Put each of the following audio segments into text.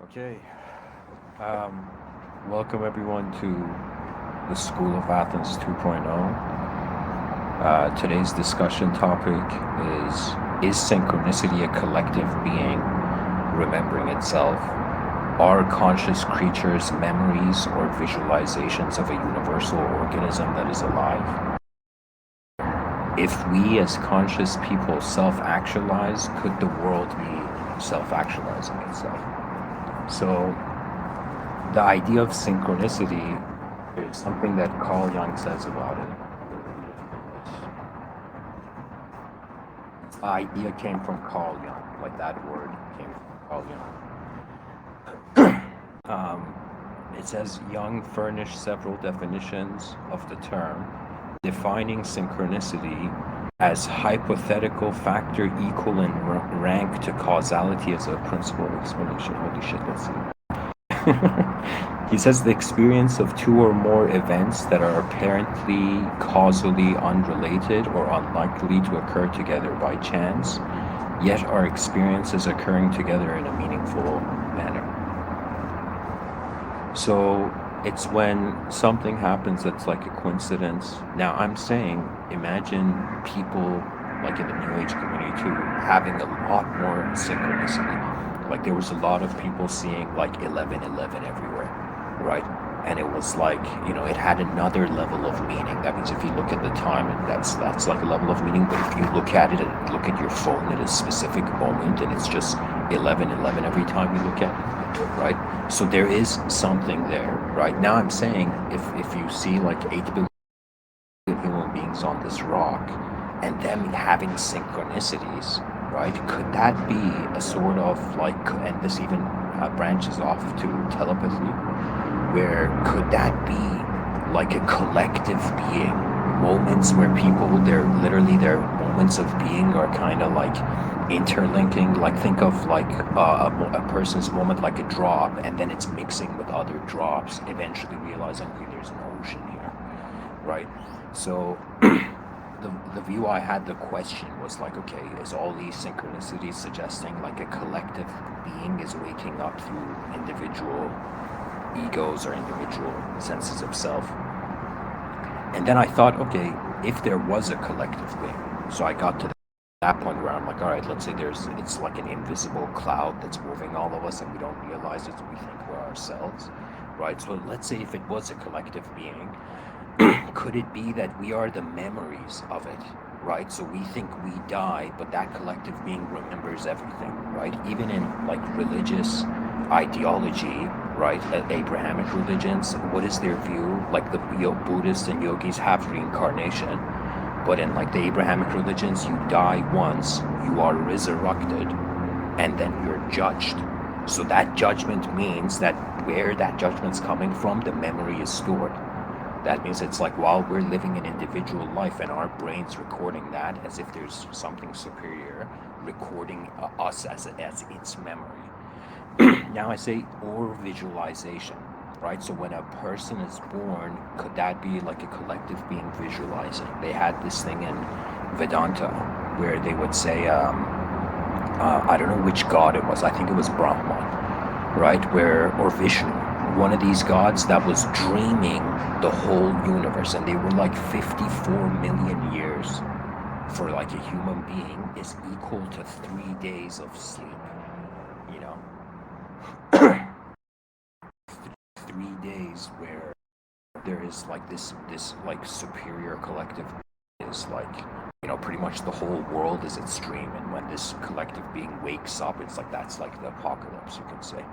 Okay. Welcome everyone to the School of Athens 2.0. Today's discussion topic is synchronicity a collective being remembering itself? Are conscious creatures memories or visualizations of a universal organism that is alive? If we as conscious people self-actualize, could the world be self-actualizing itself? So the idea of synchronicity is something that Carl Jung says about it. The idea came from Carl Jung, like that word came from Carl Jung. It says Jung furnished several definitions of the term, defining synchronicity as hypothetical factor equal in rank to causality as a principle of explanation. Holy shit, let's see. He says the experience of two or more events that are apparently causally unrelated or unlikely to occur together by chance, yet are experiences occurring together in a meaningful manner. So it's when something happens that's like a coincidence. Now I'm saying, imagine people like in the New Age community too, having a lot more synchronicity. Like there was a lot of people seeing like 11:11 everywhere, right? And it was like, it had another level of meaning. That means if you look at the time, and that's like a level of meaning. But if you look at it and look at your phone at a specific moment, and it's just 11:11 every time you look at it, right? So there is something there, right? Now I'm saying if you see like 8 billion human beings on this rock, and them having synchronicities, right? Could that be a sort of like, and this even branches off to telepathy, where could that be like a collective being? Moments where people, their moments of being are kind of like interlinking. Like think of like a person's moment like a drop, and then it's mixing with other drops, eventually realizing, okay, there's an ocean here, right? So the view I had, the question was like, okay, is all these synchronicities suggesting like a collective being is waking up through individual egos or individual senses of self? And then I thought, okay, if there was a collective being, so I got to that point where I'm like, all right, let's say it's like an invisible cloud that's moving all of us and we don't realize it, so we think we're ourselves, right? So let's say if it was a collective being, could it be that we are the memories of it, right? So we think we die, but that collective being remembers everything, right? Even in like religious ideology, right? Abrahamic religions, what is their view? Like the Buddhists and yogis have reincarnation, but in like the Abrahamic religions, you die once, you are resurrected, and then you're judged. So that judgment means that where that judgment's coming from, the memory is stored. That means it's like while we're living an individual life and our brain's recording that as if there's something superior recording us as its memory. Now I say, or visualization, right? So when a person is born, could that be like a collective being visualizing? They had this thing in Vedanta where they would say, I don't know which god it was, I think it was Brahman, right? Or Vishnu, one of these gods that was dreaming the whole universe, and they were like 54 million years for like a human being is equal to 3 days of sleep, 3 days where there is like this like superior collective is like, pretty much the whole world is its dream, and when this collective being wakes up, it's like that's like the apocalypse, you could say,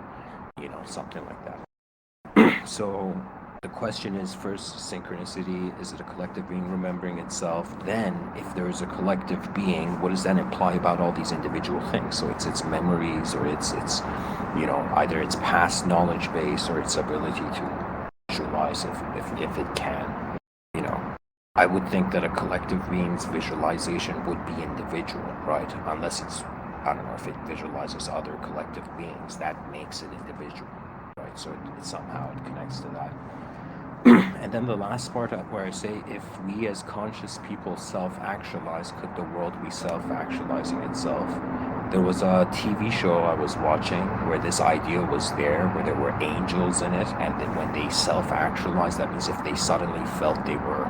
something like that. So the question is, first, synchronicity, is it a collective being remembering itself? Then, if there is a collective being, what does that imply about all these individual things? So it's its memories, or it's either its past knowledge base or its ability to visualize if it can. I would think that a collective being's visualization would be individual, right? Unless it's, I don't know, if it visualizes other collective beings, that makes it individual. Right, so somehow it connects to that. And then the last part where I say, if we as conscious people self-actualize, could the world be self-actualizing itself? There was a TV show I was watching where this idea was there, where there were angels in it, and then when they self-actualized, that means if they suddenly felt they were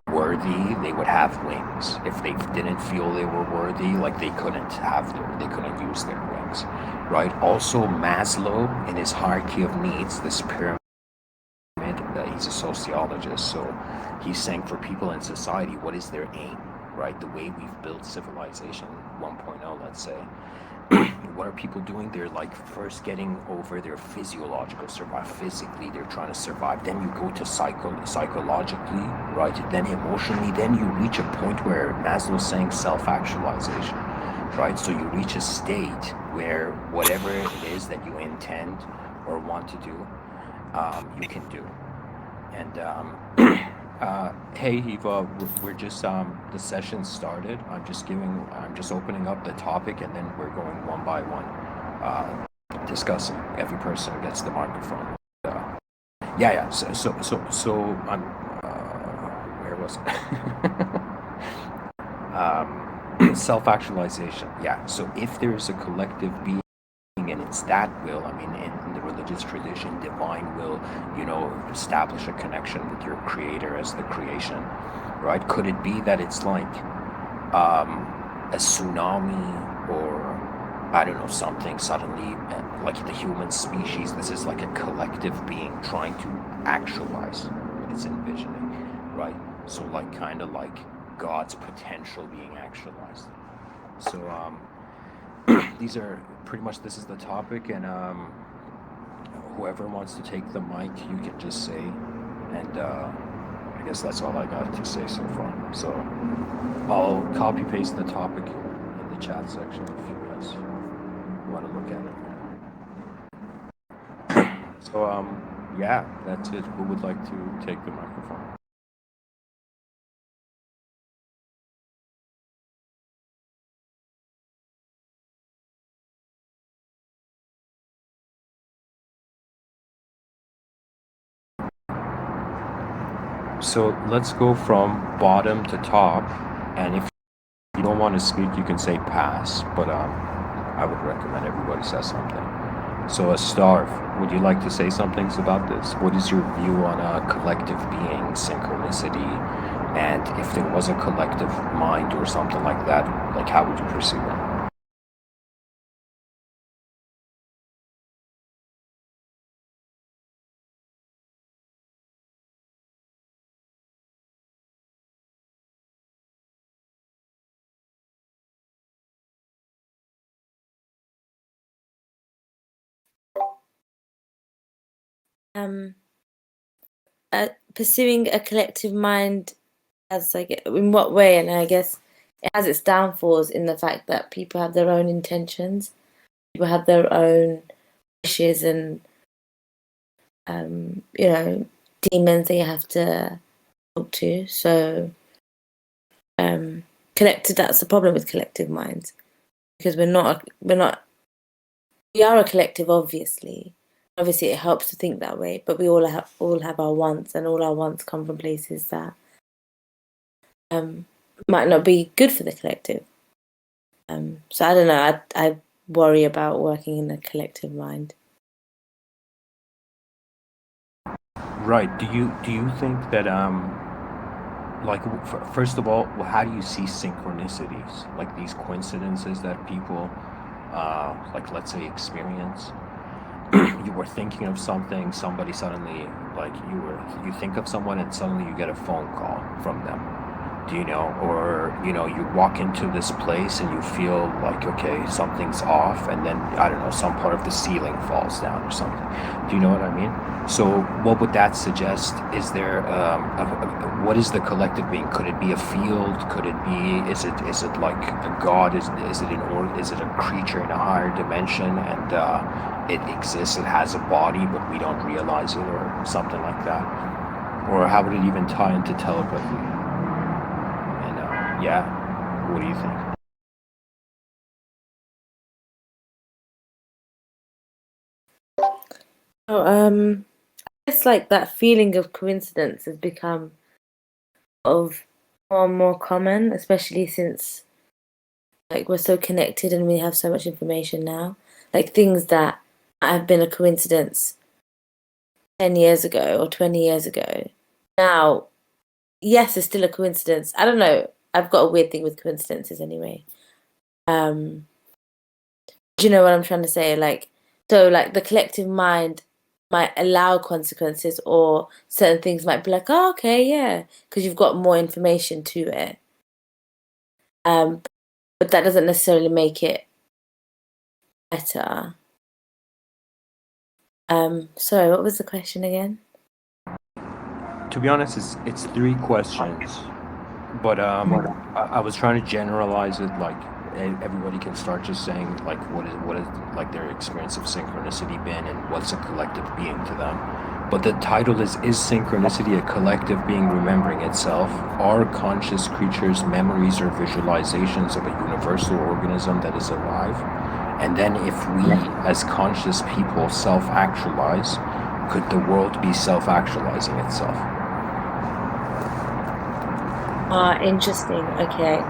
worthy, they would have wings. If they didn't feel they were worthy, like they couldn't use their wings, right? Also, Maslow, in his hierarchy of needs, this pyramid, he's a sociologist, so he's saying for people in society, what is their aim, right? The way we've built civilization 1.0, let's say, what are people doing? They're like first getting over their physiological survival. Physically, they're trying to survive. Then you go to psychologically, right? Then emotionally, then you reach a point where Maslow's saying self-actualization, right? So you reach a state where whatever it is that you intend or want to do, you can do. And hey, Eva, we're just the session started. I'm just opening up the topic, and then we're going one by one, discussing. Every person gets the microphone. Yeah. So I'm. Where was it? Self-actualization. Yeah. So if there's a collective being, and it's that will, I mean, in the religious tradition, divine will, establish a connection with your creator as the creation, right? Could it be that it's like a tsunami, or I don't know, something suddenly, like the human species, this is like a collective being trying to actualize what it's envisioning, right? So like kind of like God's potential being actualized. So these are pretty much, this is the topic, and whoever wants to take the mic, you can just say, and I guess that's all I got to say so far. So I'll copy paste the topic in the chat section if you guys want to look at it. So yeah, that's it. Who would like to take the microphone? So let's go from bottom to top, and if you don't want to speak, you can say pass, but I would recommend everybody says something. So, Starve, would you like to say some things about this? What is your view on collective being, synchronicity, and if there was a collective mind or something like that, like how would you perceive it? Um, pursuing a collective mind as like in what way? And I guess it has its downfalls in the fact that people have their own intentions, people have their own wishes, and demons that you have to talk to. So collective, that's the problem with collective minds, because we are a collective, obviously. Obviously it helps to think that way, but we all have our wants, and all our wants come from places that might not be good for the collective. So I don't know, I worry about working in a collective mind. Right. Do you think that like first of all, how do you see synchronicities, like these coincidences that people like let's say experience? You were thinking of something, somebody suddenly, like you think of someone and suddenly you get a phone call from them. Do you know? Or you walk into this place and you feel like, okay, something's off, and then I don't know, some part of the ceiling falls down or something. Do you know what I mean? So what would that suggest? Is there what is the collective being? Could it be a field? Could it be, is it like a god? Is it a creature in a higher dimension, and it exists, it has a body, but we don't realize it, or something like that? Or how would it even tie into telepathy? And yeah, what do you think? Oh, It's like that feeling of coincidence has become of more and more common, especially since like we're so connected and we have so much information now. Like things that might have been a coincidence 10 years ago or 20 years ago. Now, yes, it's still a coincidence. I don't know. I've got a weird thing with coincidences anyway. Um, do you know what I'm trying to say? Like, so like the collective mind might allow consequences or certain things might be like, oh, okay, yeah, because you've got more information to it. But that doesn't necessarily make it better. Sorry, what was the question again? To be honest, it's three questions, but I was trying to generalize it. Like everybody can start just saying like what is like their experience of synchronicity been, and what's a collective being to them. But the title is synchronicity a collective being remembering itself? Are conscious creatures memories or visualizations of a universal organism that is alive? And then if we as conscious people self-actualize, could the world be self-actualizing itself? Interesting. Okay.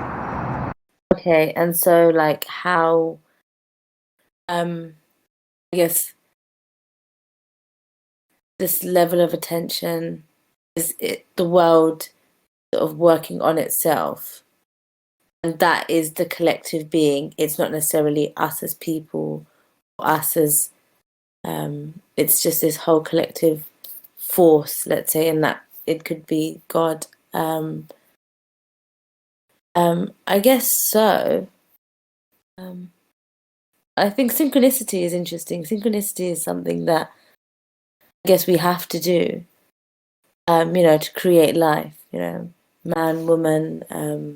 Okay, and so like how I guess this level of attention is it the world sort of working on itself, and that is the collective being. It's not necessarily us as people or us as it's just this whole collective force, let's say, and that it could be God. I guess so. I think synchronicity is interesting. Synchronicity is something that I guess we have to do, to create life, man, woman. I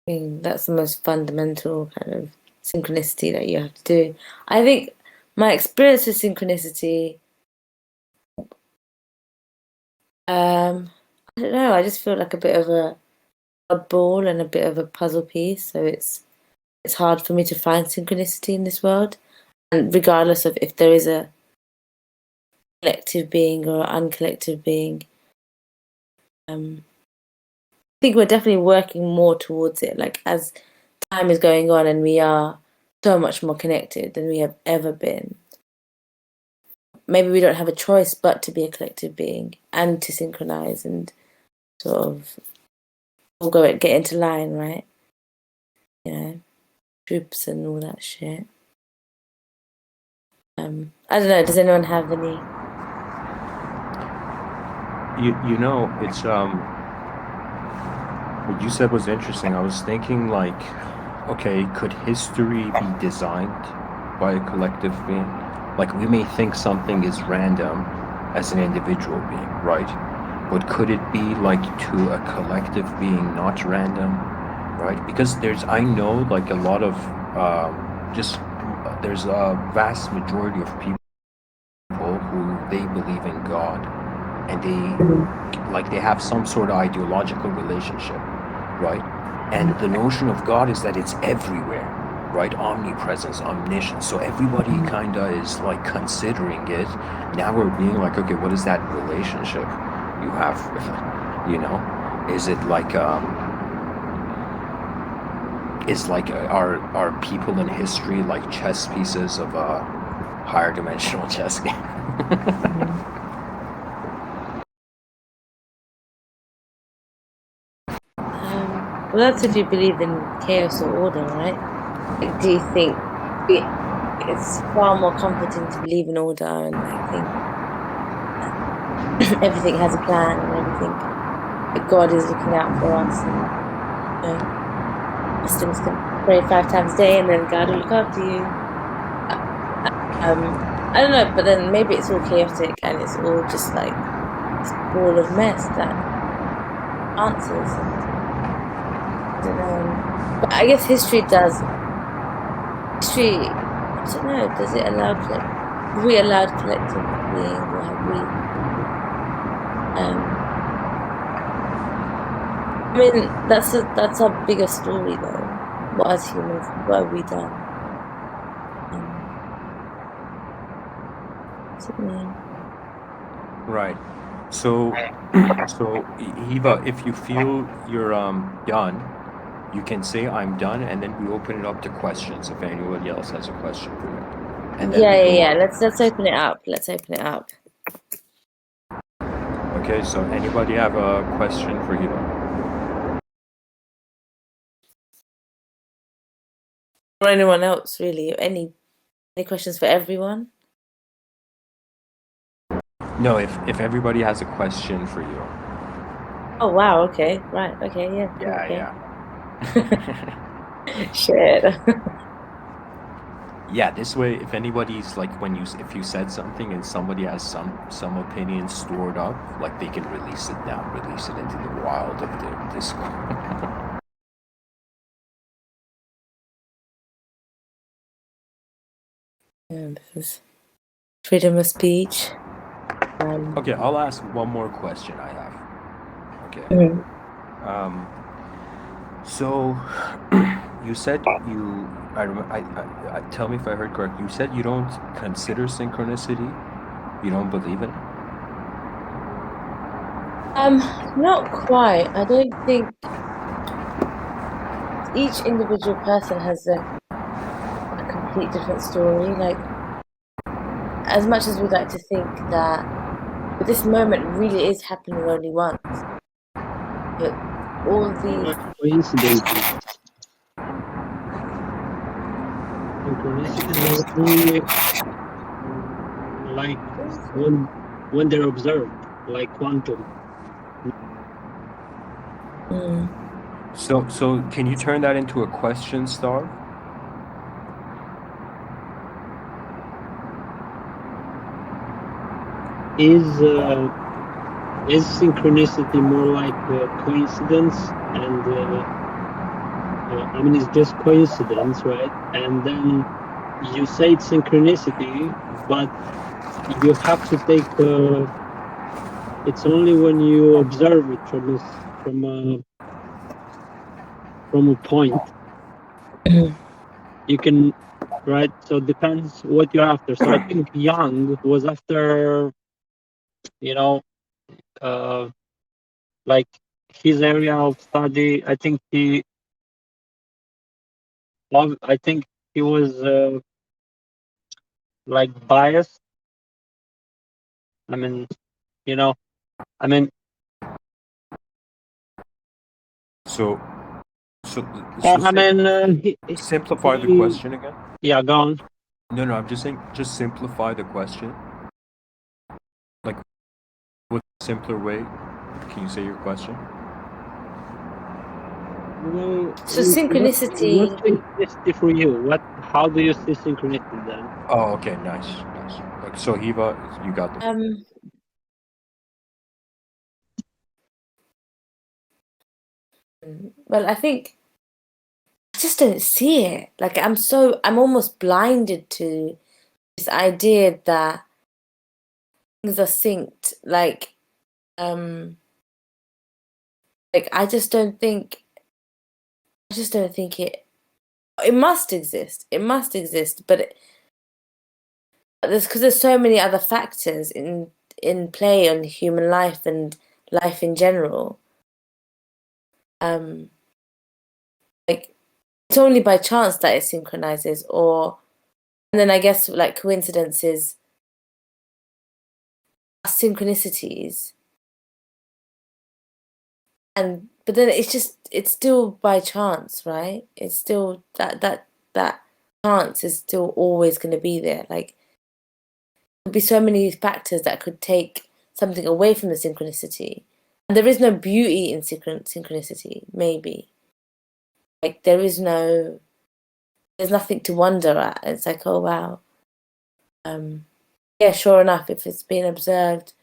mean, that's the most fundamental kind of synchronicity that you have to do. I think my experience with synchronicity, I don't know, I just feel like a bit of a ball and a bit of a puzzle piece. So it's hard for me to find synchronicity in this world. And regardless of if there is a collective being or uncollective being, I think we're definitely working more towards it. Like as time is going on and we are so much more connected than we have ever been. Maybe we don't have a choice but to be a collective being and to synchronize and sort of all get into line, right? Groups and all that shit. I don't know. Does anyone have any? It's what you said was interesting. I was thinking like, okay, could history be designed by a collective being? Like we may think something is random as an individual being, right? But could it be like to a collective being not random, right? Because I know like a lot of there's a vast majority of people who they believe in God, and they have some sort of ideological relationship, right? And the notion of God is that it's everywhere, right? Omnipresence, omniscience. So everybody kind of is like considering it. Now we're being like, okay, what is that relationship you have with it? Is it like are people in history like chess pieces of a higher dimensional chess game? Well, that's if you believe in chaos or order, right? Like, do you think it's far more comforting to believe in order and I think everything has a plan and everything, that God is looking out for us and Muslims can pray 5 times a day and then God will look after you. I don't know, but then maybe it's all chaotic and it's all just like this ball of mess that answers. I don't know. But I guess history does. History, I don't know, does it allow have we allowed collective being or have we I mean that's our bigger story though. What as humans, what have we done? What's it mean? Right. So, so Eva, if you feel you're done, you can say I'm done, and then we open it up to questions if anybody else has a question for you, and then Yeah, we yeah, go yeah. on. Let's open it up. Let's open it up. Okay. So, anybody have a question for Eva? Or anyone else, really? Any questions for everyone? No. If everybody has a question for you. Oh wow. Okay. Right. Okay. Yeah. Cool. Yeah. Okay. Yeah. Shit. Yeah, this way, if anybody's like if you said something and somebody has some opinion stored up, like they can release it down, release it into the wild of the Discord. Yeah, this is freedom of speech. Okay, I'll ask one more question I have. Okay. Mhm. Um, so you said tell me if I heard correct. You said you don't consider synchronicity. You don't believe in it. Not quite. I don't think each individual person has a complete different story. Like, as much as we'd like to think that this moment really is happening only once, but all these, Coincidences. Synchronicities are only like when they're observed, like quantum. mm, So can you turn that into a question, Star? Is synchronicity more like coincidence? And I mean, it's just coincidence, right? And then you say it's synchronicity, but you have to take. It's only when you observe it from a point mm, you can, right? So it depends what you're after. So I think Young was after, you know, uh, like his area of study. I think he was like biased. I mean, you know, I mean, So so so I mean, simplify the he, question again. yeah, go on. No, I'm just saying, just simplify the question. Like, with a simpler way, can you say your question? Well, so what's synchronicity. synchronicity for you? How do you see synchronicity then? Oh, okay, nice. Like, so Hiva, you got the. Um, well, I think I just don't see it. Like, I'm almost blinded to this idea that things are synced. Um, like I just don't think it must exist. It must exist, but there's so many other factors in play on human life and life in general. Um, like it's only by chance that it synchronizes, and then I guess like coincidences are synchronicities, and but then it's still by chance, right? It's still that chance is still always going to be there. Like there'll be so many factors that could take something away from the synchronicity. And there is no beauty in synchronicity, maybe. Like there's nothing to wonder at. It's like, oh wow. Yeah, sure enough, if it's being observed,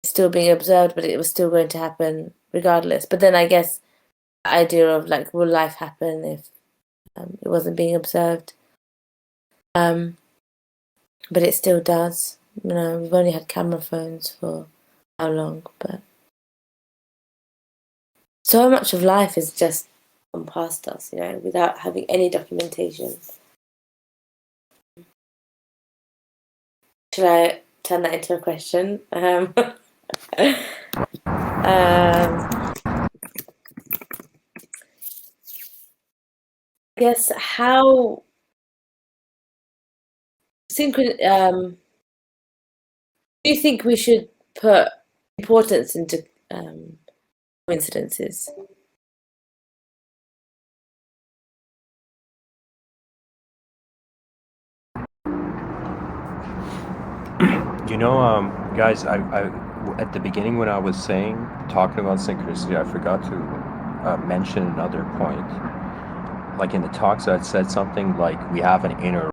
it's still being observed, but it was still going to happen regardless. But then I guess the idea of like, will life happen if it wasn't being observed? Um, but it still does. We've only had camera phones for how long? But so much of life is just gone past us, without having any documentation. Should I turn that into a question. I guess how do you think we should put importance into coincidences? You know, guys, I at the beginning when I was talking about synchronicity, I forgot to mention another point. Like in the talks, I said something like we have an inner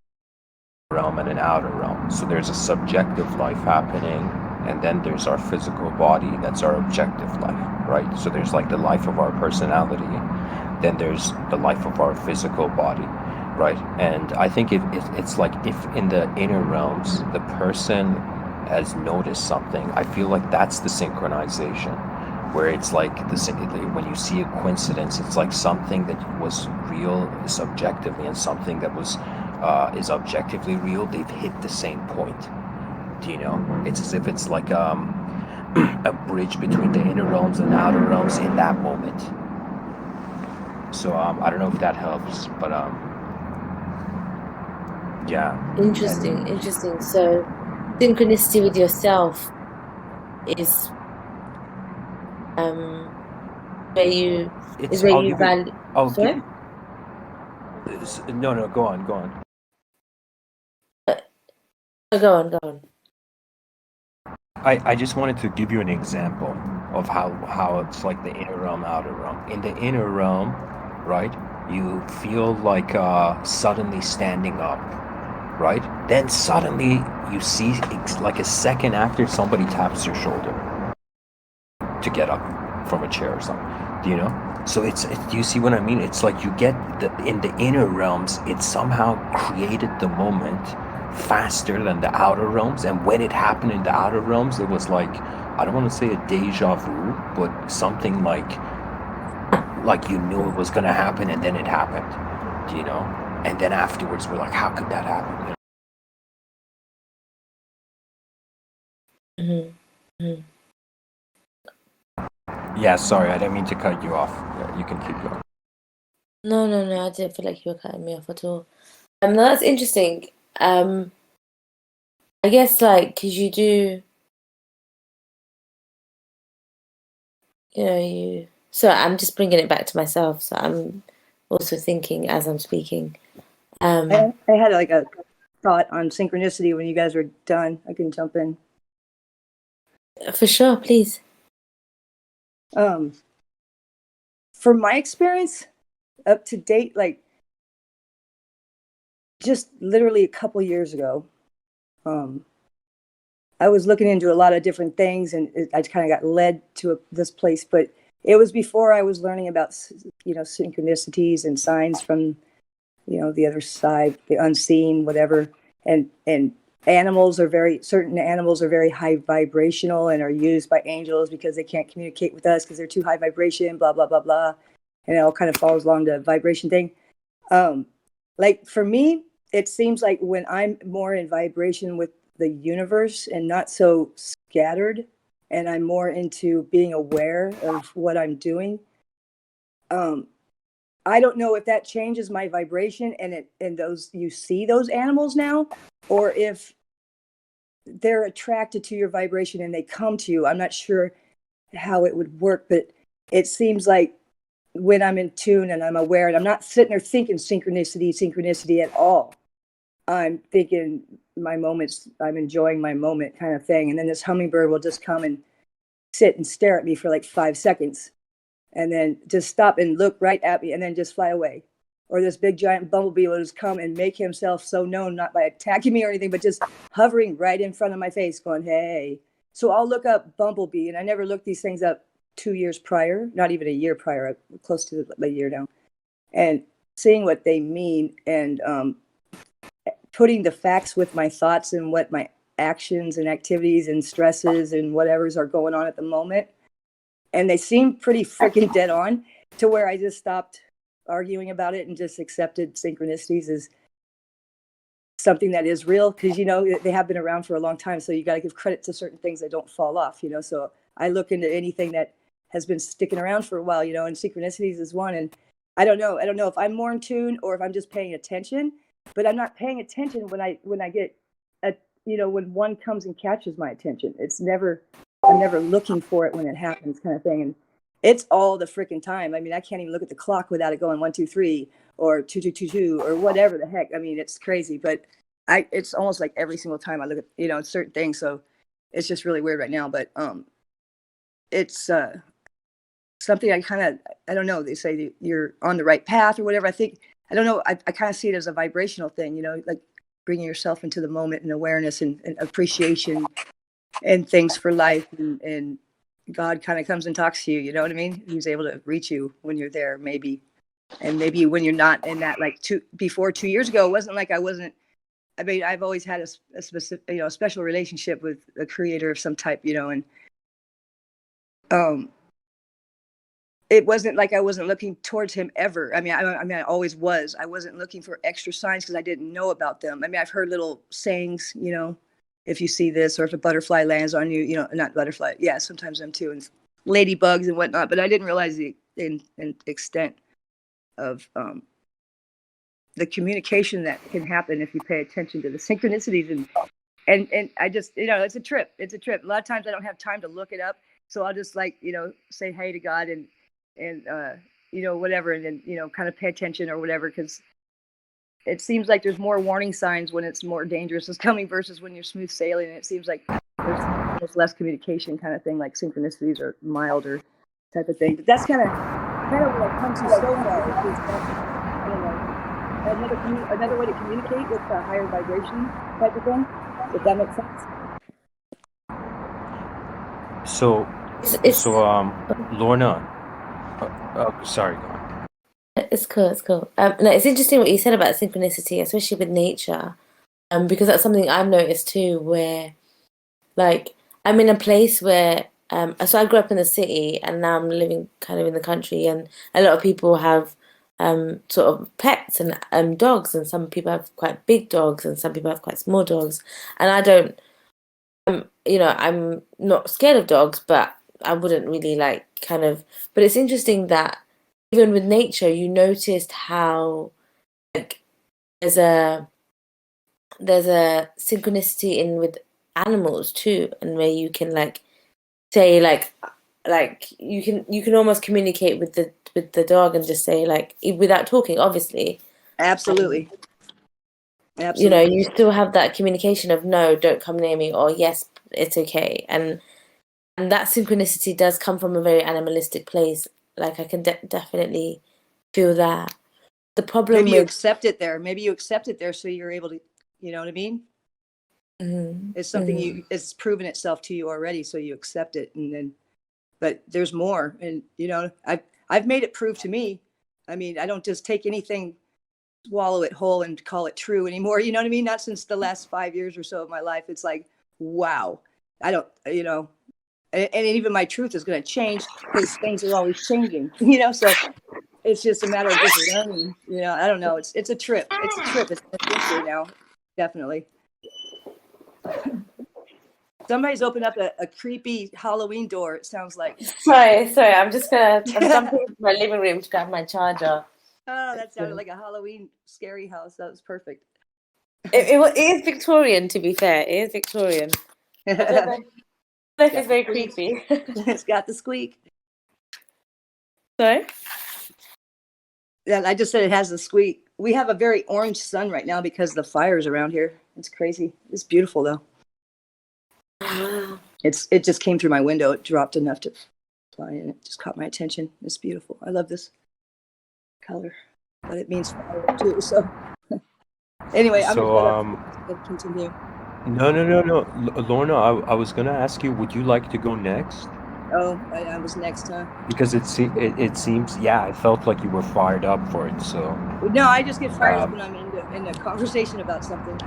realm and an outer realm. So there's a subjective life happening, and then there's our physical body, that's our objective life, right? So there's like the life of our personality, then there's the life of our physical body, right? And I think it's like if in the inner realms the person has noticed something, I feel like that's the synchronization, where it's like when you see a coincidence, it's like something that was real subjectively and something that was is objectively real. They've hit the same point. Do you know? It's as if it's like a bridge between the inner realms and the outer realms in that moment. So I don't know if that helps, but yeah. Interesting. So synchronicity with yourself is where you It's where I'll you give you. value. I'll Sorry? give. No, go on. Go on. I just wanted to give you an example of how it's like the inner realm, outer realm. In the inner realm, right, you feel like suddenly standing up, right? Then suddenly you see like a second after somebody taps your shoulder to get up from a chair or something. Do you know? So do you see what I mean? It's like you get in the inner realms, it somehow created the moment faster than the outer realms. And when it happened in the outer realms, it was like, I don't want to say a deja vu, but something like you knew it was gonna happen and then it happened. Do you know? And then afterwards we're like, how could that happen? Mm-hmm. Yeah, sorry, I didn't mean to cut you off. Yeah, you can keep going. No, I didn't feel like you were cutting me off at all. No, that's interesting. I guess like because you do, you. So I'm just bringing it back to myself. So I'm also thinking as I'm speaking. I had like a thought on synchronicity when you guys were done. I can jump in. For sure, please. From my experience, up to date, like just literally a couple years ago, I was looking into a lot of different things, and I kind of got led to this place. But it was before I was learning about, synchronicities and signs from, the other side, the unseen, whatever. And certain animals are very high vibrational and are used by angels because they can't communicate with us because they're too high vibration, blah, blah, blah, blah. And it all kind of falls along the vibration thing. Like for me, it seems like when I'm more in vibration with the universe and not so scattered, and I'm more into being aware of what I'm doing, I don't know if that changes my vibration and those you see those animals now, or if they're attracted to your vibration and they come to you. I'm not sure how it would work, but it seems like when I'm in tune and I'm aware and I'm not sitting there thinking synchronicity at all. I'm thinking my moments, I'm enjoying my moment kind of thing. And then this hummingbird will just come and sit and stare at me for like 5 seconds and then just stop and look right at me and then just fly away. Or this big giant bumblebee will just come and make himself so known, not by attacking me or anything, but just hovering right in front of my face going, hey. So I'll look up bumblebee, and I never looked these things up 2 years prior, not even a year prior, close to a year now. And seeing what they mean and putting the facts with my thoughts and what my actions and activities and stresses and whatever's are going on at the moment. And they seem pretty freaking dead on to where I just stopped arguing about it and just accepted synchronicities as something that is real, because they have been around for a long time, so you got to give credit to certain things that don't fall off. So I look into anything that has been sticking around for a while, and synchronicities is one. And I don't know if I'm more in tune or if I'm just paying attention, but I'm not paying attention when I get when one comes and catches my attention. I'm never looking for it when it happens, kind of thing. And it's all the freaking time. I mean, I can't even look at the clock without it going 1, 2, 3 or 2, 2, 2, 2 or whatever the heck. I mean, it's crazy, but it's almost like every single time I look at certain things. So it's just really weird right now. But it's something I don't know. They say that you're on the right path or whatever. I don't know. I kind of see it as a vibrational thing. Like bringing yourself into the moment and awareness and appreciation and things for life, and God kind of comes and talks to you. You know what I mean? He's able to reach you when you're there, maybe. And maybe when you're not in that, like 2 years ago, it wasn't like I wasn't. I mean, I've always had a specific, a special relationship with a creator of some type, and it wasn't like I wasn't looking towards him ever. I mean, I always was. I wasn't looking for extra signs because I didn't know about them. I mean, I've heard little sayings, if you see this, or if a butterfly lands on you, not butterfly. Yeah, sometimes them too, and ladybugs and whatnot. But I didn't realize the extent of the communication that can happen if you pay attention to the synchronicities. And I just, it's a trip. It's a trip. A lot of times I don't have time to look it up. So I'll just say hey to God and whatever. And then, kind of pay attention or whatever, because it seems like there's more warning signs when it's more dangerous is coming versus when you're smooth sailing. And it seems like there's almost less communication kind of thing, like synchronicities or milder type of thing. But that's kind of what I've come to so far. Is I don't know, another way to communicate with a higher vibration type of thing. If that makes sense. So, Lorna, sorry, go on. It's cool. No, it's interesting what you said about synchronicity, especially with nature, because that's something I've noticed too. Where, like, I'm in a place where, so I grew up in the city, and now I'm living kind of in the country, and a lot of people have sort of pets and dogs, and some people have quite big dogs, and some people have quite small dogs, and I don't. I'm not scared of dogs, but I wouldn't really but it's interesting that even with nature, you noticed how there's a synchronicity in with animals too, and where you can say you can almost communicate with the dog and just say without talking, obviously. Absolutely. You still have that communication of no, don't come near me, or yes, it's okay, and that synchronicity does come from a very animalistic place. I can definitely feel that. The problem maybe you accept it there. So you're able to, you know what I mean? Mm-hmm. It's something it's proven itself to you already, so you accept it, and then, but there's more, and I've made it prove to me. I mean, I don't just take anything, swallow it whole and call it true anymore. You know what I mean? Not since the last 5 years or so of my life. It's like, wow, I don't, and even my truth is going to change because things are always changing, so it's just a matter of just learning, I don't know. It's a trip. It's an adventure now. Definitely. Somebody's opened up a creepy Halloween door, it sounds like. Sorry. I'm jumping into my living room to grab my charger. Oh, that sounded like a Halloween scary house. That was perfect. It is Victorian, to be fair. It is Victorian. I don't know if it's very creepy. It's got the squeak. Sorry? Yeah, I just said it has the squeak. We have a very orange sun right now because of the fires around here. It's crazy. It's beautiful, though. It just came through my window. It dropped enough to fly, and it just caught my attention. It's beautiful. I love this color, but it means fire too. So anyway, I'm gonna continue. No. Lorna, I was gonna ask you, would you like to go next? Oh, I was next, huh? Because it seems, I felt like you were fired up for it. So no, I just get fired up when I'm in a conversation about something.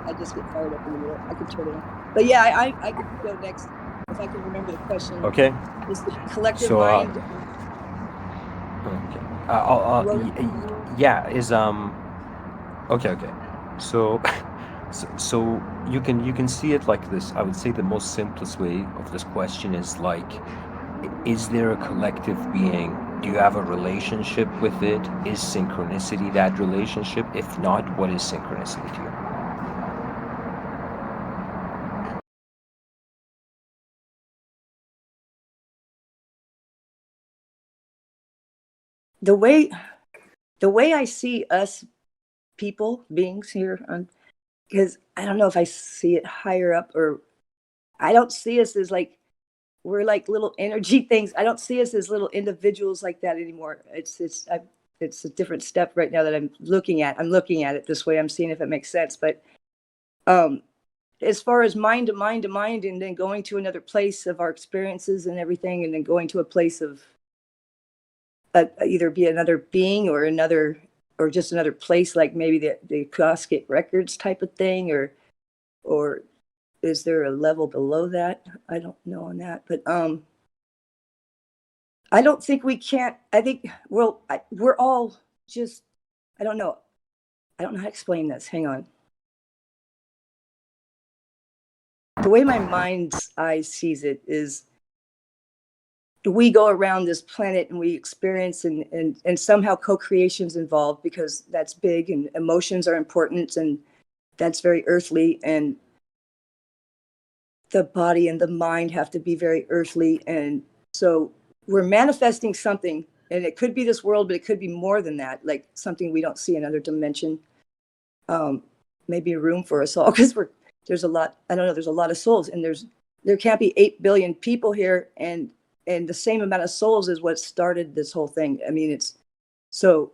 I just get fired up in the middle. I could turn it on. But yeah, I could go next if I can remember the question. Okay. Is the collective mind? Okay. Okay. So, so you can see it like this. I would say the most simplest way of this question is like, is there a collective being? Do you have a relationship with it? Is synchronicity that relationship? If not, what is synchronicity to you? The way I see us people, beings here on, because I don't know if I see it higher up, or I don't see us as like we're like little energy things. I don't see us as little individuals like that anymore. It's a different step right now that I'm looking at. I'm looking at it this way. I'm seeing if it makes sense. But um, as far as mind to mind to mind, and then going to another place of our experiences and everything, and then going to a place of either be another being or another, or just another place, like maybe the Cosket Records type of thing, or is there a level below that? I don't know on that, but I don't think we can't. I think we're all just. I don't know. I don't know how to explain this. Hang on. The way my mind's eye sees it is, we go around this planet and we experience, and somehow co-creation's involved, because that's big and emotions are important, and that's very earthly, and the body and the mind have to be very earthly. And so we're manifesting something, and it could be this world, but it could be more than that, like something we don't see, another dimension, maybe a room for us all, because there's a lot, I don't know, there's a lot of souls, and there can't be 8 billion people here, and the same amount of souls is what started this whole thing. I mean, it's so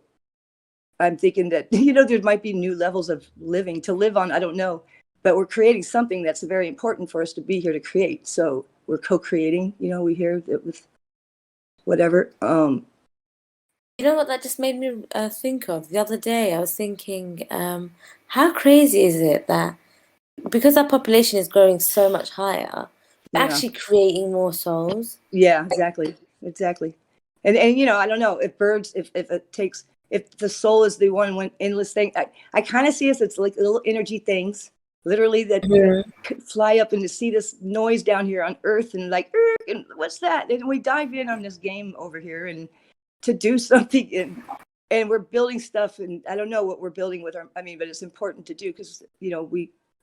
I'm thinking that there might be new levels of living to live on. I don't know, but we're creating something that's very important for us to be here to create. So we're co-creating. We hear that with whatever. You know what that just made me think of? The other day, I was thinking, how crazy is it that because our population is growing so much higher, we're Yeah. actually creating more souls? Yeah, exactly. And I don't know if birds, if it takes, if the soul is the one endless thing. I kind of see us, it's like little energy things, literally, that could fly up and to see this noise down here on Earth, and like, and what's that? And we dive in on this game over here, and to do something, and we're building stuff, and I don't know what we're building with but it's important to do, because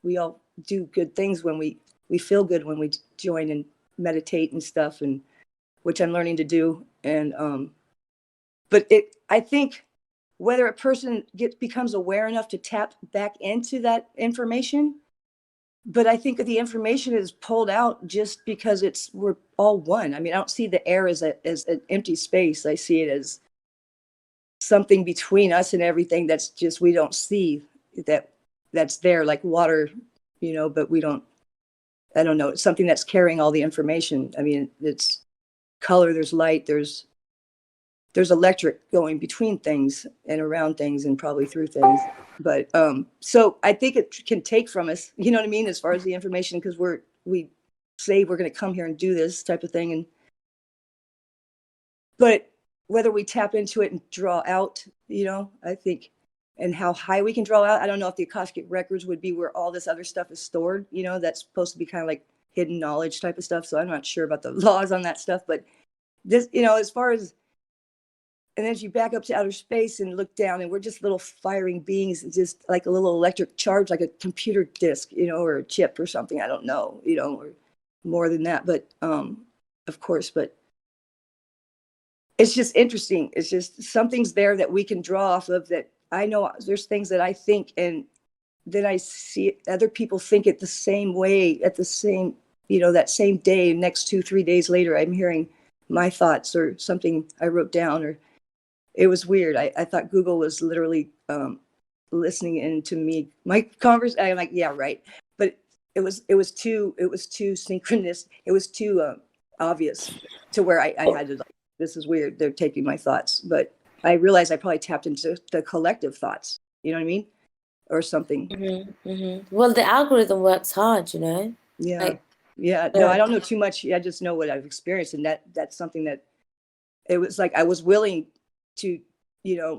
we all do good things when we feel good when we join and meditate and stuff, and which I'm learning to do. And but I think whether a person becomes aware enough to tap back into that information, but I think that the information is pulled out just because we're all one. I don't see the air as an empty space. I see it as something between us and everything that's just, we don't see that's there, like water, but we don't. I don't know. It's something that's carrying all the information. It's color, there's light, there's electric going between things and around things and probably through things. But so I think it can take from us, you know what I mean, as far as the information, because we say we're going to come here and do this type of thing, but whether we tap into it and draw out, I think, and how high we can draw out. I don't know if the Akashic records would be where all this other stuff is stored, that's supposed to be kind of like hidden knowledge type of stuff. So I'm not sure about the laws on that stuff, but this, as far as, and then you back up to outer space and look down, and we're just little firing beings, just like a little electric charge, like a computer disk, or a chip or something. I don't know, or more than that, but of course, but it's just interesting. It's just something's there that we can draw off of, that I know there's things that I think, and then I see other people think it the same way at the same, that same day. Next 2-3 days later, I'm hearing my thoughts or something I wrote down, or it was weird. I thought Google was literally listening into me, my conversation. I'm like, yeah, right. But it was too synchronous. It was too obvious to where I had to, like, this is weird. They're taking my thoughts. But I realized I probably tapped into the collective thoughts. You know what I mean? Or something. Well, the algorithm works hard, Yeah. Like, yeah. No, I don't know too much. I just know what I've experienced. And that's something that it was like I was willing to,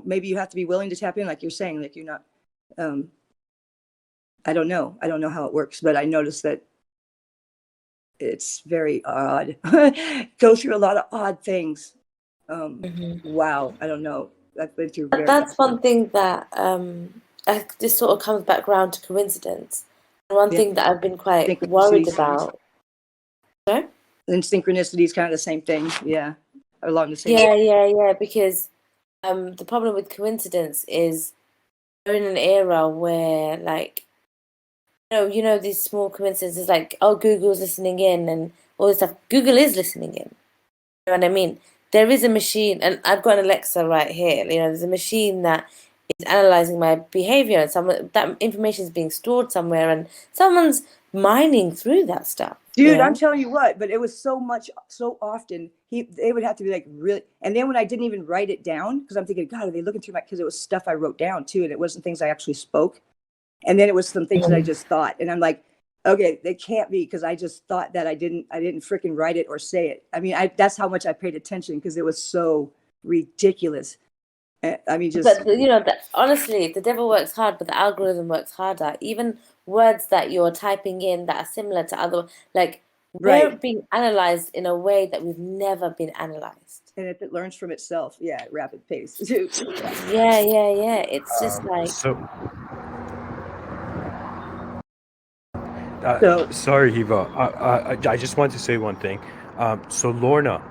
maybe you have to be willing to tap in, like you're saying, like you're not I don't know how it works, but I noticed that it's very odd. Go through a lot of odd things. Wow, I don't know. I've been through But very. that's one thing that this sort of comes back around to coincidence. And one thing that I've been quite worried about. Sorry? And synchronicity is kind of the same thing. Yeah, along the same. Yeah. Because the problem with coincidence is we're in an era where, like, you know, these small coincidences, like, oh, Google's listening in and all this stuff. Google is listening in. You know what I mean? There is a machine, and I've got an Alexa right here. You know, there's a machine that is analyzing my behavior, and that information is being stored somewhere, and someone's mining through that stuff. Dude, I'm telling you what, but it was so often. They would have to be like really, and then when I didn't even write it down, because I'm thinking, God, are they looking through because it was stuff I wrote down too, and it wasn't things I actually spoke, and then it was some things that I just thought, and I'm like, okay, they can't be because I just thought that I didn't freaking write it or say it. I mean, that's how much I paid attention because it was so ridiculous. I mean, just. But you know, honestly, the devil works hard, but the algorithm works harder. Even words that you're typing in that are similar to other, like, we're being analyzed in a way that we've never been analyzed. And if it learns from itself, yeah, at rapid pace. Yeah. It's just like. Sorry, Hiva. I just want to say one thing. So Lorna,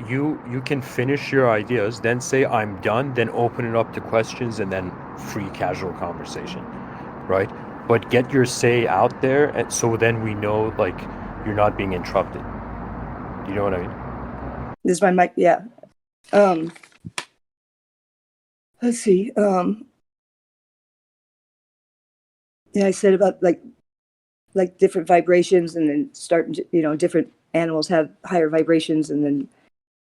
you can finish your ideas, then say I'm done, then open it up to questions, and then free casual conversation, right? But get your say out there, and so then we know, like, you're not being interrupted. Do you know what I mean? This is my mic. Yeah. Let's see. Yeah, I said about like different vibrations, and then starting to, different animals have higher vibrations, and then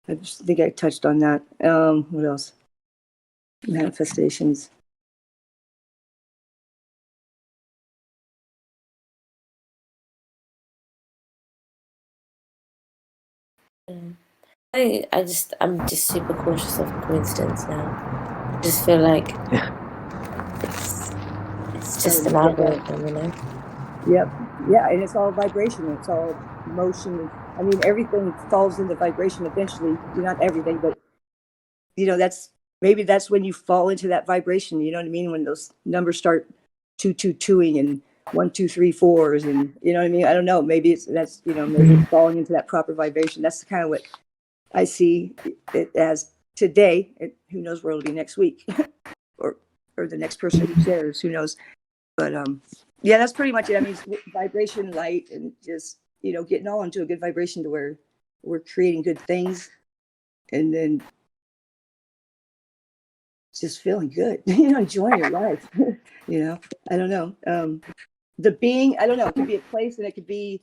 I just think I touched on that. What else? Manifestations. I'm just super cautious of coincidence now. I just feel like it's just an algorithm, you know? Yep. Yeah, and it's all vibration. It's all motion. I mean, everything falls into vibration eventually. Not everything, but maybe that's when you fall into that vibration. You know what I mean? When those numbers start 222ing and 1 2 3 4s, and you know what I mean? I don't know. Maybe that's maybe it's falling into that proper vibration. That's kind of what I see it as today. Who knows where it'll be next week, or the next person who shares. Who knows? But yeah, that's pretty much it. I mean, vibration, light, and just getting all into a good vibration to where we're creating good things, and then just feeling good. Enjoying your life. I don't know. The being, I don't know. It could be a place, and it could be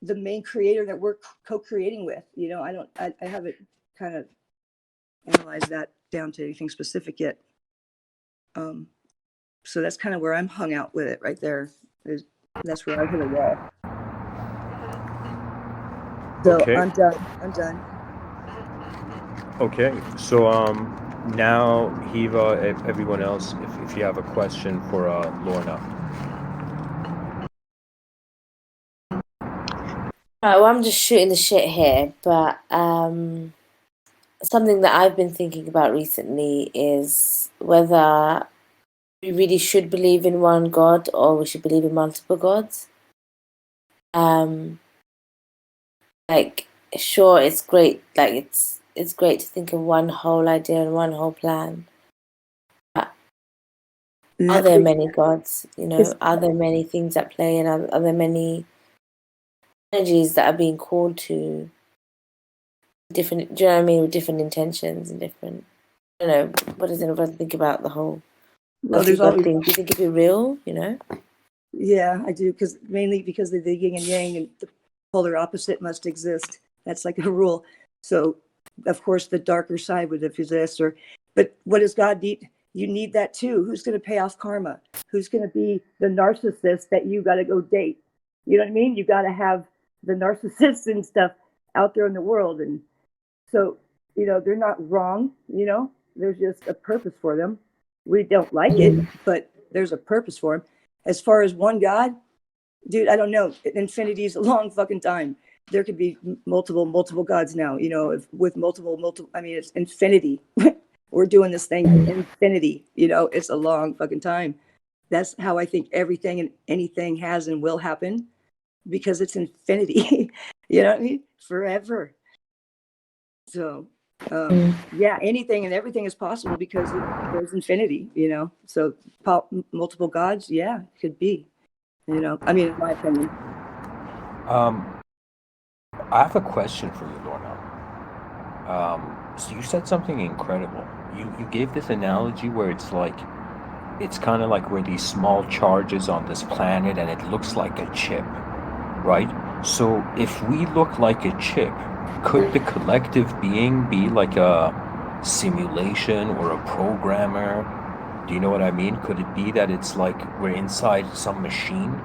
the main creator that we're co-creating with. I haven't kind of analyzed that down to anything specific yet. So that's kind of where I'm hung out with it right there. That's where I hit a wall. So Okay. I'm done. Okay. So now Hiva, everyone else, if you have a question for Lorna. Right, well, I'm just shooting the shit here, but something that I've been thinking about recently is whether we really should believe in one God or we should believe in multiple gods. Like, sure, it's great. Like, it's great to think of one whole idea and one whole plan. But are there many gods? Are there many things at play, and are there many energies that are being called to different? Do you know what I mean? With different intentions and different. I don't know. What does everyone think about the whole? Well, there's always thing. Do you think it'd be real? Yeah, I do, mainly because of the yin and yang, and the polar opposite must exist. That's like a rule. So, of course, the darker side would exist. But what does God need? You need that too. Who's going to pay off karma? Who's going to be the narcissist that you got to go date? You know what I mean? You got to have the narcissists and stuff out there in the world, and so they're not wrong. There's just a purpose for them. We don't like it, but there's a purpose for them. As far as one God, dude, I don't know. Infinity is a long fucking time. There could be multiple gods now, you know, with multiple, I mean, it's infinity. We're doing this thing infinity, you know, it's a long fucking time. That's how I think everything and anything has and will happen, because it's infinity. You know what I mean? Forever. So, yeah, anything and everything is possible because there's infinity, you know? So multiple gods, yeah, could be, you know, I mean, in my opinion. I have a question for you, Lorna. So you said something incredible. You gave this analogy where it's like, it's kind of like we're these small charges on this planet and it looks like a chip, right? So if we look like a chip, could the collective being be like a simulation or a programmer? Do you know what I mean? Could it be that it's like we're inside some machine,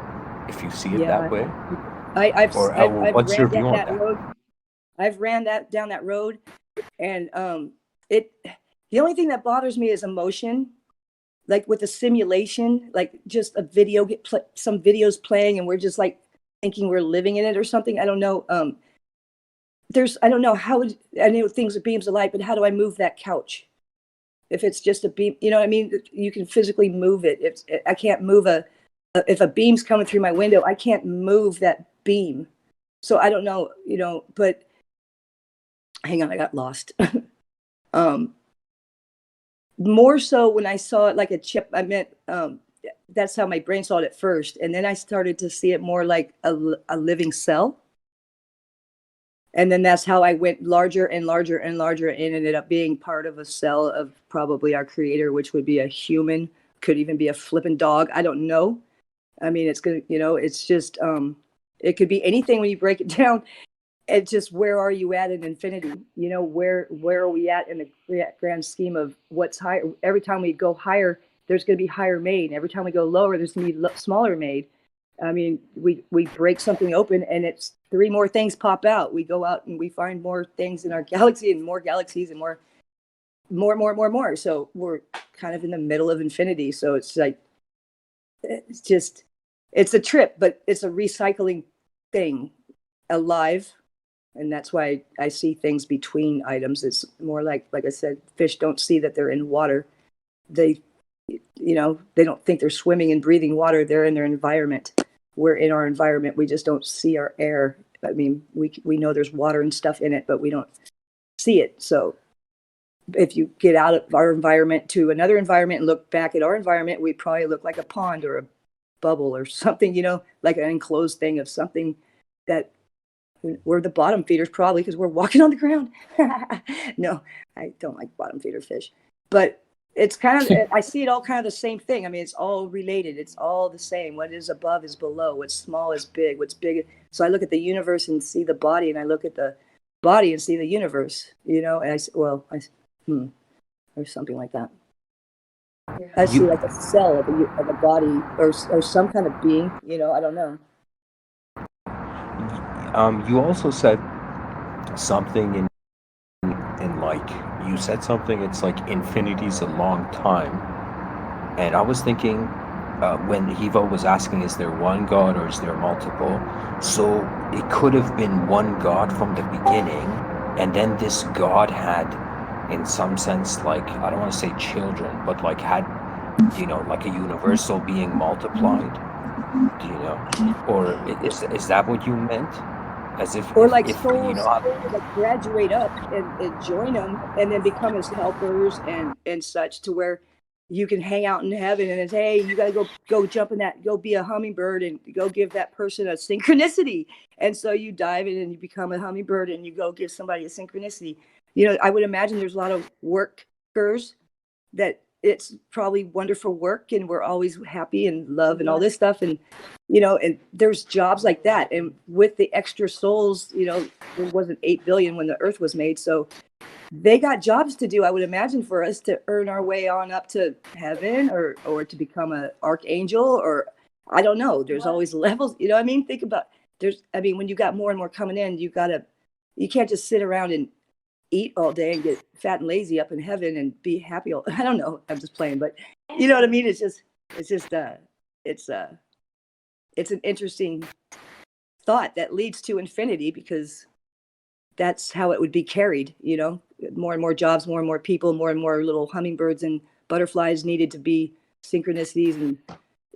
if you see it that way? I've What's your ran view on that that? road. I've ran down that road, and it. The only thing that bothers me is emotion, like with a simulation, like just a video some videos playing, and we're just like thinking we're living in it or something. I don't know. I don't know how. I know things are beams of light, but how do I move that couch? If it's just a beam, you know what I mean? You can physically move it. I can't move if a beam's coming through my window, I can't move that beam. So I don't know, you know, but hang on, I got lost. More so when I saw it like a chip, I meant that's how my brain saw it at first. And then I started to see it more like a living cell. And then that's how I went larger and larger and larger and ended up being part of a cell of probably our creator, which would be a human, could even be a flipping dog. I don't know. I mean, it's going to, you know, it's just, it could be anything when you break it down. It's just, where are you at in infinity? You know, where are we at in the grand scheme of what's higher? Every time we go higher, there's going to be higher made. Every time we go lower, there's going to be smaller made. I mean, we break something open and it's 3 more things pop out. We go out and we find more things in our galaxy and more galaxies and more. So we're kind of in the middle of infinity. So it's like, it's just, it's a trip, but it's a recycling thing, alive. And that's why I see things between items. It's more like I said, fish don't see that they're in water. They, you know, they don't think they're swimming and breathing water. They're in their environment. We're in our environment. We just don't see our air. I mean, we know there's water and stuff in it, but we don't see it. So if you get out of our environment to another environment and look back at our environment, we probably look like a pond or a bubble or something, you know, like an enclosed thing of something that we're the bottom feeders probably because we're walking on the ground. No, I don't like bottom feeder fish, but it's kind of, I see it all kind of the same thing. I mean, it's all related. It's all the same. What is above is below. What's small is big. What's big. So I look at the universe and see the body, and I look at the body and see the universe, you know, and or something like that. I see like a cell of a body or some kind of being, you know, I don't know. You also said something in like, you said something, it's like infinity's a long time. And I was thinking, when Hiva was asking, is there one God or is there multiple? So it could have been one God from the beginning, and then this God had, in some sense, like, I don't want to say children, but like had, you know, like a universal being multiplied. Do you know? Or is that what you meant? As if, Or like if souls, you know, like graduate up and join them and then become his helpers and such, to where you can hang out in heaven and it's, hey, you got to go jump in that, go be a hummingbird and go give that person a synchronicity. And so you dive in and you become a hummingbird and you go give somebody a synchronicity. You know, I would imagine there's a lot of workers that it's probably wonderful work and we're always happy and love and all this stuff. And, you know, and there's jobs like that. And with the extra souls, you know, there wasn't 8 billion when the earth was made. So they got jobs to do, I would imagine, for us to earn our way on up to heaven or to become an archangel, or I don't know. There's always levels, you know what I mean? Think about, when you got more and more coming in, you can't just sit around and eat all day and get fat and lazy up in heaven and be happy. I don't know. I'm just playing, but you know what I mean? It's just it's an interesting thought that leads to infinity, because that's how it would be carried, more and more jobs, more and more people, more and more little hummingbirds and butterflies needed to be synchronicities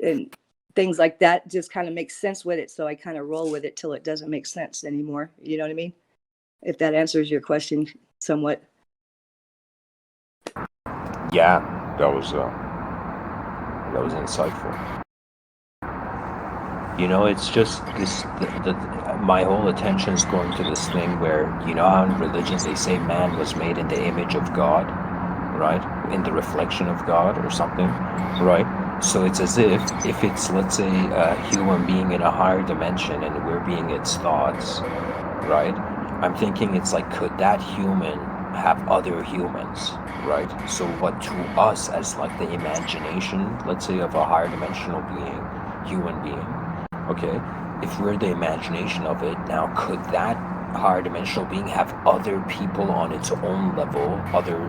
and things like that. Just kind of makes sense with it. So I kind of roll with it till it doesn't make sense anymore. You know what I mean? If that answers your question somewhat. Yeah, that was insightful. It's just this. My whole attention is going to this thing where how in religions they say man was made in the image of God, right? In the reflection of God or something, right? So it's as if it's, let's say, a human being in a higher dimension and we're being its thoughts, right? I'm thinking it's like, could that human have other humans, right? So what to us as like the imagination, let's say, of a higher dimensional being, human being, okay, if we're the imagination of it, now could that higher dimensional being have other people on its own level, other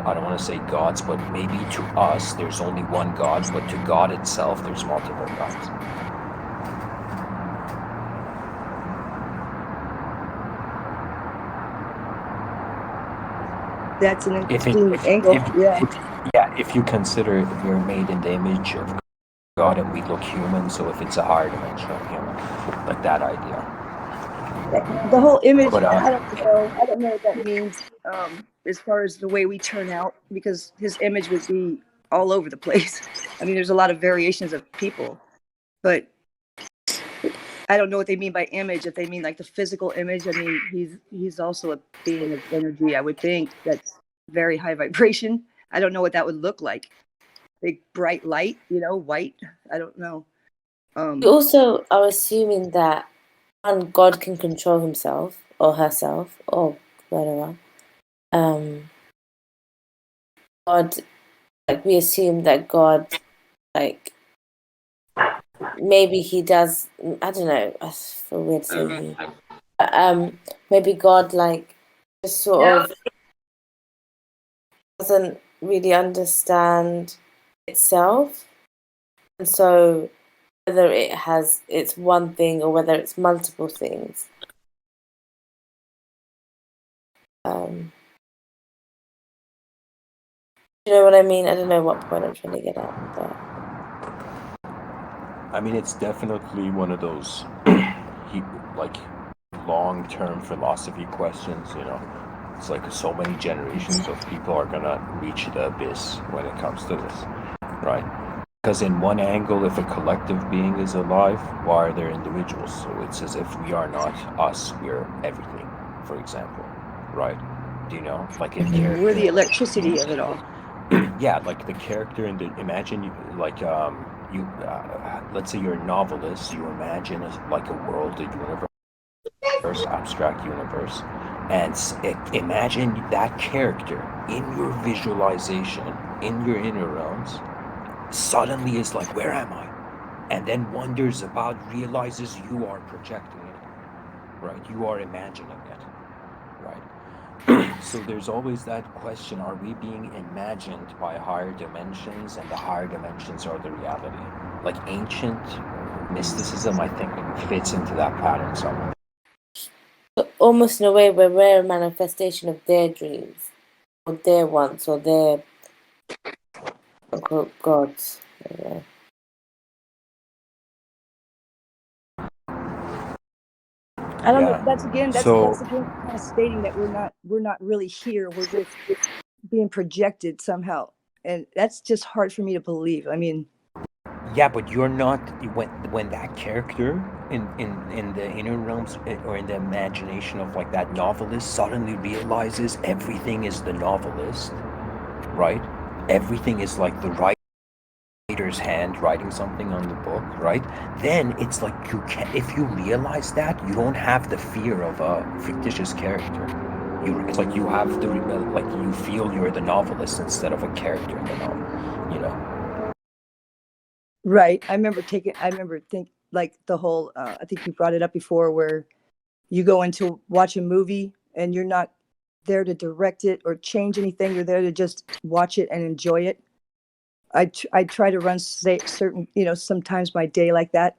I don't want to say gods, but maybe to us there's only one God, but to God itself there's multiple gods. That's an interesting angle. If you consider we're made in the image of God and we look human, so if it's a higher dimensional human, like that idea. The whole image, But, I don't know what that means, as far as the way we turn out, because his image would be all over the place. I mean, there's a lot of variations of people, but I don't know what they mean by image. If they mean like the physical image, I mean, he's also a being of energy, I would think, that's very high vibration. I don't know what that would look like. Big bright light, white. I don't know. You also are assuming that God can control himself or herself or whatever. God, like we assume that God, like maybe he does. I don't know. I feel weird saying he. Maybe God like just sort of doesn't really understand itself, and so whether it's one thing or whether it's multiple things. You know what I mean? I don't know what point I'm trying to get at, but I mean, it's definitely one of those like long-term philosophy questions. It's like so many generations of people are gonna reach the abyss when it comes to this, right? Because in one angle, if a collective being is alive, why are there individuals? So it's as if we are not us, we're everything, for example, right? Do you know? Like in character. We're the electricity of it all. Yeah, like the character in the, imagine you, like, let's say you're a novelist, you imagine like a world, a universe, abstract universe, and imagine that character in your visualization, in your inner realms, suddenly is like, where am I? And then wonders about, realizes you are projecting it, right? You are imagining it, right? So there's always that question, are we being imagined by higher dimensions, and the higher dimensions are the reality? Like ancient mysticism, I think, fits into that pattern somewhere. almost in a way where we're a manifestation of their dreams or their wants or their gods. Yeah. I don't know. That's again kind of stating that we're not really here. We're just being projected somehow, and that's just hard for me to believe. I mean, yeah, but you're not, when that character in the inner realms, or in the imagination of like that novelist suddenly realizes everything is the novelist, right? Everything is like the writer's hand writing something on the book, right? Then it's like, you can, if you realize that, you don't have the fear of a fictitious character. It's like you have the like you feel you're the novelist instead of a character in the novel. right. I remember like the whole, I think you brought it up before, where you go in to watch a movie and you're not there to direct it or change anything. You're there to just watch it and enjoy it. I try to run certain, sometimes my day like that,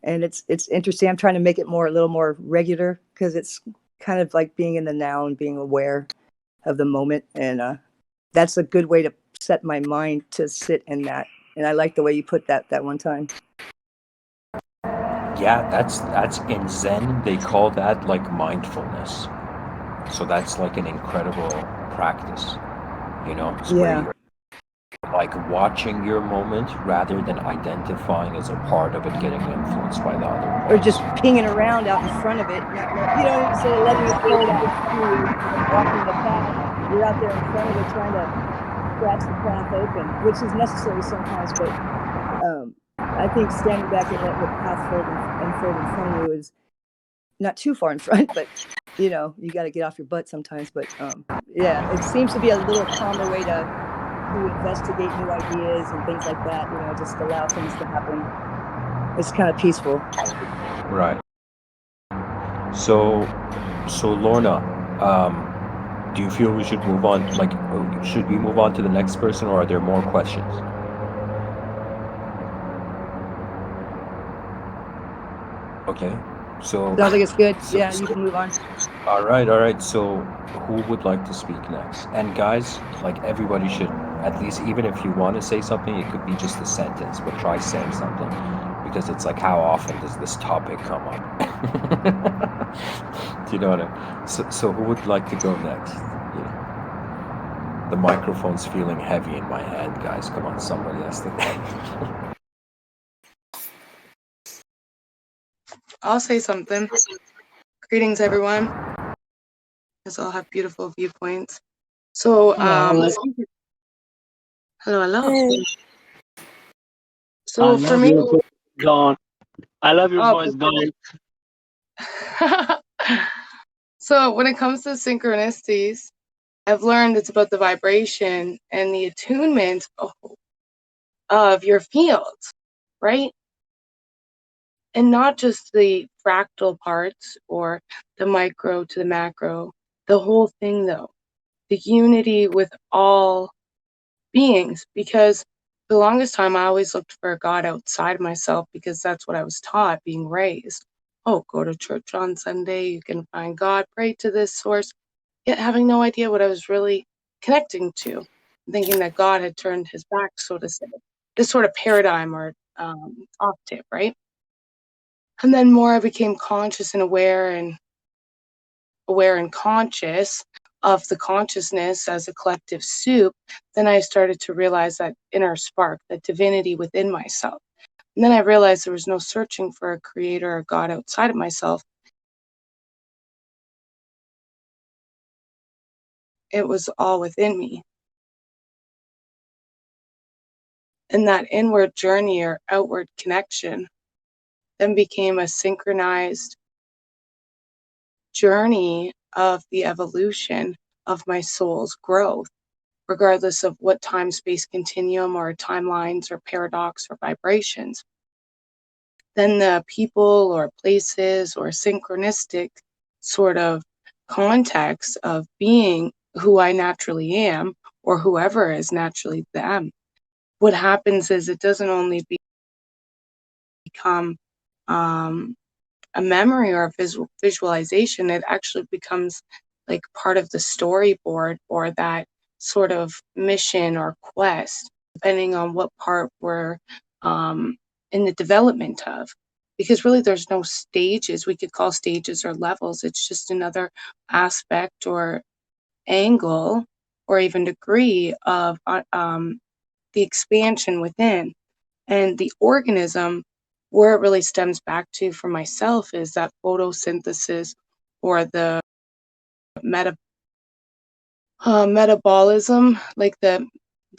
and it's interesting. I'm trying to make it a little more regular, because it's kind of like being in the now and being aware of the moment, and that's a good way to set my mind to sit in that. And I like the way you put that one time. Yeah, that's in Zen, they call that like mindfulness. So that's like an incredible practice, it's where Yeah. you're like watching your moment rather than identifying as a part of it, getting influenced by the other Or just parts. pinging around out in front of it, instead of letting it float out to you, walking the path, you're out there in front of it trying to scratch the path open, which is necessary sometimes. But I think standing back and letting the path unfold in front of you is not too far in front, but you got to get off your butt sometimes. But yeah, it seems to be a little calmer way to investigate new ideas and things like that. Just allow things to happen. It's kind of peaceful. Right. So Lorna, do you feel we should move on? Like, should we move on to the next person, or are there more questions? Okay. So Sounds like it's good. Yeah, you can move on. all right. So who would like to speak next? And guys, like, everybody should, at least, even if you want to say something, it could be just a sentence, but try saying something, because it's like, how often does this topic come up? Do you know what I mean? So who would like to go next? The microphone's feeling heavy in my hand, guys. Come on, somebody has to. I'll say something. Greetings, everyone. Us all have beautiful viewpoints. So, hello. So for me, Dawn. I love your voice, Dawn. So when it comes to synchronicities, I've learned it's about the vibration and the attunement of your field, right? And not just the fractal parts or the micro to the macro, the whole thing though, the unity with all beings. Because for the longest time, I always looked for a God outside myself, because that's what I was taught being raised. Oh, go to church on Sunday, you can find God, pray to this source, yet having no idea what I was really connecting to, thinking that God had turned his back, so to say. This sort of paradigm or octave, right? And then more I became conscious and aware and conscious of the consciousness as a collective soup, then I started to realize that inner spark, that divinity within myself. And then I realized there was no searching for a creator or God outside of myself. It was all within me. And that inward journey or outward connection then became a synchronized journey of the evolution of my soul's growth, regardless of what time-space continuum or timelines or paradox or vibrations. Then the people or places or synchronistic sort of context of being who I naturally am, or whoever is naturally them. What happens is it doesn't only become a memory or a visualization, it actually becomes like part of the storyboard or that sort of mission or quest, depending on what part we're in the development of. Because really there's no stages we could call stages or levels. It's just another aspect or angle or even degree of the expansion within. And the organism, where it really stems back to for myself, is that photosynthesis or the metabolism, like the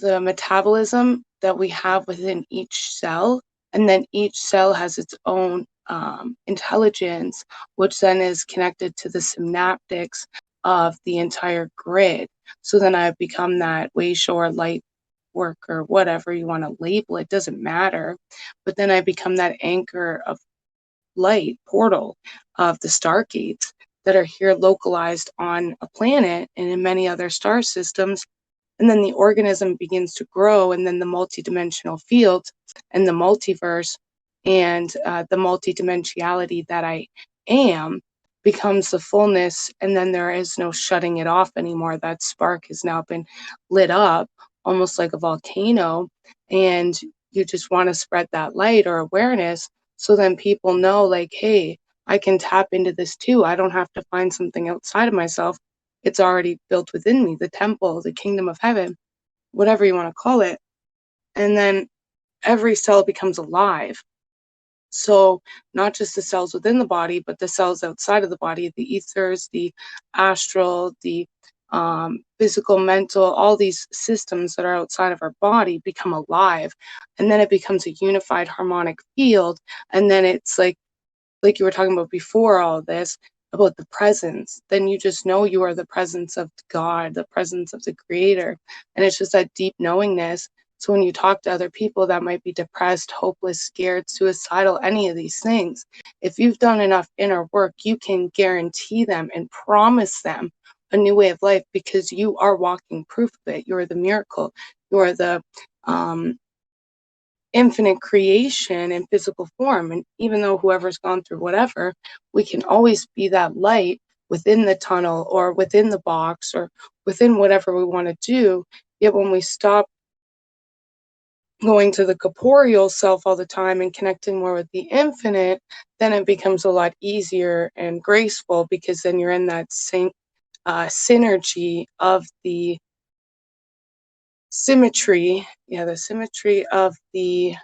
metabolism that we have within each cell. And then each cell has its own intelligence, which then is connected to the synaptics of the entire grid. So then I become that Wayshore light work or whatever you want to label it, doesn't matter. But then I become that anchor of light portal of the stargates that are here localized on a planet and in many other star systems And then the organism begins to grow, and then the multidimensional field and the multiverse and the multidimensionality that I am becomes the fullness, and then there is no shutting it off anymore. That spark has now been lit up almost like a volcano, and you just want to spread that light or awareness, so then people know, like, hey, I can tap into this too. I don't have to find something outside of myself. It's already built within me, the temple, the kingdom of heaven, whatever you want to call it. And then every cell becomes alive. So not just the cells within the body, but the cells outside of the body, the ethers, the astral, the physical, mental, all these systems that are outside of our body become alive. And then it becomes a unified harmonic field. And then it's like you were talking about before all this, about the presence, then you just know you are the presence of God, the presence of the creator. And it's just that deep knowingness. So when you talk to other people that might be depressed, hopeless, scared, suicidal, any of these things, if you've done enough inner work, you can guarantee them and promise them a new way of life, because you are walking proof of it. You're the miracle. You're the infinite creation in physical form. And even though whoever's gone through whatever, we can always be that light within the tunnel or within the box or within whatever we want to do. Yet when we stop going to the corporeal self all the time and connecting more with the infinite, then it becomes a lot easier and graceful, because then you're in that same synergy of the symmetry, the symmetry of the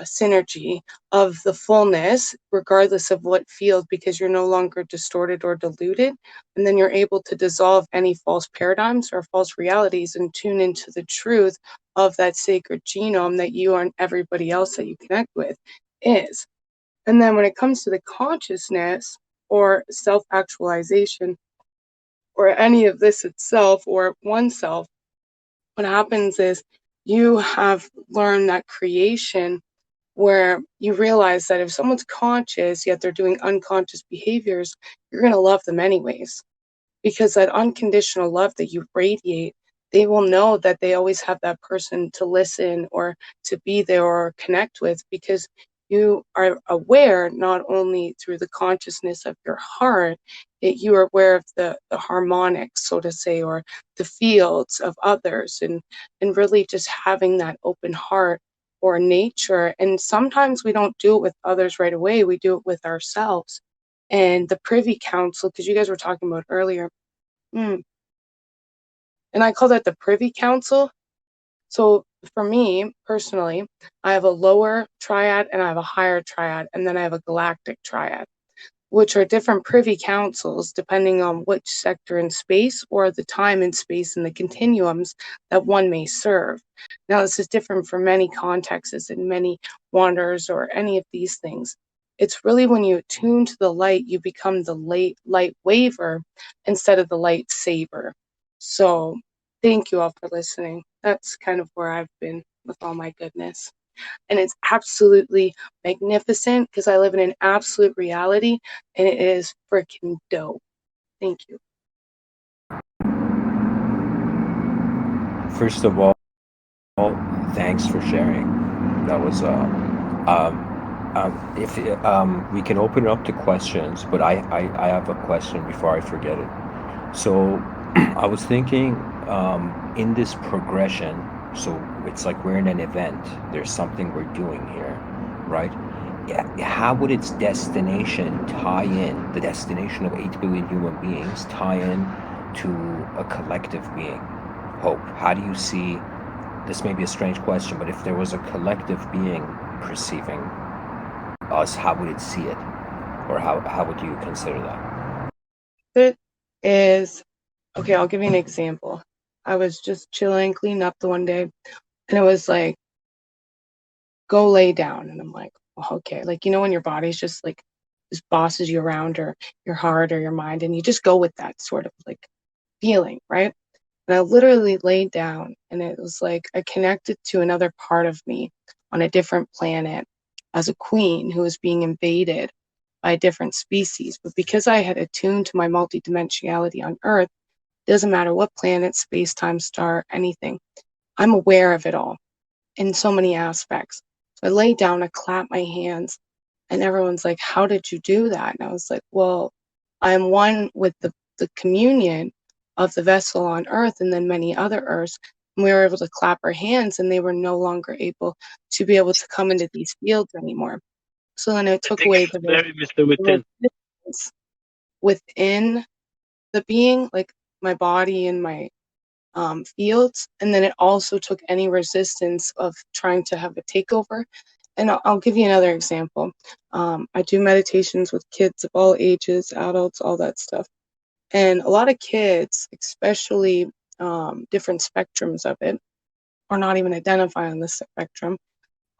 synergy of the fullness, regardless of what field, because you're no longer distorted or diluted. And then you're able to dissolve any false paradigms or false realities and tune into the truth of that sacred genome that you and everybody else that you connect with is. And then when it comes to the consciousness or self-actualization or any of this itself or oneself, what happens is you have learned that creation where you realize that if someone's conscious yet they're doing unconscious behaviors, you're going to love them anyways, because that unconditional love that you radiate, they will know that they always have that person to listen or to be there or connect with, because you are aware not only through the consciousness of your heart, yet you are aware of the harmonics, so to say, or the fields of others, and really just having that open heart or nature. And sometimes we don't do it with others right away, we do it with ourselves. And the privy council, because you guys were talking about earlier, and I call that the privy council. So for me personally, I have a lower triad and I have a higher triad, and then I have a galactic triad, which are different privy councils depending on which sector in space or the time and space and the continuums that one may serve. Now, this is different for many contexts and many wanderers or any of these things. It's really when you attune to the light, you become the light waver instead of the light saver. So thank you all for listening. That's kind of where I've been with all my goodness. And it's absolutely magnificent because I live in an absolute reality, and it is freaking dope. Thank you. First of all, thanks for sharing. That was if we can open it up to questions, but I have a question before I forget it. So I was thinking in this progression, so it's like we're in an event, there's something we're doing here, right? How would its destination tie in, the destination of 8 billion human beings, tie in to a collective being, hope? How do you see, this may be a strange question, but if there was a collective being perceiving us, how would it see it? Or how would you consider that? It is, okay, I'll give you an example. I was just chilling, cleaning up the one day, and it was like, go lay down. And I'm like, oh, okay. Like, when your body's just like, just bosses you around, or your heart or your mind, and you just go with that sort of like feeling, right? And I literally laid down, and it was like I connected to another part of me on a different planet as a queen who was being invaded by a different species. But because I had attuned to my multidimensionality on Earth, Doesn't matter what planet, space, time, star, anything. I'm aware of it all in so many aspects. So I lay down, I clap my hands, and everyone's like, how did you do that? And I was like, well, I'm one with the communion of the vessel on earth and then many other earths. And we were able to clap our hands, and they were no longer able to be able to come into these fields anymore. So then it took away the resistance within the being, like my body and my fields, and then it also took any resistance of trying to have a takeover. And I'll give you another example. I do meditations with kids of all ages, adults, all that stuff. And a lot of kids, especially different spectrums of it, or not even identify on the spectrum,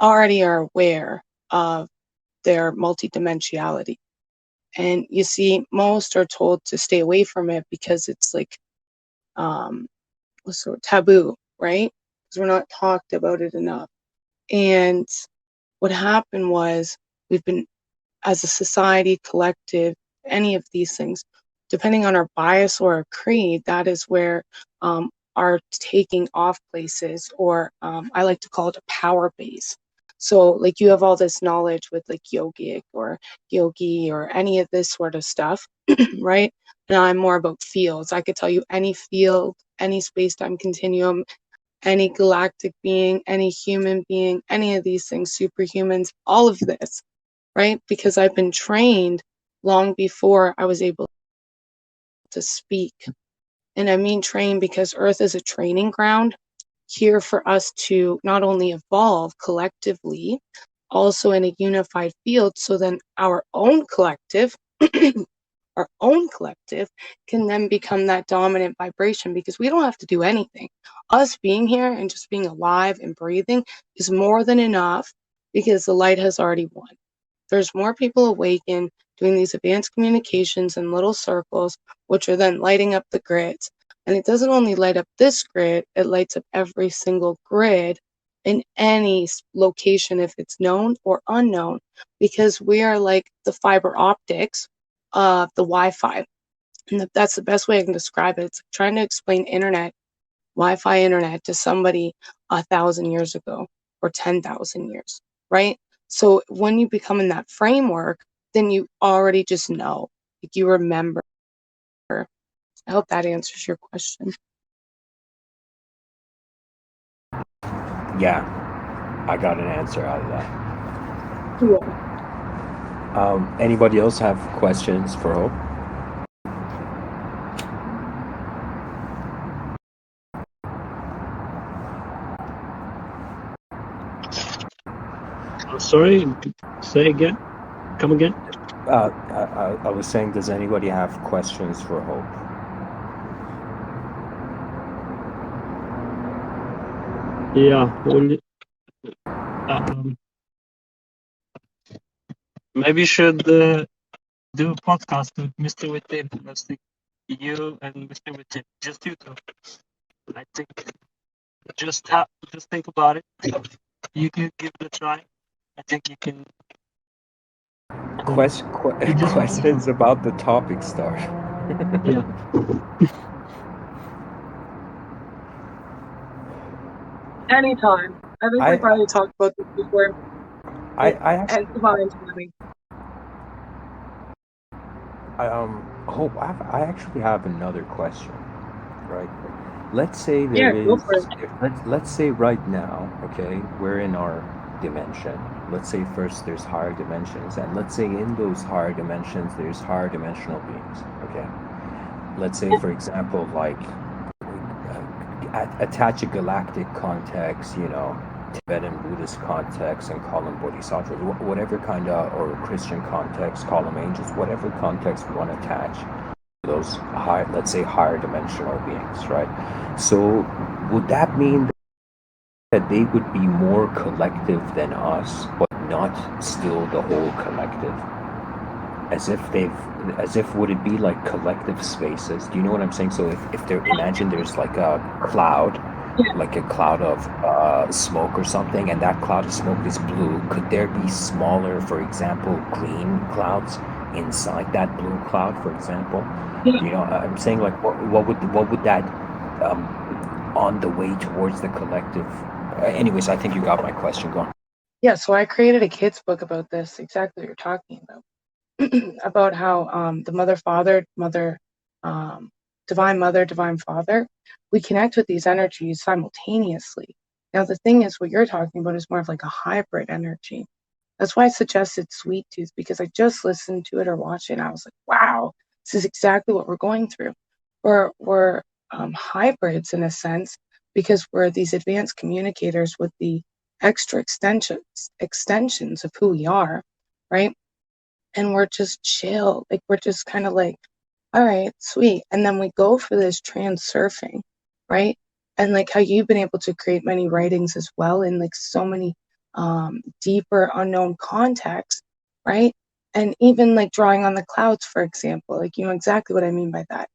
already are aware of their multidimensionality. And you see, most are told to stay away from it because it's like so taboo, right? Because we're not talked about it enough. And what happened was, we've been, as a society, collective, any of these things, depending on our bias or our creed, that is where our taking off places, or I like to call it a power base. So like you have all this knowledge with like yogic or yogi or any of this sort of stuff, right? And I'm more about fields. I could tell you any field, any space-time continuum, any galactic being, any human being, any of these things, superhumans, all of this, right? Because I've been trained long before I was able to speak. And I mean trained because Earth is a training ground here for us to not only evolve collectively, also in a unified field, so then our own collective our own collective can then become that dominant vibration, because we don't have to do anything. Us being here and just being alive and breathing is more than enough, because the light has already won. There's more people awakened doing these advanced communications in little circles, which are then lighting up the grids. And it doesn't only light up this grid, it lights up every single grid in any location, if it's known or unknown, because we are like the fiber optics of the Wi-Fi. And that's the best way I can describe it. It's like trying to explain Wi-Fi internet to somebody 1,000 years ago or 10,000 years, right? So when you become in that framework, then you already just know, like you remember. I hope that answers your question. Yeah, I got an answer out of that. Cool. Anybody else have questions for Hope? Sorry, say again. Come again. I was saying, does anybody have questions for Hope? Yeah. Maybe you should do a podcast with Mr. Wittin. I think you and Mr. Wittin, just you two. I think just think about it. You can give it a try. I think you can. Questions about the topic start. Yeah. Anytime. I think we probably talked about this before. Hope, I actually have another question, right? Let's say let's say right now, okay, we're in our dimension. Let's say first there's higher dimensions, and let's say in those higher dimensions there's higher dimensional beings, okay? Let's say, for example, like attach a galactic context, Tibetan Buddhist context, and call them bodhisattvas, whatever kind of, or Christian context, call them angels, whatever context we want to attach to those high, let's say, higher dimensional beings, right? So would that mean that they would be more collective than us, but not still the whole collective? As if would it be like collective spaces? Do you know what I'm saying? So if imagine there's like a cloud, like a cloud of smoke or something, and that cloud of smoke is blue, could there be smaller, for example, green clouds inside that blue cloud, for example. Yeah. You know, I'm saying like what would that on the way towards the collective. Anyways, I think you got my question. Go on. Yeah, so I created a kid's book about this, exactly what you're talking about. About how the divine mother, divine father, we connect with these energies simultaneously. Now, the thing is, what you're talking about is more of like a hybrid energy. That's why I suggested Sweet Tooth, because I just listened to it or watched it, and I was like, wow, this is exactly what we're going through. We're hybrids in a sense, because we're these advanced communicators with the extra extensions of who we are, right? And we're just chill. Like, we're just kind of like, all right, sweet. And then we go for this transurfing, right? And like how you've been able to create many writings as well in like so many deeper unknown contexts, right? And even like drawing on the clouds, for example, like, you know exactly what I mean by that.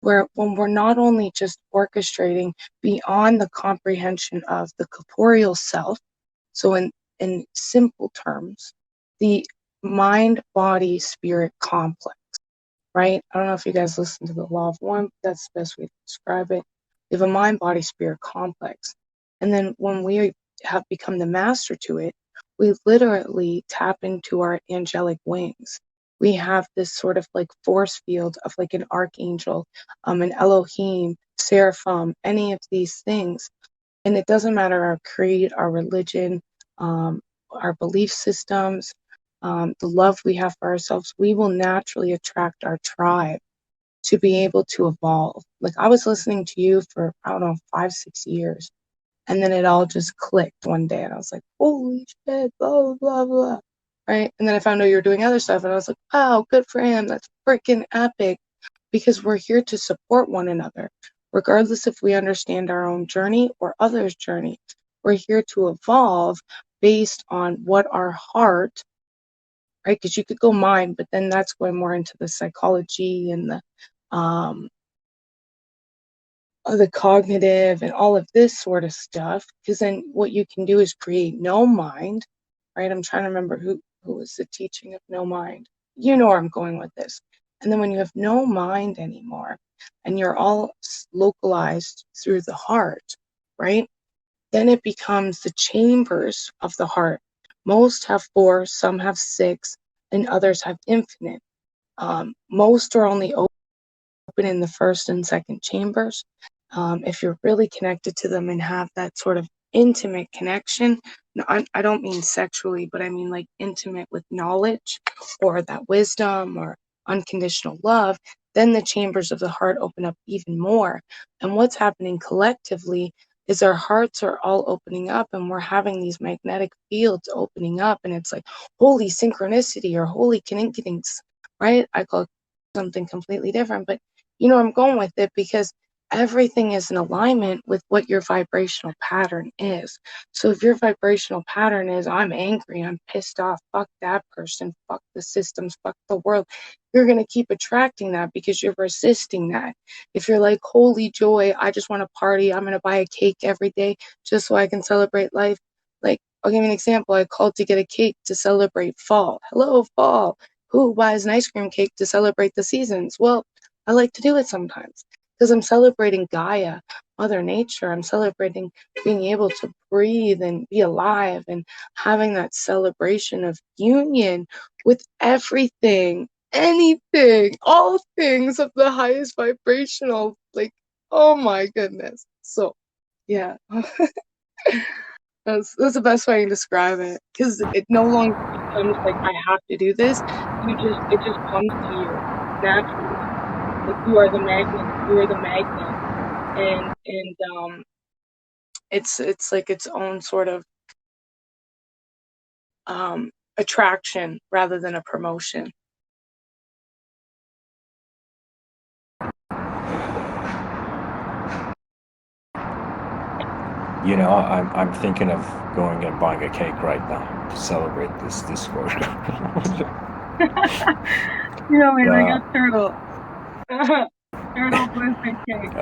Where when we're not only just orchestrating beyond the comprehension of the corporeal self, so in simple terms, the mind body spirit complex, right? I don't know if you guys listen to the law of one, but that's the best way to describe it. We have a mind body spirit complex. And then when we have become the master to it, we literally tap into our angelic wings. We have this sort of like force field of like an archangel, an Elohim, seraphim, any of these things. And it doesn't matter our creed, our religion, our belief systems, the love we have for ourselves, we will naturally attract our tribe to be able to evolve. Like, I was listening to you for, I don't know, 5, 6 years. And then it all just clicked one day. And I was like, holy shit, blah, blah, blah, blah. Right. And then I found out you were doing other stuff. And I was like, wow, good for him. That's freaking epic. Because we're here to support one another, regardless if we understand our own journey or others' journey. We're here to evolve based on what our heart, right? Because you could go mind, but then that's going more into the psychology and the cognitive and all of this sort of stuff. Because then what you can do is create no mind, right? I'm trying to remember who was the teaching of no mind. You know where I'm going with this. And then when you have no mind anymore, and you're all localized through the heart, right? Then it becomes the chambers of the heart. Most have 4, some have 6, and others have infinite. Most are only open in the first and second chambers. If you're really connected to them and have that sort of intimate connection, no, I don't mean sexually, but I mean like intimate with knowledge or that wisdom or unconditional love, then the chambers of the heart open up even more. And what's happening collectively is our hearts are all opening up, and we're having these magnetic fields opening up, and it's like holy synchronicity or holy kinkings, right? I call it something completely different, but you know I'm going with it because everything is in alignment with what your vibrational pattern is. So if your vibrational pattern is I'm angry, I'm pissed off, fuck that person, fuck the systems, fuck the world, you're going to keep attracting that because you're resisting that. If you're like, holy joy, I just want to party, I'm going to buy a cake every day just so I can celebrate life. Like, I'll give you an example. I called to get a cake to celebrate fall. Hello, fall. Who buys an ice cream cake to celebrate the seasons? Well, I like to do it sometimes because I'm celebrating Gaia, Mother Nature. I'm celebrating being able to breathe and be alive and having that celebration of union with everything, anything, all things of the highest vibrational. Like, oh my goodness. So, yeah. That's the best way to describe it, because it no longer becomes like I have to do this. It just comes to you naturally. Like you are the magnet, and it's like its own sort of attraction rather than a promotion. You know, I'm thinking of going and buying a cake right now to celebrate this Discord. You know, man, I got turtle. Turtle birthday cake.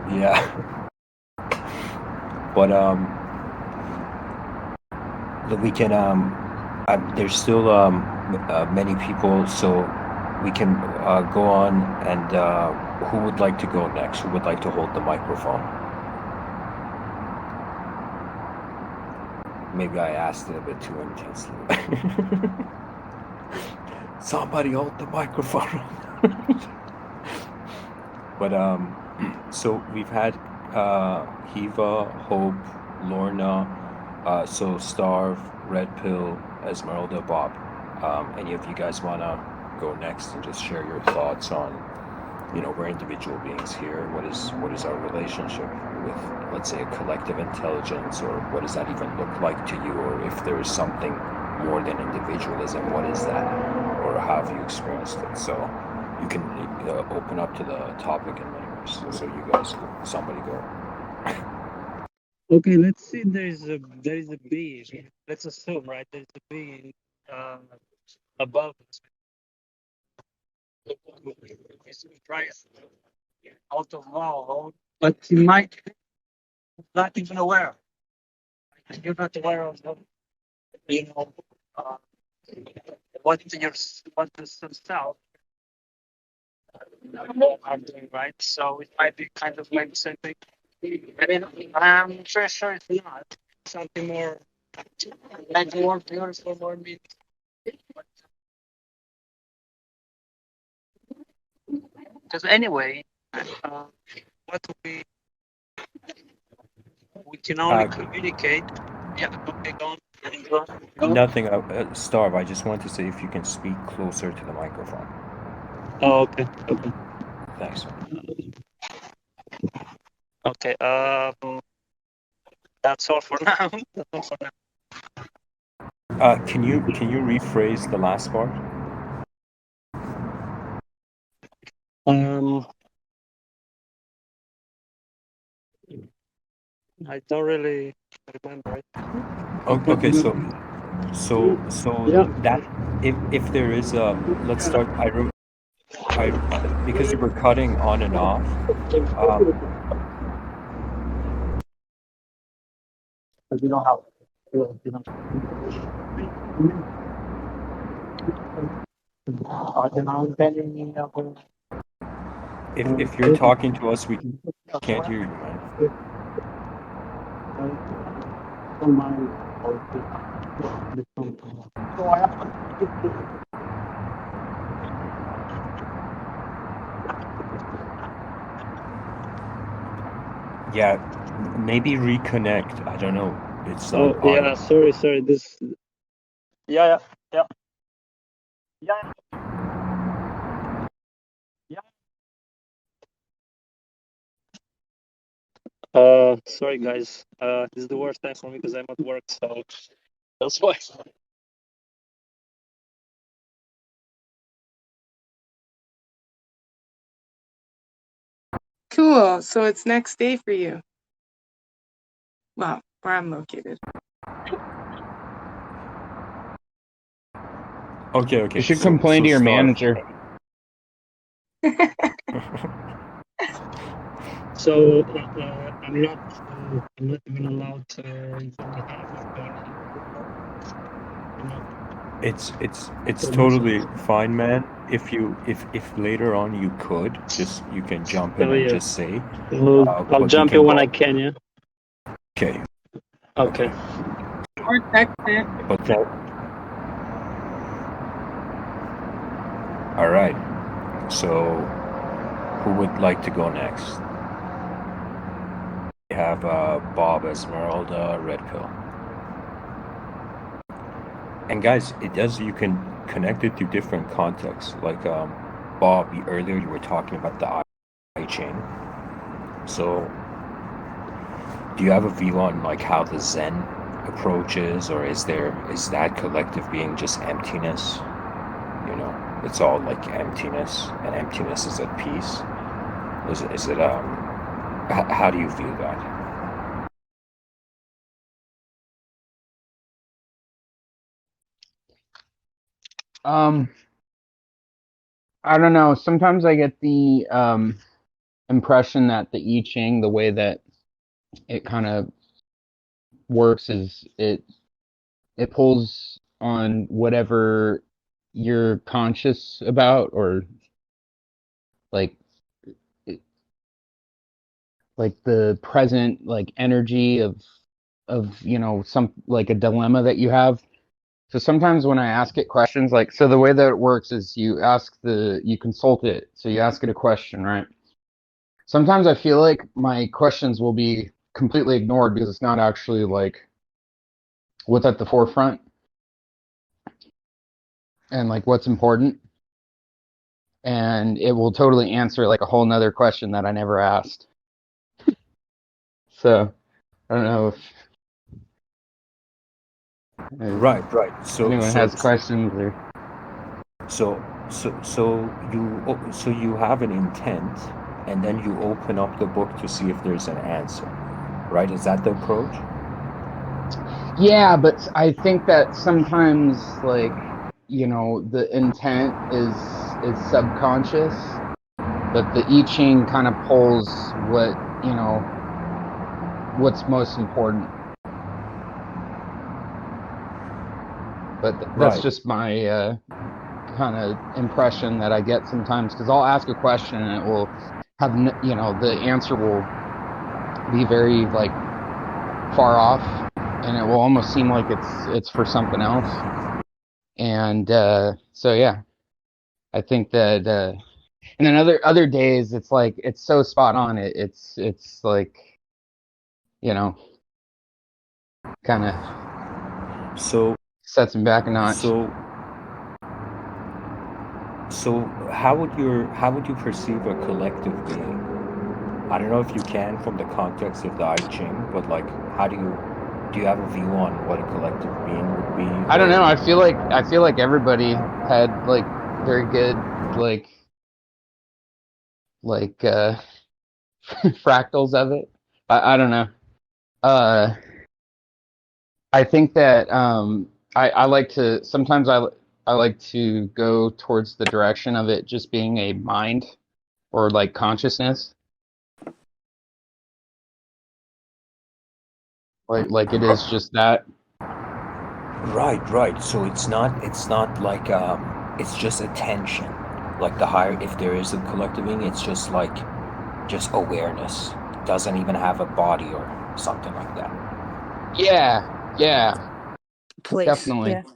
Yeah. But we can there's still many people, so we can go on. And who would like to go next? Who would like to hold the microphone? Maybe I asked it a bit too intensely. Somebody hold the microphone. But so we've had Hiva, Hope, Lorna, so Starve, Red Pill, Esmeralda, Bob. Any of you guys wanna go next and just share your thoughts on, we're individual beings here. What is our relationship with, let's say, a collective intelligence, or what does that even look like to you? Or if there is something more than individualism, what is that? Or how have you experienced it? So you can open up to the topic in many ways. So you guys, somebody go. Okay, let's see. There is a being. Let's assume, right? There is a being above us. He's right out of law, but he might not even aware. You're not aware of them. What the self are doing, right? So it might be kind of like the same thing. I mean, I'm sure it's not something more like more beautiful, more meaningful. Because anyway, what we can only communicate. Yeah, okay, go on. Nothing, Starve. I just want to say if you can speak closer to the microphone. Oh, okay. Thanks. Okay. That's all for now. Can you rephrase the last part? I don't really remember it. Okay, so Yeah. that if there is a, let's start. I because you were cutting on and off. You know how. If you're talking to us, we can't hear you, man. Yeah, maybe reconnect. I don't know. It's not. Oh yeah, sorry. This. Yeah. Sorry guys. This is the worst time for me because I'm at work, so that's why. Cool. So it's next day for you. Well, where I'm located. Okay. You should complain to your manager. So I'm not even allowed to. It's totally fine, man. If later on you could you can jump in and just say. I'll jump in when I can. Yeah. Okay. Okay. Or text it. Okay. All right. So, who would like to go next? We have Bob, Esmeralda, Red Pill. And guys, you can connect it to different contexts. Like Bob, earlier you were talking about the I chain. So, do you have a view on like how the Zen approach is, or is that collective being just emptiness? It's all like emptiness, and emptiness is at peace. Is it how do you view that? I don't know. Sometimes I get the impression that the I Ching, the way that it kind of works, is it pulls on whatever you're conscious about, or like like the present like energy of some like a dilemma that you have. So sometimes when I ask it questions, like, so the way that it works is you consult it. So you ask it a question, right? Sometimes I feel like my questions will be completely ignored because it's not actually like what's at the forefront and like what's important. And it will totally answer like a whole nother question that I never asked. So I don't know if Right. anyone has questions or. So you have an intent, and then you open up the book to see if there's an answer, right? Is that the approach? Yeah, but I think that sometimes like, the intent is subconscious, but the I Ching kind of pulls what's most important. But that's Right. just my kind of impression that I get sometimes, because I'll ask a question and it will have the answer will be very like far off, and it will almost seem like it's for something else. And so yeah, I think that and then other days it's like it's so spot on. It's like kind of So sets him back a notch. so so how would you perceive a collective being? I don't know if you can from the context of the I Ching, but like, how do you have a view on what a collective being would be? I don't know. Or I feel like everybody had like very good like fractals of it. I don't know. Uh, I think that I like to sometimes I like to go towards the direction of it just being a mind or like consciousness, like it is just that. right. So it's not like it's just attention. Like the higher, if there is a collective being, it's just like just awareness. Doesn't even have a body or something like that. Yeah, Place. definitely. Yeah. Can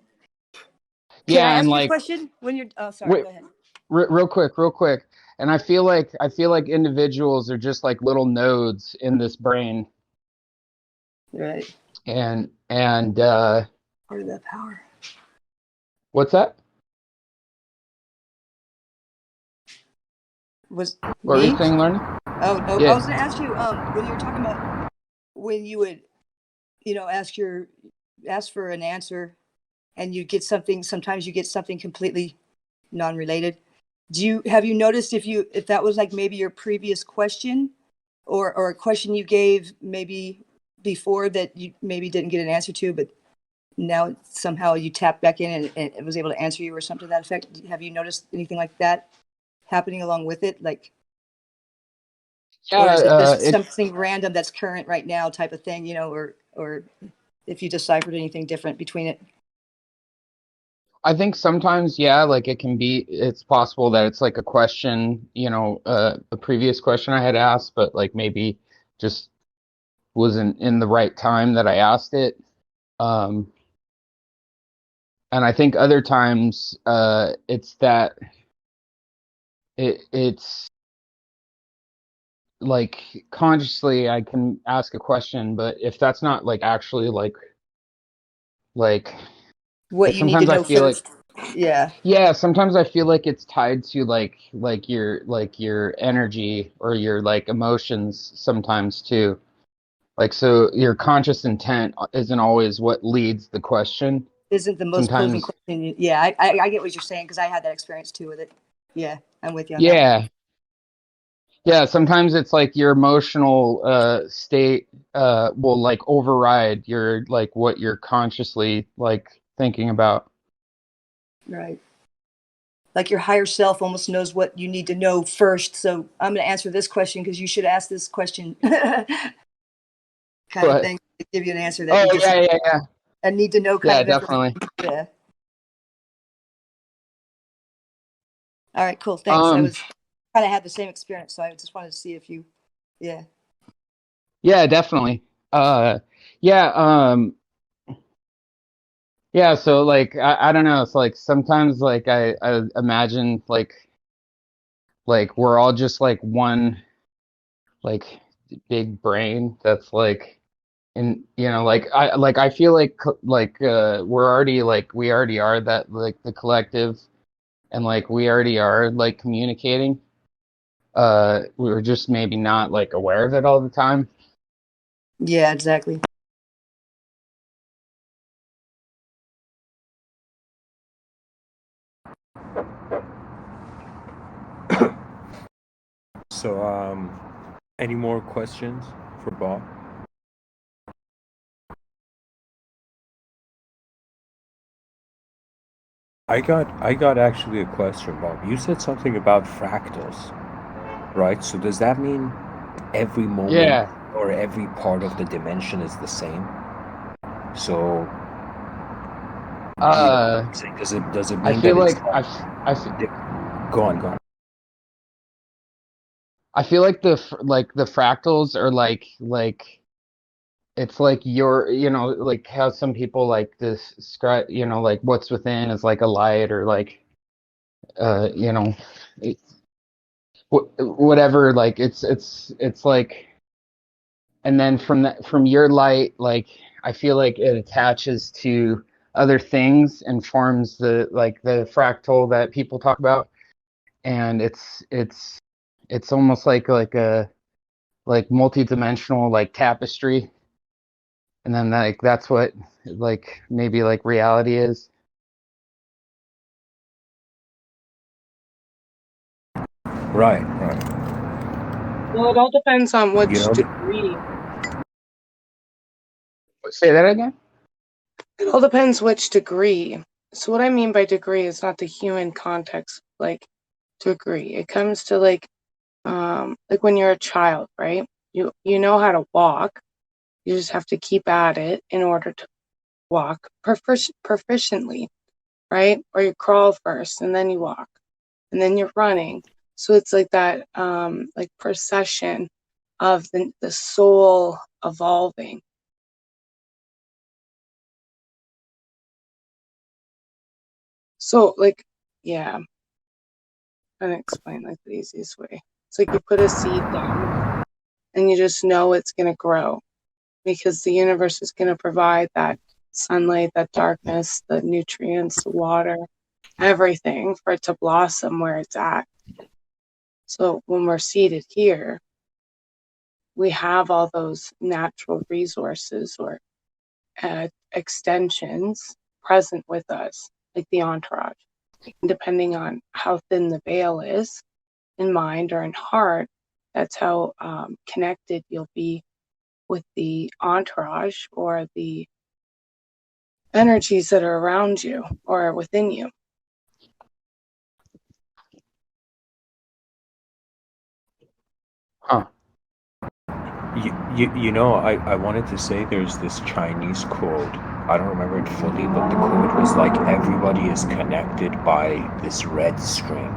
I Yeah, and ask you a like question when you're? Oh, sorry. wait, Go ahead. real quick. And I feel like individuals are just like little nodes in this brain, Right. and Part of that power. what's that? Was What were you me? saying, Learning? Oh no. I Yeah. was going to ask you. When you were talking about when you would, ask for an answer, and you get something. Sometimes you get something completely non-related. Have you noticed if that was like maybe your previous question, or a question you gave maybe before that you maybe didn't get an answer to, but now somehow you tapped back in and it was able to answer you or something to that effect? Have you noticed anything like that happening along with it? Like, Yeah, or is it just it something random that's current right now type of thing, or if you deciphered anything different between it? I think sometimes, yeah, like it's possible that it's like a question, a previous question I had asked, but like maybe just wasn't in the right time that I asked it. Um, and I think other times, it's that it's like consciously I can ask a question, but if that's not like actually like What like you need to sometimes I know feel like. first. Yeah. Yeah, sometimes I feel like it's tied to like your energy or your like emotions sometimes too. Like so your conscious intent isn't always what leads the question. Isn't the most posing Sometimes question. Yeah, I get what you're saying because I had that experience too with it. Yeah, I'm with you on that one. yeah. Yeah, sometimes it's like your emotional state will like override your like what you're consciously like thinking about. Right. Like your higher self almost knows what you need to know first. So I'm going to answer this question because you should ask this question, kind of But thing. To give you an answer that oh you just yeah, yeah, yeah. a need to know kind Yeah, of information. definitely. Yeah. All right, cool. Thanks. I Um, was kind of had the same experience, so I just wanted to see if you, yeah. yeah, definitely. Yeah, yeah, so like I don't know, it's like sometimes like I imagine like we're all just like one like big brain that's like and you know I feel like we're already like we already are that like the collective and like we already are like communicating. We were just maybe not like aware of it all the time. Yeah, exactly. So, any more questions for Bob? I got actually a question, Bob. You said something about fractals, right? So does that mean every moment Yeah. or every part of the dimension is the same? So, you know what Uh, I'm saying? Does it I mean feel that it's like like go on, go on. I feel like like the fractals are like it's like your you know like how some people like describe you know like what's within is like a light or like you know it, whatever like it's like and then from your light like I feel like it attaches to other things and forms the like the fractal that people talk about and it's almost like a like multi-dimensional like tapestry and then like that's what like maybe like reality is. Right, right. Well, it all depends on You which know, degree. Say that again. It all depends which degree. So what I mean by degree is not the human context, like degree. It comes to like when you're a child, right? You know how to walk. You just have to keep at it in order to walk proficiently, right? Or you crawl first and then you walk and then you're running. So it's like that like procession of the soul evolving. So like yeah, I'm trying to explain like the easiest way. It's like you put a seed down and you just know it's gonna grow because the universe is gonna provide that sunlight, that darkness, the nutrients, the water, everything for it to blossom where it's at. So when we're seated here, we have all those natural resources or extensions present with us, like the entourage. And depending on how thin the veil is in mind or in heart, that's how connected you'll be with the entourage or the energies that are around you or within you. Huh. you know, I wanted to say there's this Chinese quote. I don't remember it fully, but the quote was like, everybody is connected by this red string,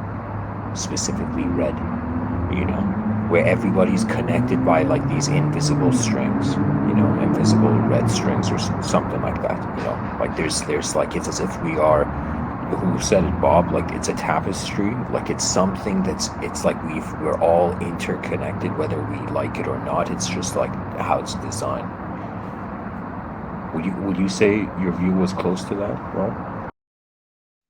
specifically red, you know, where everybody's connected by like these invisible strings, you know, invisible red strings or something like that, you know, like there's like, it's as if we are, who said it, Bob, like it's a tapestry, like it's something that's, it's like we're all interconnected whether we like it or not. It's just like how it's designed. Would you say your view was close to that, Rob?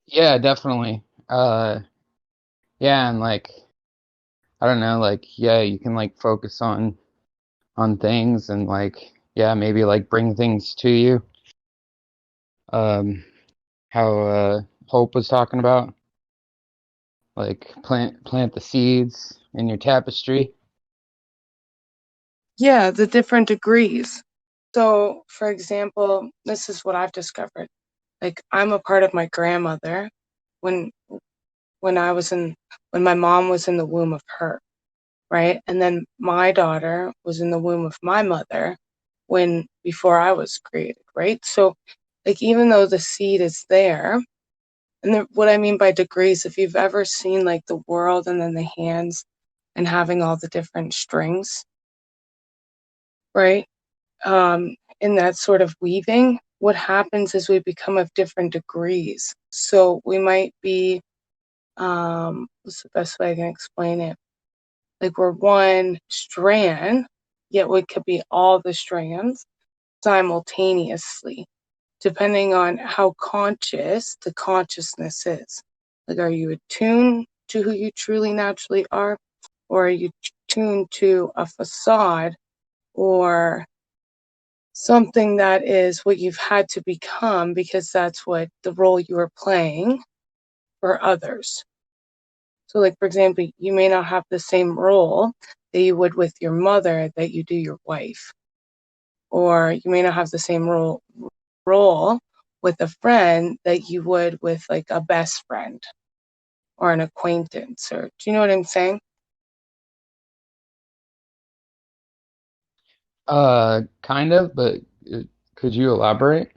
Yeah, definitely. Yeah, and like I don't know, like yeah, you can like focus on things and like yeah, maybe like bring things to you. Um, how Hope was talking about, like plant the seeds in your tapestry. Yeah, the different degrees. So, for example, this is what I've discovered. Like, I'm a part of my grandmother when when I was in when my mom was in the womb of her, right? And then my daughter was in the womb of my mother when before I was created, right? So, like, even though the seed is there, And what I mean by degrees, if you've ever seen like the world and then the hands and having all the different strings, right? In that sort of weaving, what happens is we become of different degrees. So we might be, what's the best way I can explain it? Like we're one strand, yet we could be all the strands simultaneously, depending on how conscious the consciousness is. Like, are you attuned to who you truly naturally are, or are you tuned to a facade or something that is what you've had to become because that's what the role you are playing for others? So, like, for example, you may not have the same role that you would with your mother that you do your wife, or you may not have the same role with a friend that you would with like a best friend or an acquaintance. Or do you know what I'm saying? Kind of, but could you elaborate?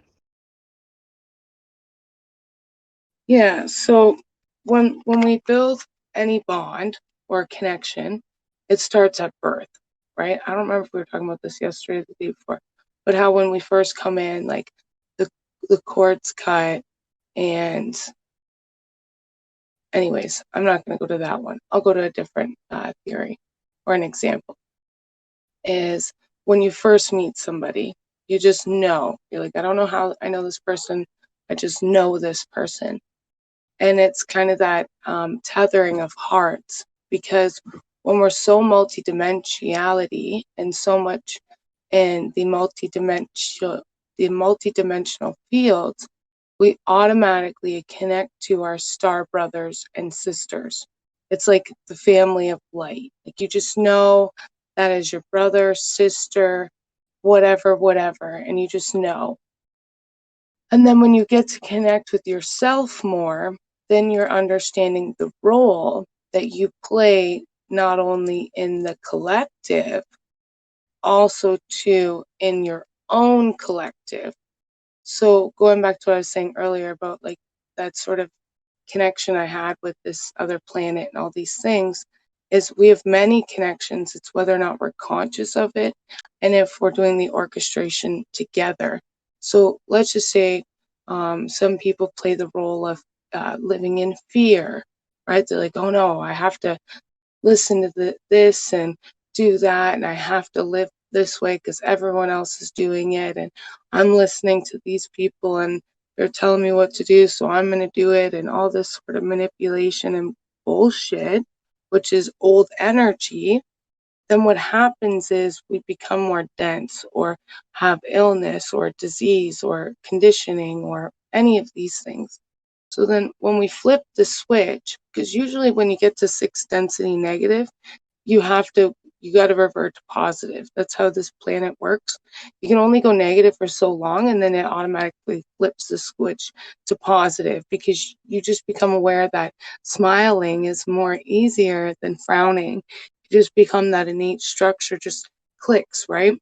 Yeah. So when we build any bond or connection, it starts at birth, right? I don't remember if we were talking about this yesterday or the day before, but how when we first come in, like the cords cut, and anyways, I'm not going to go to that one. I'll go to a different theory or an example. Is when you first meet somebody, you just know. You're like, I don't know how I know this person. I just know this person. And it's kind of that tethering of hearts, because when we're so multidimensionality and so much in the multidimensional fields, we automatically connect to our star brothers and sisters. It's like the family of light. Like you just know that is your brother, sister, whatever, whatever, and you just know. And then when you get to connect with yourself more, then you're understanding the role that you play not only in the collective, also too in your own collective. So going back to what I was saying earlier about like that sort of connection I had with this other planet and all these things, is we have many connections. It's whether or not we're conscious of it and if we're doing the orchestration together. So let's just say some people play the role of living in fear, right? They're like, oh no, I have to listen to this and do that, and I have to live this way because everyone else is doing it, and I'm listening to these people and they're telling me what to do, so I'm going to do it, and all this sort of manipulation and bullshit, which is old energy. Then what happens is we become more dense or have illness or disease or conditioning or any of these things. So then when we flip the switch, because usually when you get to 6 density negative, you got to revert to positive. That's how this planet works. You can only go negative for so long, and then it automatically flips the switch to positive, because you just become aware that smiling is more easier than frowning. You just become that innate structure just clicks, right?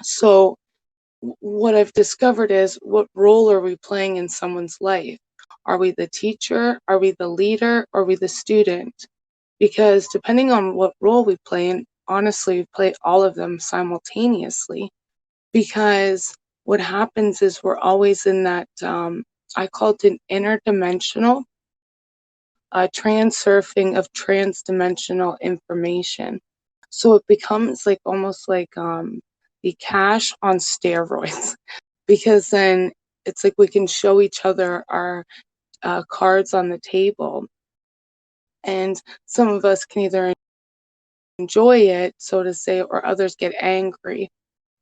So what I've discovered is, what role are we playing in someone's life? Are we the teacher? Are we the leader? Or are we the student? Because depending on what role we play, and honestly, we play all of them simultaneously, because what happens is we're always in that, I call it an interdimensional transurfing of transdimensional information. So it becomes like almost like the cash on steroids, because then it's like we can show each other our cards on the table, and some of us can either enjoy it, so to say, or others get angry.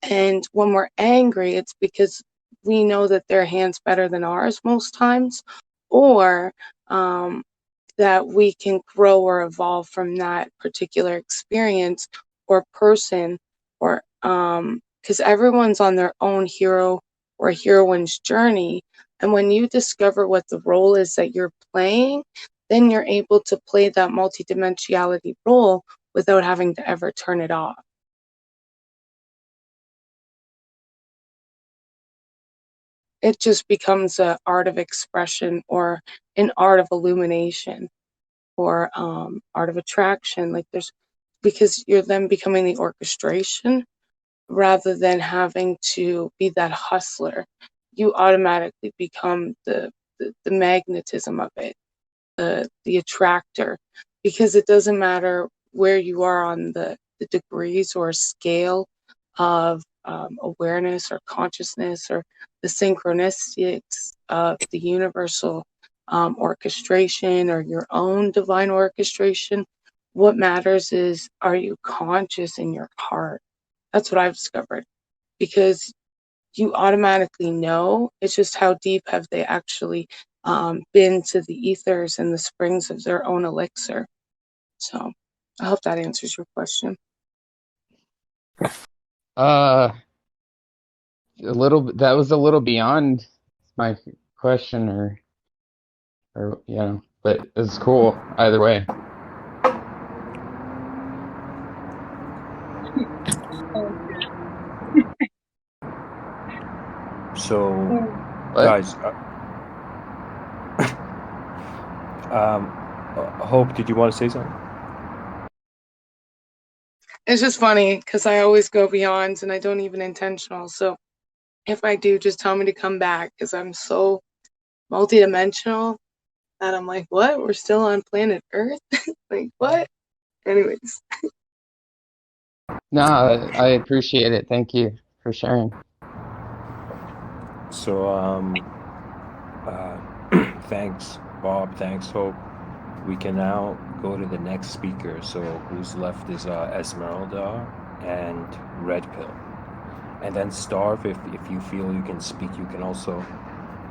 And when we're angry, it's because we know that their hand's better than ours most times, or that we can grow or evolve from that particular experience or person, or because everyone's on their own hero or heroine's journey. And when you discover what the role is that you're playing, then you're able to play that multidimensionality role without having to ever turn it off. it just becomes an art of expression or an art of illumination or art of attraction. Like because you're then becoming the orchestration rather than having to be that hustler. You automatically become the magnetism of it, the attractor, because it doesn't matter where you are on the degrees or scale of awareness or consciousness or the synchronicities of the universal orchestration or your own divine orchestration. What matters is, are you conscious in your heart? That's what I've discovered, because you automatically know. It's just how deep have they actually been to the ethers and the springs of their own elixir. So I hope that answers your question. A little bit. That was a little beyond my question, or you know, but it's cool either way. So, But guys, Hope, did you want to say something? It's just funny because I always go beyond and I don't even intentional. So if I do, just tell me to come back, because I'm so multidimensional that I'm like, what? We're still on planet Earth? Like, what? Anyways. no, I appreciate it. Thank you for sharing. So, thanks, Bob. Thanks, Hope. We can now go to the next speaker. So, who's left is Esmeralda and Red Pill. And then Starve, if you feel you can speak, you can also,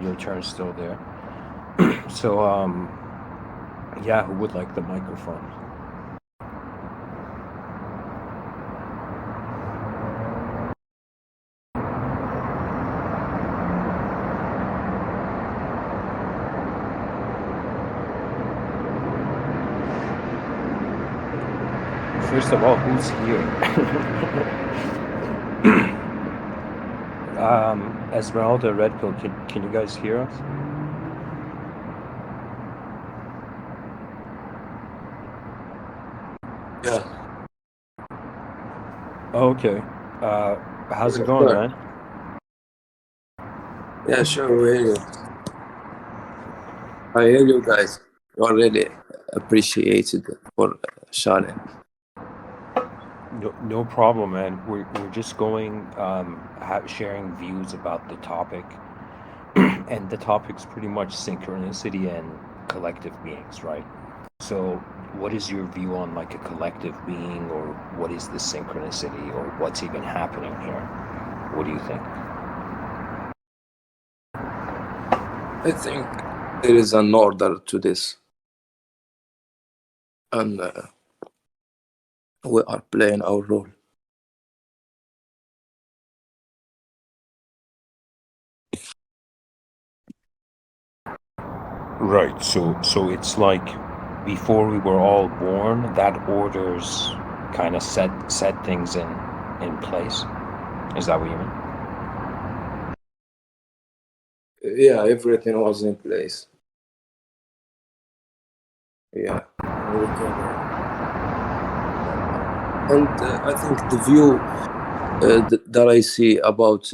your turn's still there. So, yeah, who would like the microphone? First of all, who's here? Esmeralda, Red Pill, can you guys hear us? Yeah. Okay. How's it going, Sure. man? Yeah, sure, we hear you. I hear you guys. You are really appreciated for sharing. No problem, man. We're just going sharing views about the topic, and the topic's pretty much synchronicity and collective beings, right? So, what is your view on like a collective being, or what is the synchronicity, or what's even happening here? What do you think? I think there is an order to this, and we are playing our role. Right. So it's like before we were all born, that orders kind of set things in place. Is that what you mean? Yeah, everything was in place. Yeah. And I think the view that I see about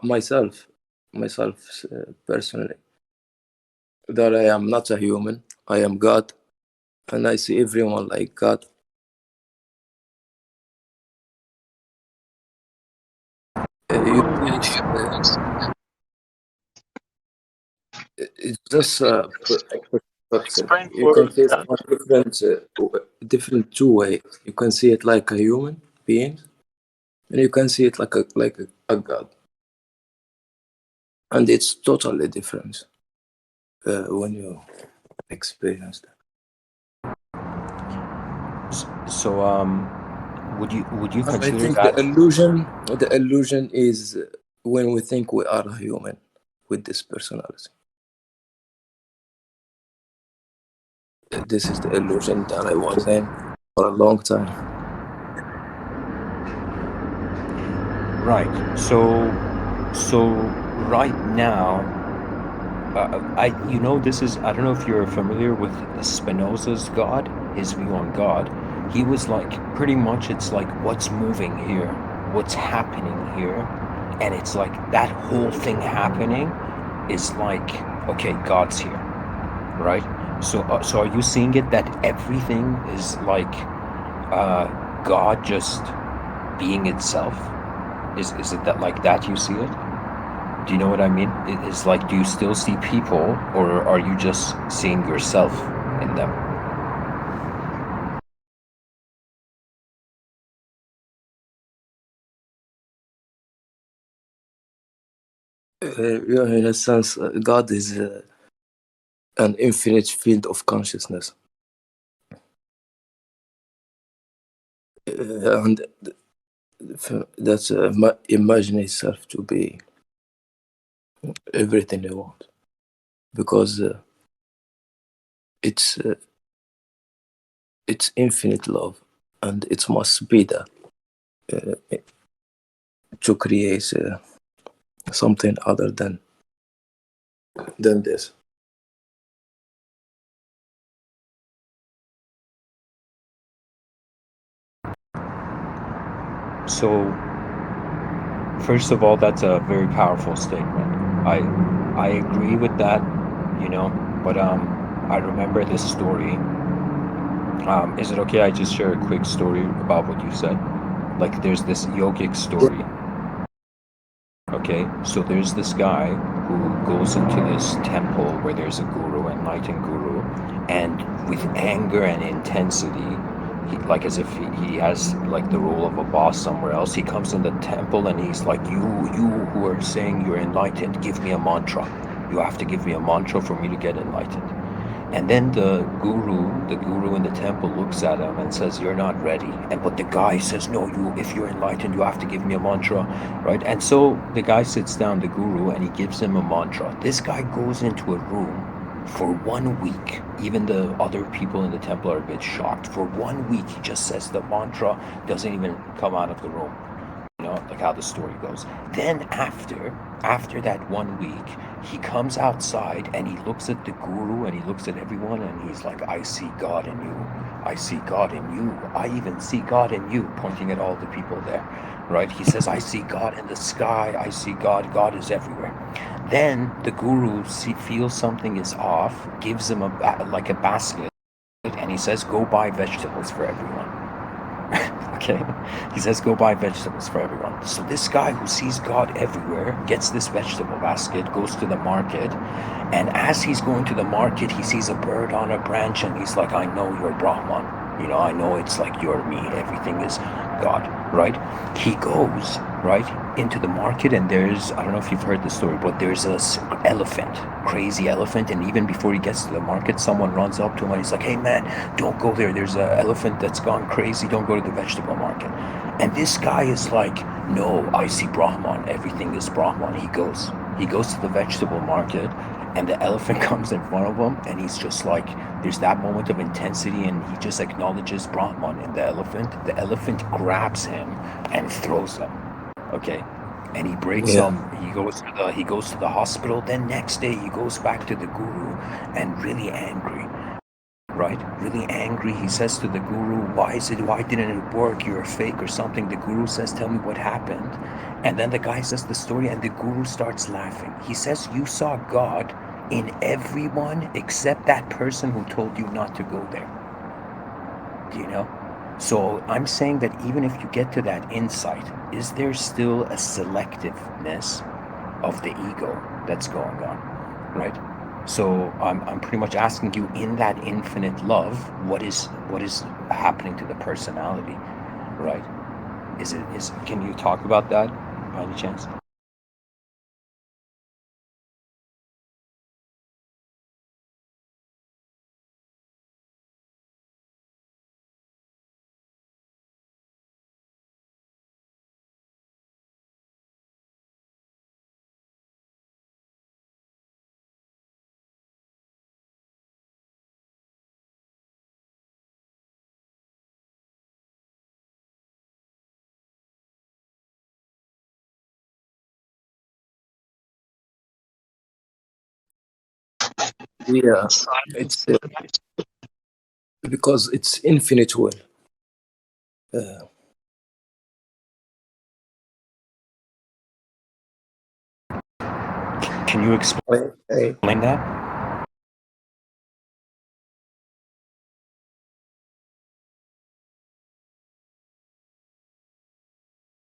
myself personally, that I am not a human, I am God, and I see everyone like God. It's just a perspective. You can see it from different two ways. You can see it like a human being, and you can see it like a God, and it's totally different when you experience that. So would you And I consider think that? the illusion is when we think we are a human with this personality. This is the illusion that I was in for a long time. Right. So So right now, this is, I don't know if you're familiar with Spinoza's God, his view on God. He was like, pretty much, it's like what's moving here, what's happening here, and it's like that whole thing happening is like, okay, God's here, right? So are you seeing it that everything is like God just being itself? Is it that like that you see it? Do you know what I mean? It is like, do you still see people, or are you just seeing yourself in them? Yeah, in a sense, God is an infinite field of consciousness. And that's imagine itself to be everything you want, because it's infinite love, and it must be that to create something other than this. So, first of all, that's a very powerful statement. I agree with that, but I remember this story. Is it okay I just share a quick story about what you said? Like, there's this yogic story. Okay, so there's this guy who goes into this temple where there's a guru, enlightened guru, and with anger and intensity, like as if he has like the role of a boss somewhere else, he comes in the temple and he's like, you who are saying you're enlightened, give me a mantra. You have to give me a mantra for me to get enlightened. And then the guru in the temple looks at him and says, "You're not ready." And but the guy says, "No, if you're enlightened, you have to give me a mantra, right?" And so the guy sits down, the guru, and he gives him a mantra. This guy goes into a room for 1 week. Even the other people in the temple are a bit shocked. For 1 week, he just says the mantra, doesn't even come out of the room. Like how the story goes. Then after that 1 week, he comes outside and he looks at the guru and he looks at everyone and he's like, "I see God in you. I see God in you. I even see God in you," pointing at all the people there, right? He says, "I see God in the sky. I see God. God is everywhere." Then the guru feels something is off, gives him like a basket, and he says, "Go buy vegetables for everyone." Okay, he says, "Go buy vegetables for everyone." So this guy who sees God everywhere gets this vegetable basket, goes to the market, and as he's going to the market, he sees a bird on a branch, and he's like, "I know you're Brahman. I know it's like you're me. Everything is God," right? He goes right into the market, and there's, I don't know if you've heard the story, but there's a elephant, crazy elephant, and even before he gets to the market, someone runs up to him and he's like, "Hey man, don't go there. There's an elephant that's gone crazy. Don't go to the vegetable market." And this guy is like, "No, I see Brahman. Everything is Brahman." He goes to the vegetable market, and the elephant comes in front of him, and he's just like, there's that moment of intensity, and he just acknowledges Brahman in the elephant. The elephant grabs him and throws him. Okay, and he breaks Yeah. he goes to the hospital. Then next day he goes back to the guru, and really angry, right? Really angry. He says to the guru, why didn't it work? You're a fake or something." The guru says, "Tell me what happened." And then the guy says the story, and the guru starts laughing. He says, "You saw God in everyone except that person who told you not to go there." Do you know? So I'm saying that even if you get to that insight, is there still a selectiveness of the ego that's going on, right? So I'm pretty much asking you, in that infinite love, what is happening to the personality, right? Can you talk about that by any chance? Yeah, it's because it's infinite will. Can you explain that?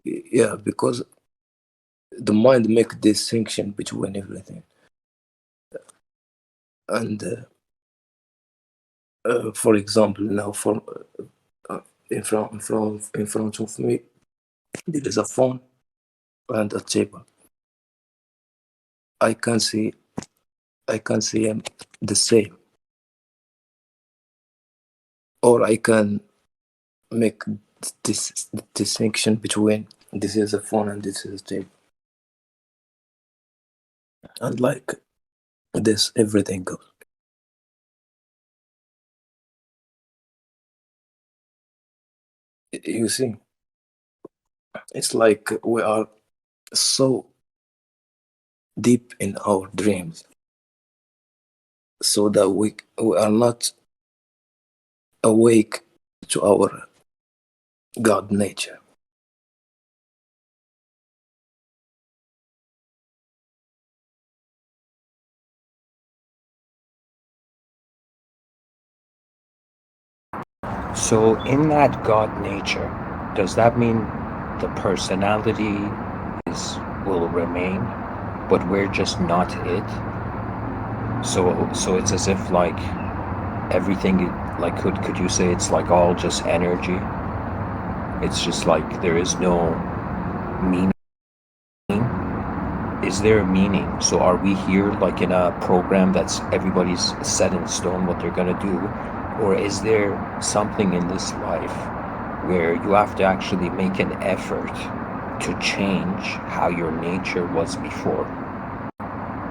Yeah, because the mind make distinction between everything, and for example, now in front of me there is a phone and a table. I can see them the same, or I can make this distinction between this is a phone and this is a table, and like this everything goes. You see, it's like we are so deep in our dreams, so that we are not awake to our God nature. So in that God nature, does that mean the personality will remain, but we're just not it? So it's as if like everything, like could you say it's like all just energy? It's just like there is no meaning. Is there a meaning? So are we here like in a program that's everybody's set in stone what they're gonna do? Or is there something in this life where you have to actually make an effort to change how your nature was before?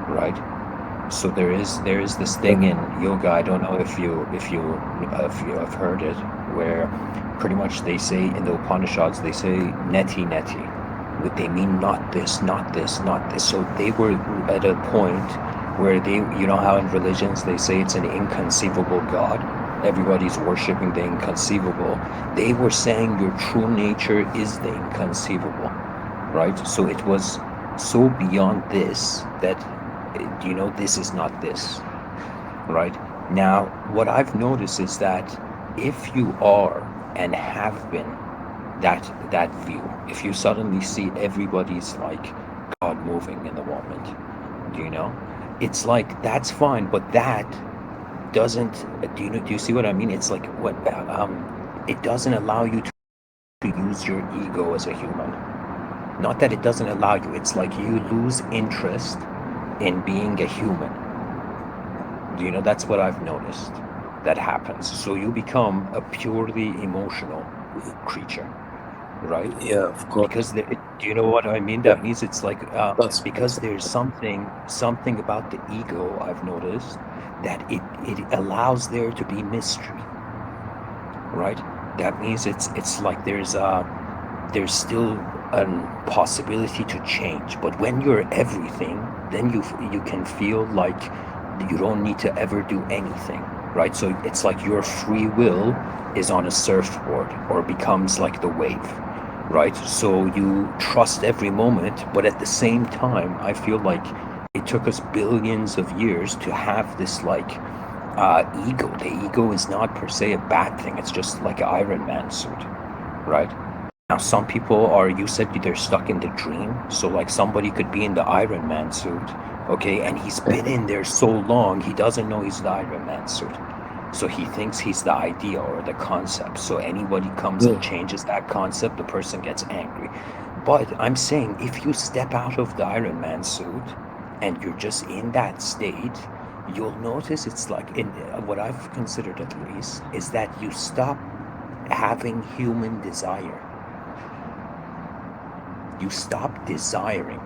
Right? So there is this thing in yoga, I don't know if you have heard it, where pretty much they say in the Upanishads, they say neti neti. They mean not this, not this, not this. So they were at a point where they, you know how in religions they say it's an inconceivable God, everybody's worshiping the inconceivable. They were saying your true nature is the inconceivable, right? So it was so beyond this that, you know, this is not this, right? Now, what I've noticed is that if you are and have been that view, if you suddenly see everybody's like God moving in the moment, you know, it's like that's fine, but that doesn't, do you see what I mean? It's like what it doesn't allow you to use your ego as a human. Not that it doesn't allow you, it's like you lose interest in being a human. You know, that's what I've noticed that happens. So you become a purely emotional creature, right? Yeah, of course. Because do you know what I mean? That means it's like because there's something about the ego, I've noticed, that it allows there to be mystery, right? That means it's like there's still a possibility to change. But when you're everything, then you can feel like you don't need to ever do anything, right? So it's like your free will is on a surfboard or becomes like the wave, right? So you trust every moment, but at the same time, I feel like it took us billions of years to have this like ego. The ego is not per se a bad thing. It's just like an Iron Man suit, right? Now, some people are, you said they're stuck in the dream. So like somebody could be in the Iron Man suit, okay, and he's been in there so long, he doesn't know he's the Iron Man suit. So he thinks he's the idea or the concept. So anybody comes and changes that concept, the person gets angry. But I'm saying if you step out of the Iron Man suit and you're just in that state, you'll notice it's like, in what I've considered at least, is that you stop having human desire. You stop desiring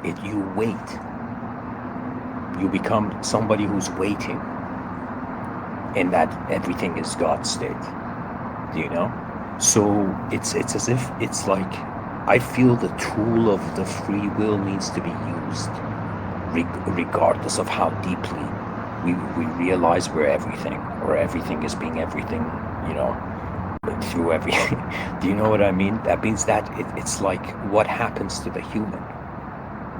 it. You wait. You become somebody who's waiting in that everything is God state. Do you know? So it's as if it's like I feel the tool of the free will needs to be used regardless of how deeply we realize we're everything, or everything is being everything, you know, through everything. Do you know what I mean? That means that it's like what happens to the human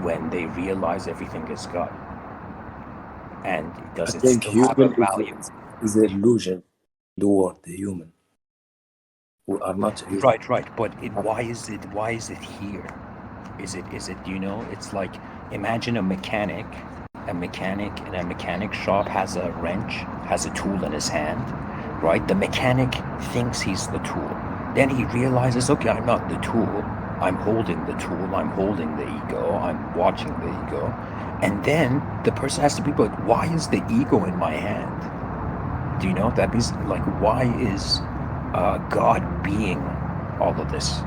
when they realize everything is God, and I does it think still have a human value? is an illusion. The word, the human. We are not human. Right, but why is it here? Is it, you know, it's like, imagine a mechanic in a mechanic shop has a wrench, has a tool in his hand, right? The mechanic thinks he's the tool. Then he realizes, okay, I'm not the tool. I'm holding the tool. I'm holding the ego. I'm watching the ego. And then the person has to be, but why is the ego in my hand? Do you know? That means, like, why is God being all of this?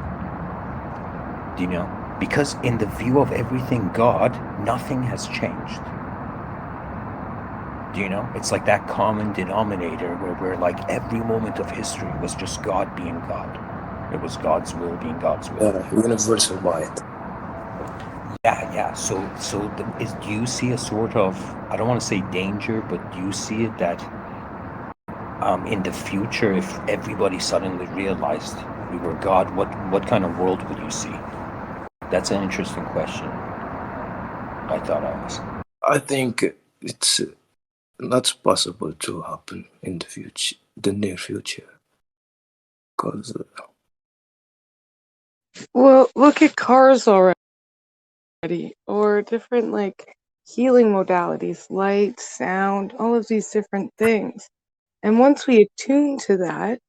Do you know? Because in the view of everything God, nothing has changed. Do you know? It's like that common denominator where we're like, every moment of history was just God being God. It was God's will being God's will. Universal light. Yeah. So do you see a sort of, I don't want to say danger, but do you see it that in the future, if everybody suddenly realized we were God, what kind of world would you see? That's an interesting question. I thought I asked. I think it's not possible to happen in the future, the near future, because Well, look at cars already, or different like healing modalities, light, sound, all of these different things. And once we attune to that,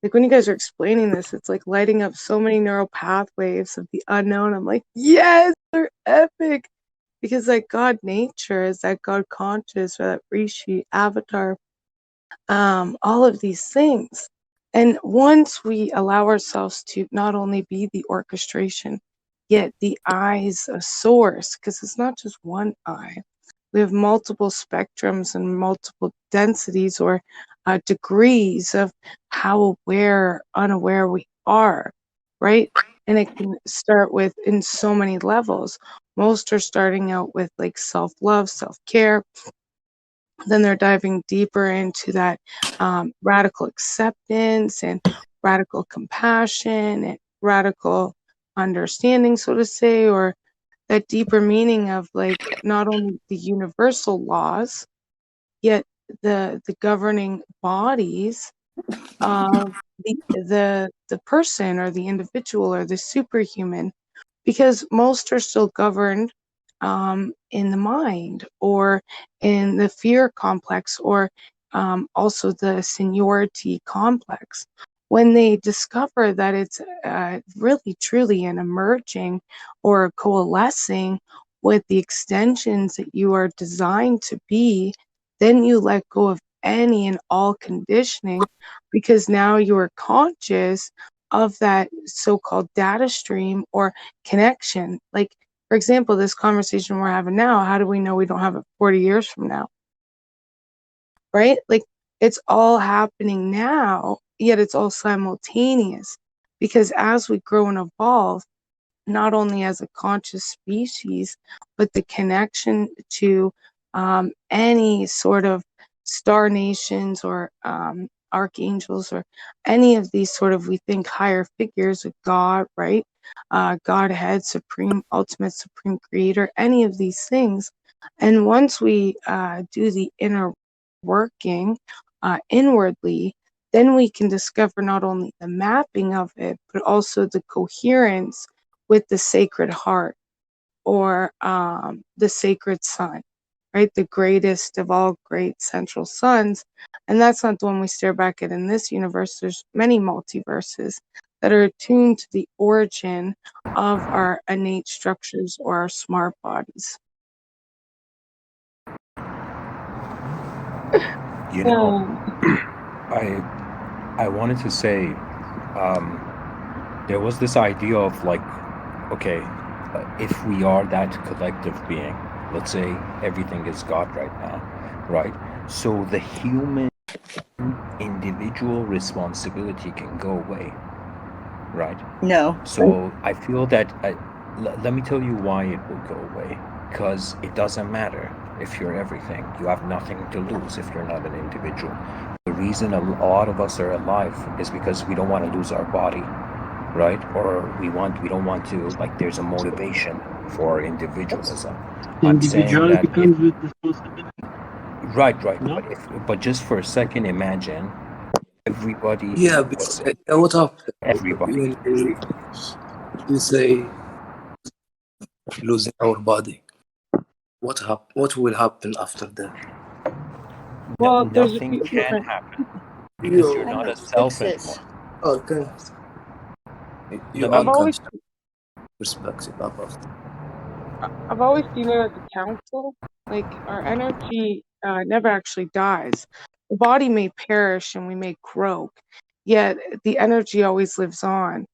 like when you guys are explaining this, it's like lighting up so many neural pathways of the unknown. I'm like, yes, they're epic. Because that God nature is that God conscious or that Rishi avatar, all of these things. And once we allow ourselves to not only be the orchestration, yet the eyes of source, because it's not just one eye. We have multiple spectrums and multiple densities or degrees of how aware, unaware we are, right? And it can start with in so many levels. Most are starting out with like self-love, self-care. Then they're diving deeper into that radical acceptance and radical compassion and radical understanding, so to say, or that deeper meaning of like not only the universal laws, yet the governing bodies of the person or the individual or the superhuman, because most are still governed in the mind or in the fear complex or also the seniority complex. When they discover that it's really truly an emerging or coalescing with the extensions that you are designed to be, then you let go of any and all conditioning because now you are conscious of that so-called data stream or connection. Like, for example, this conversation we're having now, how do we know we don't have it 40 years from now? Right? Like, it's all happening now, yet it's all simultaneous. Because as we grow and evolve, not only as a conscious species, but the connection to any sort of star nations or archangels or any of these sort of, we think, higher figures of God, right? Godhead, supreme, ultimate, supreme creator, any of these things. And once we do the inner working inwardly, then we can discover not only the mapping of it, but also the coherence with the sacred heart or the sacred sun, right? The greatest of all great central suns. And that's not the one we stare back at in this universe. There's many multiverses that are attuned to the origin of our innate structures or our smart bodies. You know, I wanted to say, there was this idea of like, okay, if we are that collective being, let's say everything is God right now, right? So the human individual responsibility can go away, right? No. So I feel that, let me tell you why it will go away, because it doesn't matter. if you're everything. You have nothing to lose if you're not an individual. The reason a lot of us are alive is because we don't want to lose our body, right? Or we don't want to, like, there's a motivation for individualism. I'm saying that Individuality comes with responsibility. right, No? but just for a second, imagine everybody Yeah, was what happened everybody. when you say losing our body? What will happen after that? Well, there's a Nothing few can different. happen because you're I not need a to fix self this. anymore. Okay, you Let I've me are always perspective about I've always seen it as a council. Like our energy never actually dies. The body may perish and we may croak, yet the energy always lives on,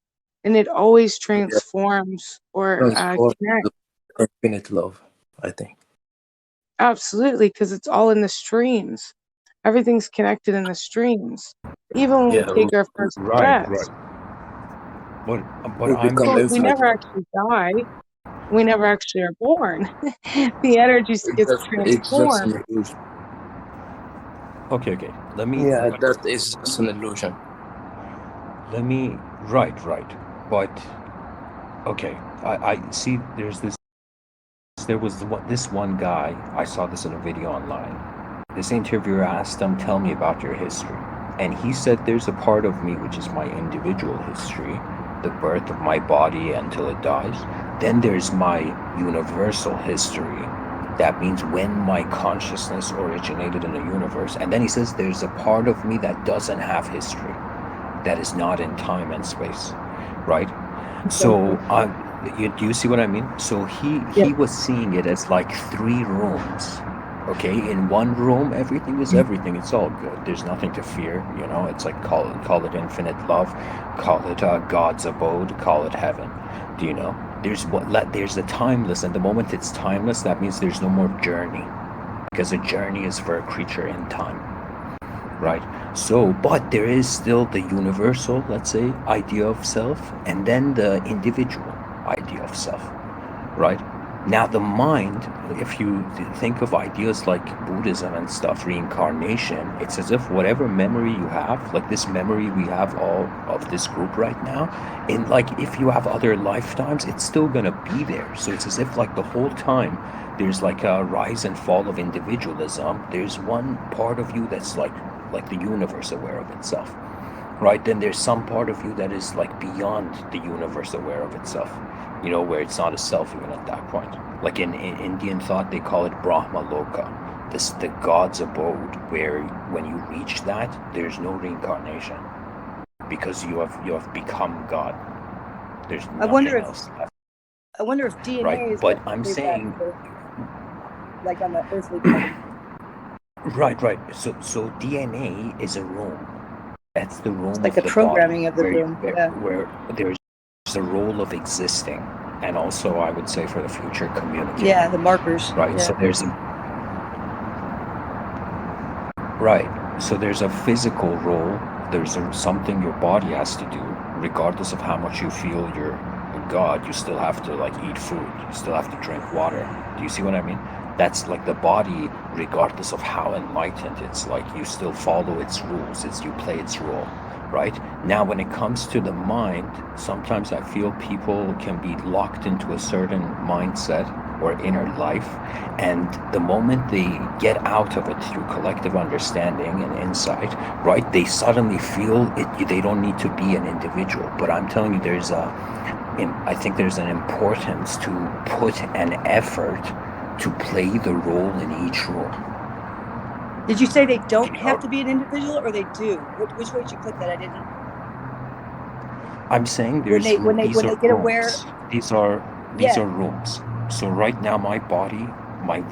and it always yeah, transforms or transform connects. the infinite love, I think. Absolutely, because it's all in the streams. Everything's connected in the streams. Even when we Yeah, take our first breaths, but we I'm become we infinite never love. actually die. We never actually are born. The energy gets It's just transformed. an illusion. okay. Let me Yeah, that is just an illusion. right. But okay, I see. There was this one guy. I saw this in a video online. This interviewer asked him, "Tell me about your history," and he said, "There's a part of me which is my individual history, the birth of my body until it dies. Then there's my universal history. That means when my consciousness originated in the universe." And then he says, "There's a part of me that doesn't have history, that is not in time and space," right? So do you see what I mean? So he was seeing it as like three rooms. Okay, in one room, everything is everything. It's all good. There's nothing to fear. You know, it's like call it infinite love, call it God's abode, call it heaven. Do you know? There's the timeless, and the moment it's timeless, that means there's no more journey, because a journey is for a creature in time, right? So, but there is still the universal, let's say, idea of self, and then the individual idea of self, right? Now, the mind, if you think of ideas like Buddhism and stuff, reincarnation, it's as if whatever memory you have, like this memory we have all of this group right now, in like if you have other lifetimes, it's still gonna be there. So it's as if like the whole time there's like a rise and fall of individualism. There's one part of you that's like the universe aware of itself, right? Then there's some part of you that is like beyond the universe aware of itself, you know, where it's not a self even at that point. Like in Indian thought, they call it Brahma Loka, the God's abode, where when you reach that, there's no reincarnation, because you have become God. There's I wonder nothing if else left, DNA right? is But what I'm is that saying, for, like on the earthly plane. right. So DNA is a room. That's the room Like of the the body, programming of the room. Yeah. where there's a role of existing, and also I would say for the future communicating. Yeah, the markers. Right. Yeah. So there's a physical role. There's something your body has to do, regardless of how much you feel you're a god. You still have to like eat food. You still have to drink water. Do you see what I mean? That's like the body, regardless of how enlightened it's like, you still follow its rules. You play its role, right? Now, when it comes to the mind, sometimes I feel people can be locked into a certain mindset or inner life, and the moment they get out of it through collective understanding and insight, right, they suddenly feel it. They don't need to be an individual. But I'm telling you, I think there's an importance to put an effort to play the role in each role. Did you say they don't have to be an individual, or they do? Which way did you put that? I didn't. I'm saying When they these are get aware. rooms. These are Yeah. rooms. So right now, my body, my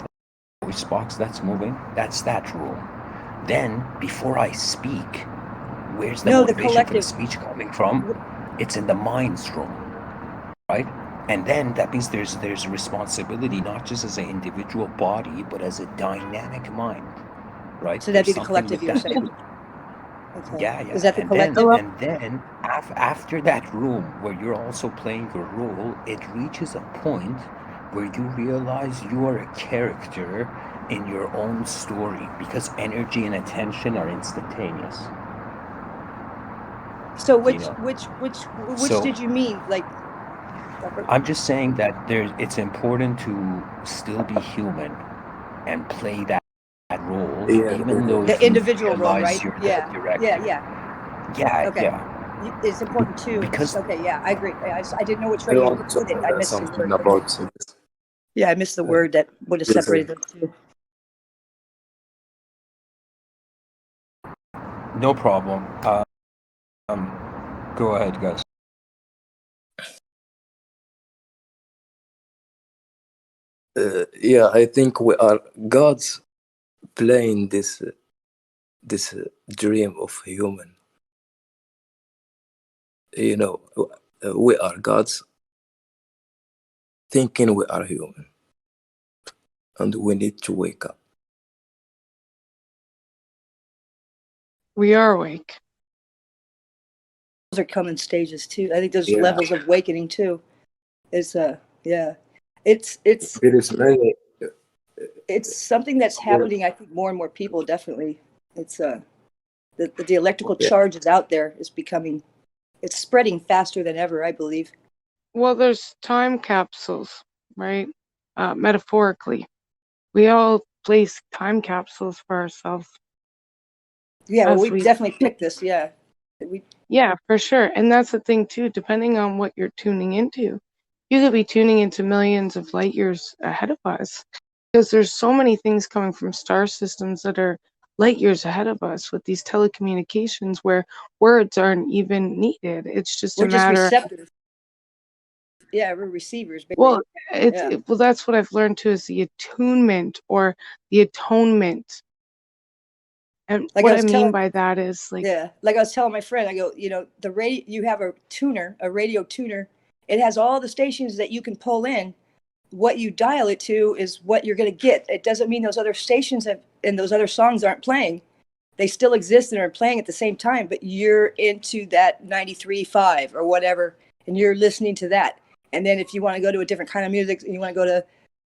voice box that's moving, that's that room. Then, before I speak, where's the No, the motivation for the collective. speech coming from? It's in the mind's room, right? And then that means there's responsibility, not just as an individual body, but as a dynamic mind, right? So that'd be There's the something collective, with you're that saying. too. Okay. Yeah. Is that the And collective? then after that room where you're also playing a role, it reaches a point where you realize you are a character in your own story, because energy and attention are instantaneous. So You know, which did you mean? Like, I'm just saying that it's important to still be human and play that role, Yeah, even though the if you individual role, realize right? you're the Yeah, director. Yeah, Okay. yeah. It's important too. Because Okay, yeah, I agree. I didn't know which I way you want to put it. I add missed the something word. about this. Yeah, I missed the word that would have Yes, separated those two. no problem. Go ahead, guys. Yeah, I think we are gods playing this dream of human. You know, we are gods thinking we are human, and we need to wake up. We are awake. Those are coming stages too. I think there's Yeah, levels of awakening too. It's yeah. It's there is many. something that's There, happening. I think more and more people definitely. It's the electrical yeah, charge is out there. It's spreading faster than ever, I believe. Well, there's time capsules, right? Metaphorically, we all place time capsules for ourselves Yeah, well, as we've we. definitely picked this. Yeah, Yeah, for sure. And that's the thing too, depending on what you're tuning into. You could be tuning into millions of light years ahead of us because there's so many things coming from star systems that are light years ahead of us with these telecommunications where words aren't even needed. It's just a we're just matter. receptors. Yeah, we're receivers, basically. Well, Yeah. well, that's what I've learned too, is the attunement or the atonement. And Like I what I was mean telling, by that is like, yeah, like I was telling my friend, I go, the radio, you have a radio tuner. It has all the stations that you can pull in. What you dial it to is what you're going to get. It doesn't mean those other stations and those other songs aren't playing. They still exist and are playing at the same time, but you're into that 93.5 or whatever, and you're listening to that. And then if you want to go to a different kind of music, and you want to go to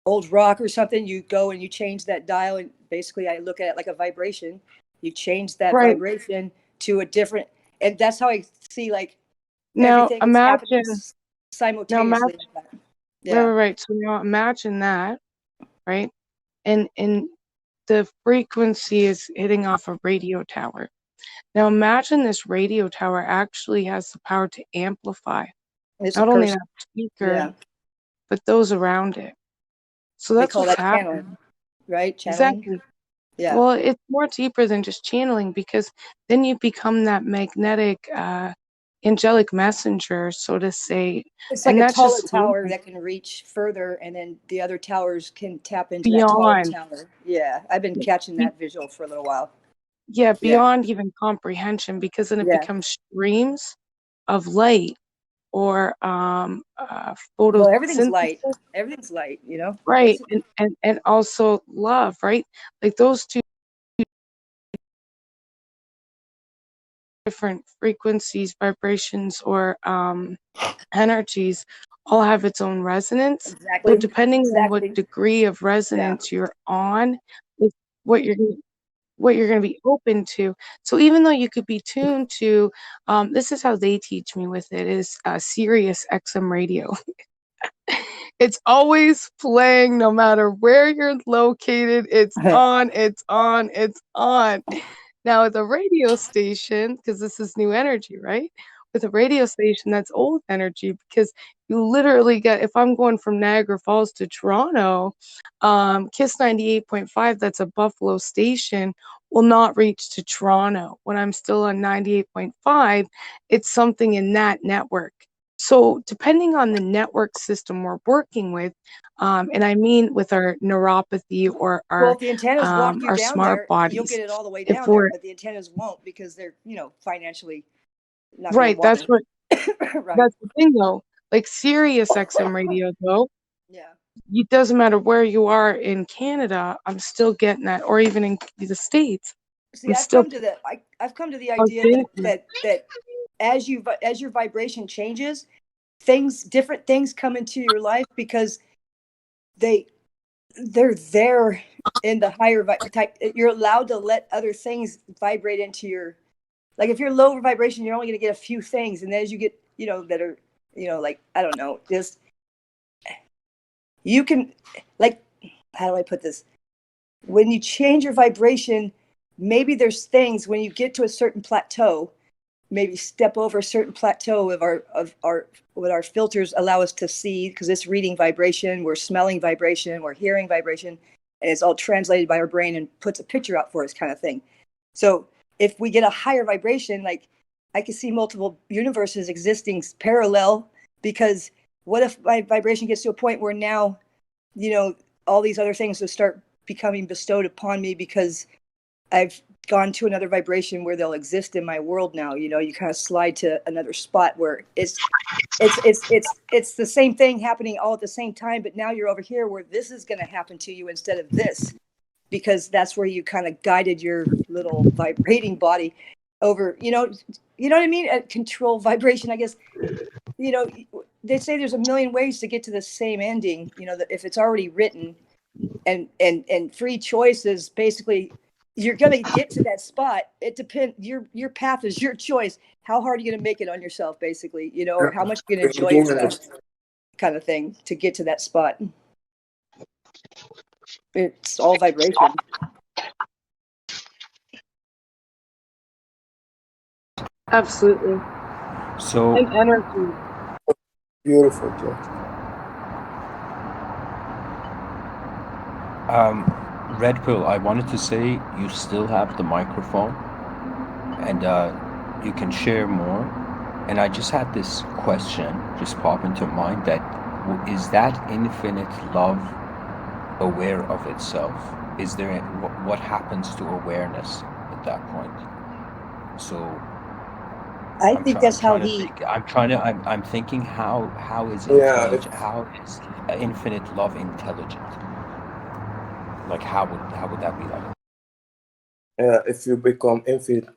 old rock or something, you go and you change that dial. And basically, I look at it like a vibration. You change that right vibration to a different, and that's how I see like now, everything is happening imagine, now imagine, simultaneously like that. right, right, Yeah. right. So now imagine that, right? And the frequency is hitting off a radio tower. Now imagine this radio tower actually has the power to amplify It's a not only person. that speaker, Yeah. but those around it. So They that's call what's that happening. channeling, right? Channeling. Exactly. Yeah. Well, it's more deeper than just channeling because then you become that magnetic, angelic messenger, so to say. It's like And a that's taller just tower that can reach further, and then the other towers can tap into that taller beyond, tower. Yeah, I've been catching that visual for a little while. yeah, Yeah, beyond even comprehension because then it yeah. becomes streams of light or Well, everything's light. photosynthesis, Everything's light. right? Basically. And also love, right? Like those two different frequencies, vibrations, or energies all have its own resonance. So Exactly. depending on what Exactly. degree of Yeah. resonance you're on, it's what you're going to be open to. So even though you could be tuned to, this is how they teach me with it, is Sirius XM radio. It's always playing no matter where you're located. It's on, it's on, it's on. Now, with a radio station, because this is new energy, right? With a radio station, that's old energy because you literally get, if I'm going from Niagara Falls to Toronto, KISS 98.5, that's a Buffalo station, will not reach to Toronto. When I'm still on 98.5, it's something in that network. So, depending on the network system we're working with, and I mean with our neuropathy or Well, if the antennas walk you our down smart there, you'll bodies, get it all the way if down there, we're but the antennas won't because they're, financially not going to right, want that's what to. Right. that's the thing though. Like Sirius XM radio though, Yeah. it doesn't matter where you are in Canada, I'm still getting that, or even in the States, See, I'm still. I've come to the Oh, idea thank that you. as your vibration changes, different things come into your life because they they're there in the higher type. You're allowed to let other things vibrate into your, like if you're lower vibration, you're only going to get a few things, and then as you get, that are, like, I don't know, just, you can, like, how do I put this? When you change your vibration, maybe there's things when you get to a certain plateau, maybe step over a certain plateau of what our filters allow us to see, because it's reading vibration, we're smelling vibration, we're hearing vibration, and it's all translated by our brain and puts a picture out for us, kind of thing. So if we get a higher vibration, like I can see multiple universes existing parallel, because what if my vibration gets to a point where now, all these other things will start becoming bestowed upon me because I've gone to another vibration where they'll exist in my world now. You kind of slide to another spot where it's the same thing happening all at the same time, but now you're over here where this is going to happen to you instead of this, because that's where you kind of guided your little vibrating body over, what I mean? Control vibration, I guess. They say there's a million ways to get to the same ending, that if it's already written, and free choice is basically, you're going to get to that spot. It depends. Your path is your choice. How hard are you going to make it on yourself, basically, or how much you're going to enjoy yourself, kind of thing, to get to that spot. It's all vibration. Absolutely. So And energy. Beautiful, George. Red Pill, I wanted to say you still have the microphone, and you can share more. And I just had this question just pop into mind, that is that infinite love aware of itself? Is there, what happens to awareness at that point? So I think that's how he. I'm thinking how is intelligent? How is infinite love intelligent? Like how would that be like? If you become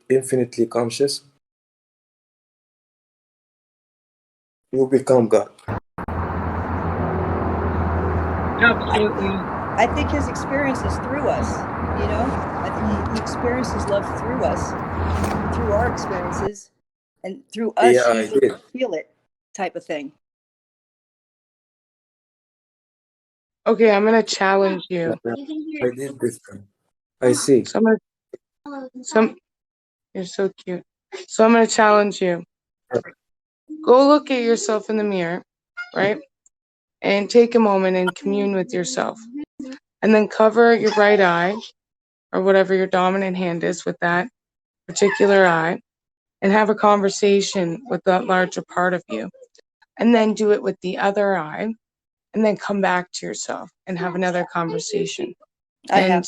infinitely conscious, you become God. Absolutely. I think his experience is through us. I think he experiences love through us, through our experiences, and through us Yeah, I did. feel it, type of thing. Okay, I'm gonna challenge you. I did this time. I see. You're so cute. So I'm gonna challenge you. Go look at yourself in the mirror, right? And take a moment and commune with yourself. And then cover your right eye, or whatever your dominant hand is, with that particular eye, and have a conversation with that larger part of you. And then do it with the other eye, and then come back to yourself and have another conversation. I have.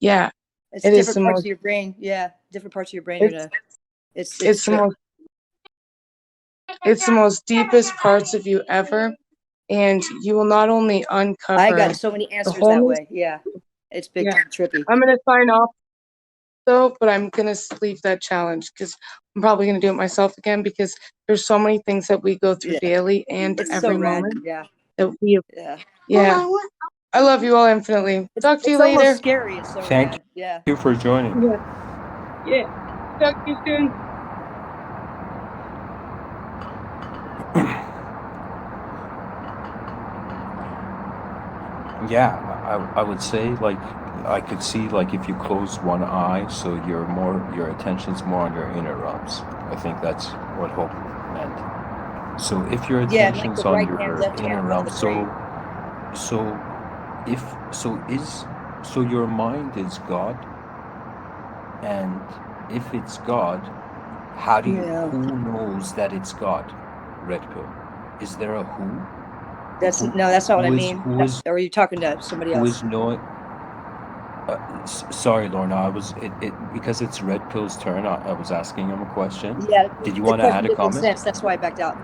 Yeah. It's It is different the parts most, of your brain. Yeah, different parts of your brain. it's the most deepest parts of you ever. And you will not only uncover I got so many the answers that wholeness. way. Yeah, it's big Yeah. time trippy. I'm gonna sign off though, but I'm gonna leave that challenge because I'm probably gonna do it myself again, because there's so many things that we go through Yeah. daily and It's every so moment random. Yeah, that we. yeah. Yeah. I love you all infinitely. Talk to you It's later. almost scary. It's so Thank rad. Yeah. you for joining. Yeah. Talk to you soon. Yeah, I would say, like, I could see, like, if you close one eye, so your attention's more on your inner realms. I think that's what Hope meant. So if your Yeah, and like attention's the on right your hand, left inner hand of the realms, brain. so your mind is God, and if it's God, Yeah. who knows that it's God? Red Pill. Is there a who? That's not what I mean. Who is Or are you talking to somebody who else? is knowing? Sorry, Lorna. I was because it's Red Pill's turn. I was asking him a question. Yeah. Did you The want to question add a didn't make comment? sense. That's why I backed out.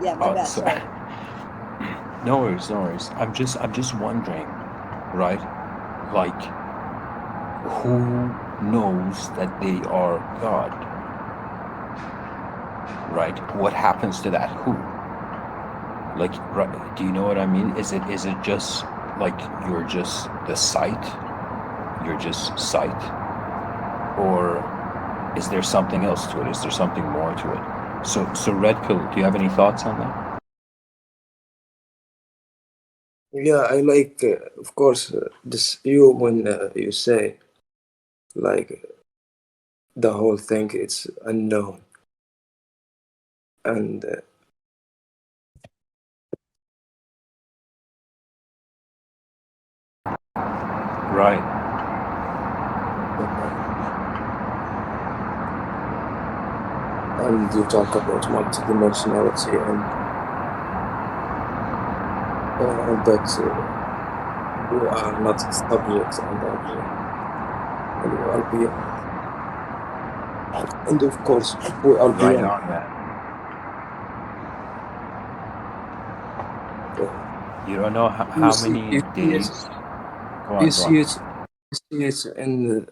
Yeah, my bad. Sorry. No worries, no worries. I'm just wondering, right? Like, who knows that they are God? Right? What happens to that who? Like, do you know what I mean? Is it just like you're just the sight? You're just sight? Or is there something else to it? Is there something more to it? So Red Pill, do you have any thoughts on that? Yeah, I like, of course, this you when you say like the whole thing it's unknown, and Right. and you talk about multidimensionality and that we are not subjects and objects, and we are beyond. And of course, we are Right beyond. on that. You don't know how many days. Go on, You go see on. it, in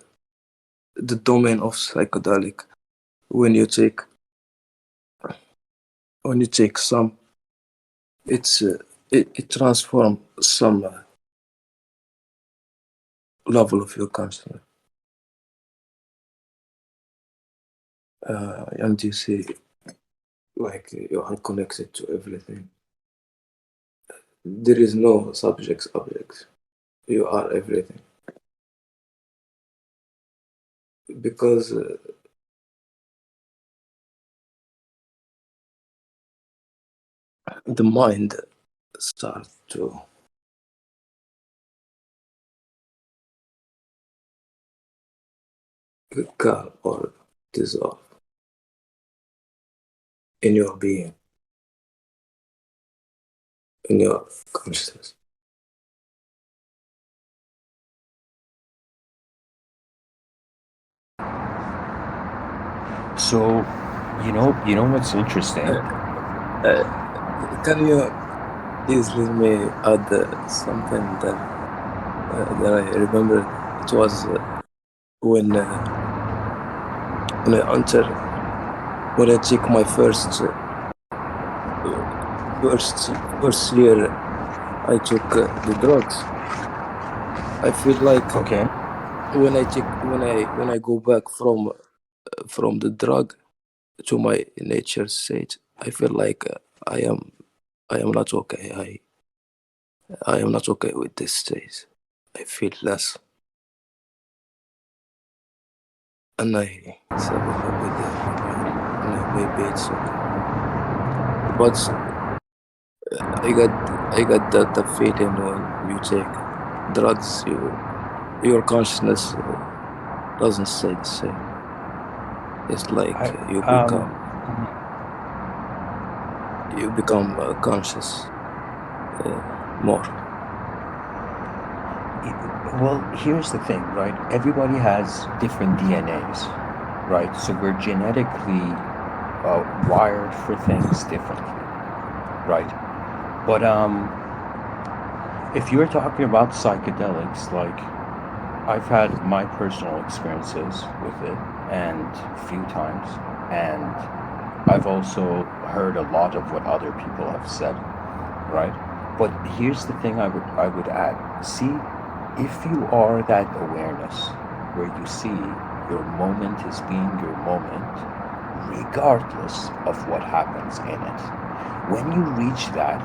the domain of psychedelic when you take some, it's it transforms some level of your consciousness, and you see like you are connected to everything. There is no subjects objects. You are everything, because the mind starts to calm or dissolve in your being, in your consciousness. So, you know what's interesting? Can you please let me add something that I remember? It was when I took my first year, I took the drugs. I feel like Okay. when I go back from the drug to my nature state, I feel like I am not okay. I am not okay with this state. I feel less, and I said maybe it's okay. But I got that feeling when you take drugs, your consciousness doesn't stay the same. It's like you become conscious more. Well, here's the thing, right? Everybody has different DNAs, right? So we're genetically wired for things differently, right? But if you're talking about psychedelics, like I've had my personal experiences with it, and a few times, and I've also heard a lot of what other people have said, right? But here's the thing I would add. See, if you are that awareness where you see your moment is being your moment, regardless of what happens in it, when you reach that,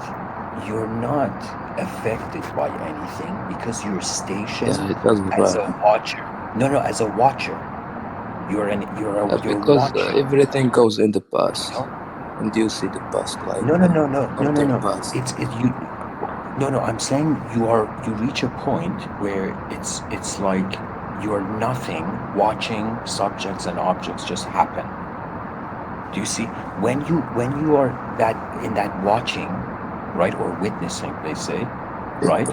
you're not affected by anything because you're stationed Yeah, it doesn't as matter. a watcher. No, as a watcher. You're Because watching. everything goes in the past, No, and you see the past like no. something past. It's you. No. I'm saying you reach a point where it's like you're nothing, watching subjects and objects just happen. Do you see when you are that in that watching, right, or witnessing, they say, right?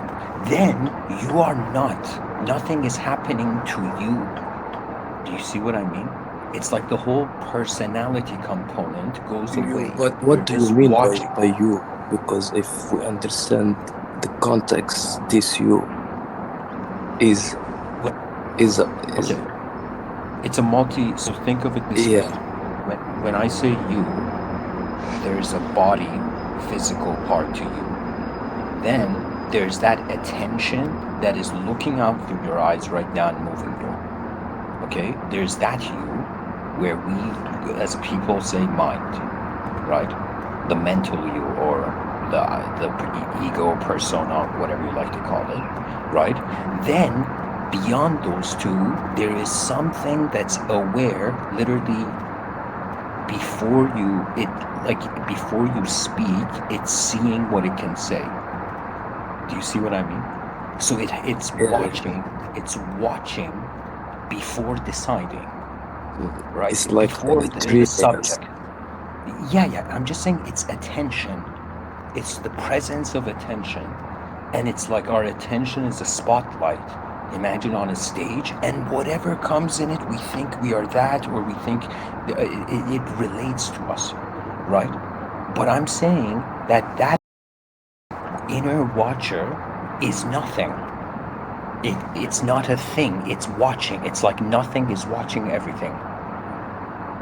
Then you are not. Nothing is happening to you. Do you see what I mean? It's like the whole personality component goes away. But what You're do you just mean watching. by you? Because if we understand the context, this you is Okay. It's a multi. So think of it this way. yeah. When I say you, there's a body physical part to you. Then there's that attention that is looking out through your eyes right now and moving you. Okay? There's that you where we as people say mind, right? The mental you or the ego persona, whatever you like to call it, right? Then beyond those two, there is something that's aware literally before you speak, it's seeing what it can say. Do you see what I mean? So it's watching before deciding, right? It's like before it's the reading. subject. Yeah, I'm just saying it's attention. It's the presence of attention. And it's like our attention is a spotlight. Imagine on a stage, and whatever comes in it, we think we are that, or we think it relates to us, right? But I'm saying that inner watcher is nothing. It's not a thing. It's watching. It's like nothing is watching everything.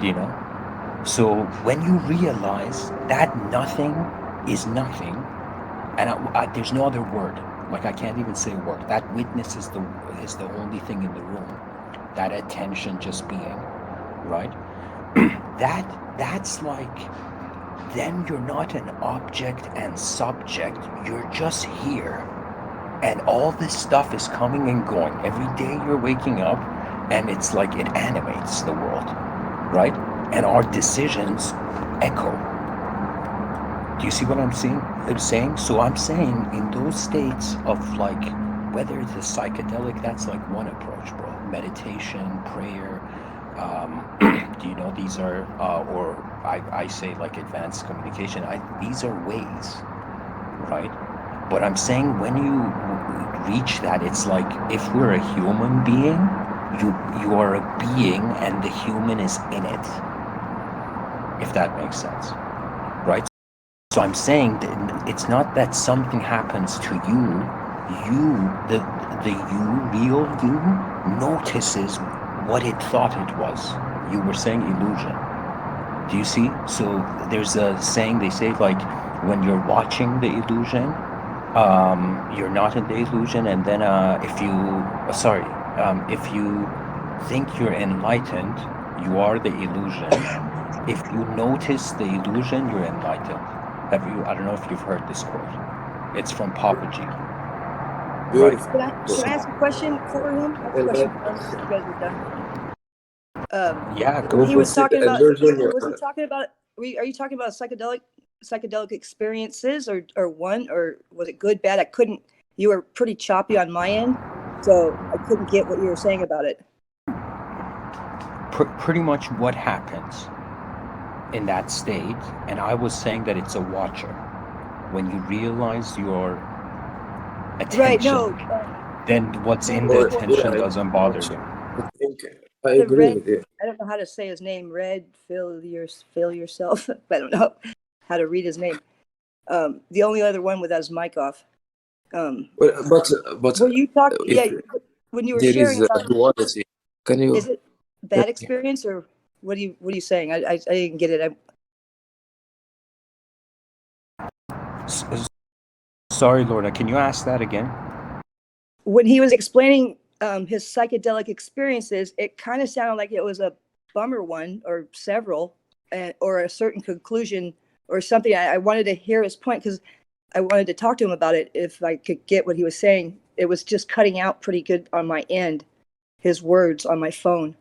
Do you know? So when you realize that nothing is nothing, and there's no other word. Like I can't even say a word. That witness is the only thing in the room. That attention just being, right? that's like, then you're not an object and subject. You're just here. And all this stuff is coming and going. Every day you're waking up, and it's like it animates the world, right? And our decisions echo. Do you see what I'm saying? So I'm saying in those states of like, whether it's a psychedelic, that's like one approach, bro. Meditation, prayer, do you know these are, or I say like advanced communication. These are ways, right? But I'm saying when you reach that, it's like if we're a human being, you are a being and the human is in it. If that makes sense, right? So I'm saying that it's not that something happens to you. The real you, notices what it thought it was. You were saying illusion. Do you see? So there's a saying they say like when you're watching the illusion, you're not in the illusion, and then if you think you're enlightened, you are the illusion. If you notice the illusion, you're enlightened. I don't know if you've heard this quote. It's from Papa G. Right? Can I ask a question for him? I have a question for him if you guys are done. Yeah, go When he for was it. talking about, Illusion, was he talking about, are you talking about psychedelic experiences or one, or was it good, bad? You were pretty choppy on my end, so I couldn't get what you were saying about it. Pretty much what happens in that state, and I was saying that it's a watcher. When you realize your attention, Right, no. then what's in the attention doesn't bother you. I agree with you. I don't know how to say his name. Fill yourself. I don't know how to read his name. The only other one without his mic off. But were you talking? Yeah, when you were there sharing is about, duality. Can you? is it bad experience or what are you saying? I didn't get it. Sorry, Lorna, can you ask that again? When he was explaining his psychedelic experiences, it kind of sounded like it was a bummer one or several, or a certain conclusion or something. I wanted to hear his point because I wanted to talk to him about it if I could get what he was saying. It was just cutting out pretty good on my end, his words on my phone.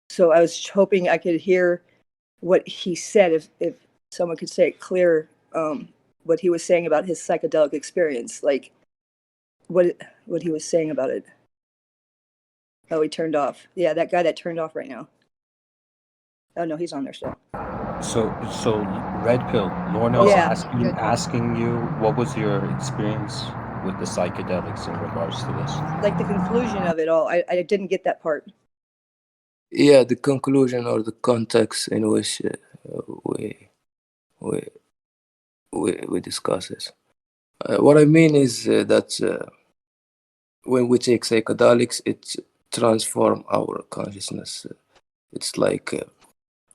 So I was hoping I could hear what he said, if someone could say it clearer, what he was saying about his psychedelic experience, like what he was saying about it. Oh, he turned off. Yeah, that guy that turned off right now. Oh no, he's on there still. So Red Pill, Lorna was asking you what was your experience with the psychedelics in regards to this? Like the conclusion of it all. I didn't get that part. Yeah, the conclusion or the context in which we discuss this. What I mean is that when we take psychedelics, it transforms our consciousness It's like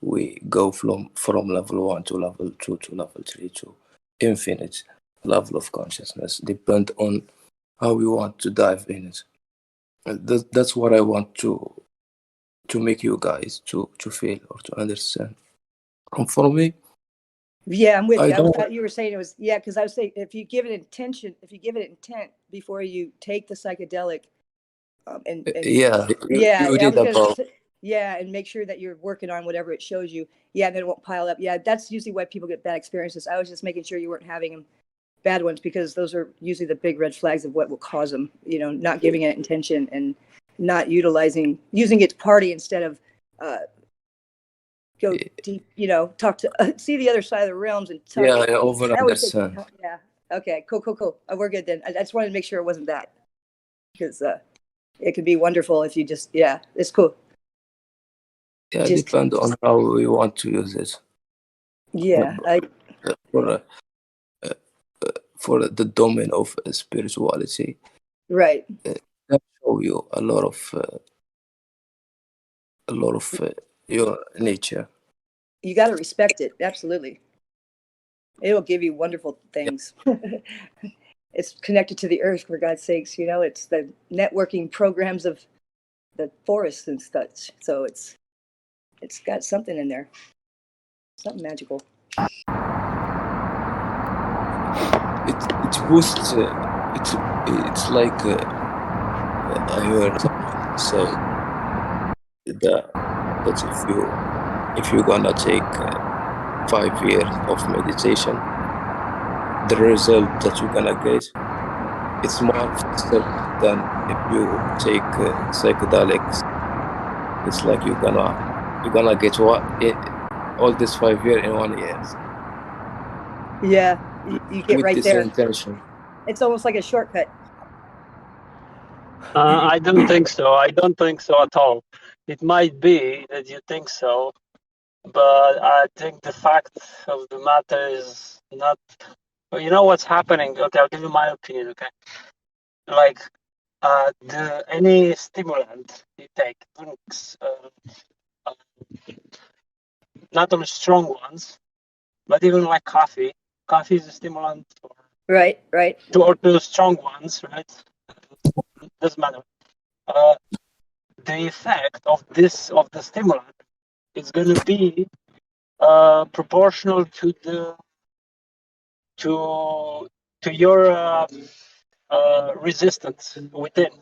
we go from level 1 to level 2 to level 3 to infinite level of consciousness, depend on how we want to dive in it. That's what I want to make you guys to feel or to understand. And for me, Yeah, I'm with I you. I don't. thought you were saying it was, yeah, because I was saying if you give it intention, if you give it intent before you take the psychedelic, and Yeah, yeah, you I read was gonna about. say, yeah, and make sure that you're working on whatever it shows you. Yeah, then it won't pile up. Yeah, that's usually why people get bad experiences. I was just making sure you weren't having them bad ones, because those are usually the big red flags of what will cause them. You know, not giving it intention and not using it to party instead of go deep. You know, talk to see the other side of the realms and talk. Yeah, I over I always say, understand. yeah, okay, cool. We're good then. I just wanted to make sure it wasn't that, because it could be wonderful if you just, yeah, it's cool. Yeah, Just, depend on how we want to use it. yeah, For the domain of spirituality, right. can show you a lot of your nature. You got to respect it. Absolutely. It'll give you wonderful things. It's connected to the earth, for God's sakes. You know, it's the networking programs of the forests and such. So it's got something in there, something magical. It boosts. It's like I heard someone say that if you're gonna take 5 years of meditation, the result that you're gonna get, it's more faster than if you take psychedelics. It's like you're gonna get all this 5 years in 1 year Yeah, you get with right this there. intention. It's almost like a shortcut. I don't think so. I don't think so at all. It might be that you think so, but I think the fact of the matter is not. Well, you know what's happening? Okay, I'll give you my opinion. Okay, like any stimulant you take, drinks, not only strong ones, but even like coffee. Coffee is a stimulant, Right. or the strong ones, right? Doesn't matter. Uh, the effect of the stimulant is going to be proportional to your resistance within,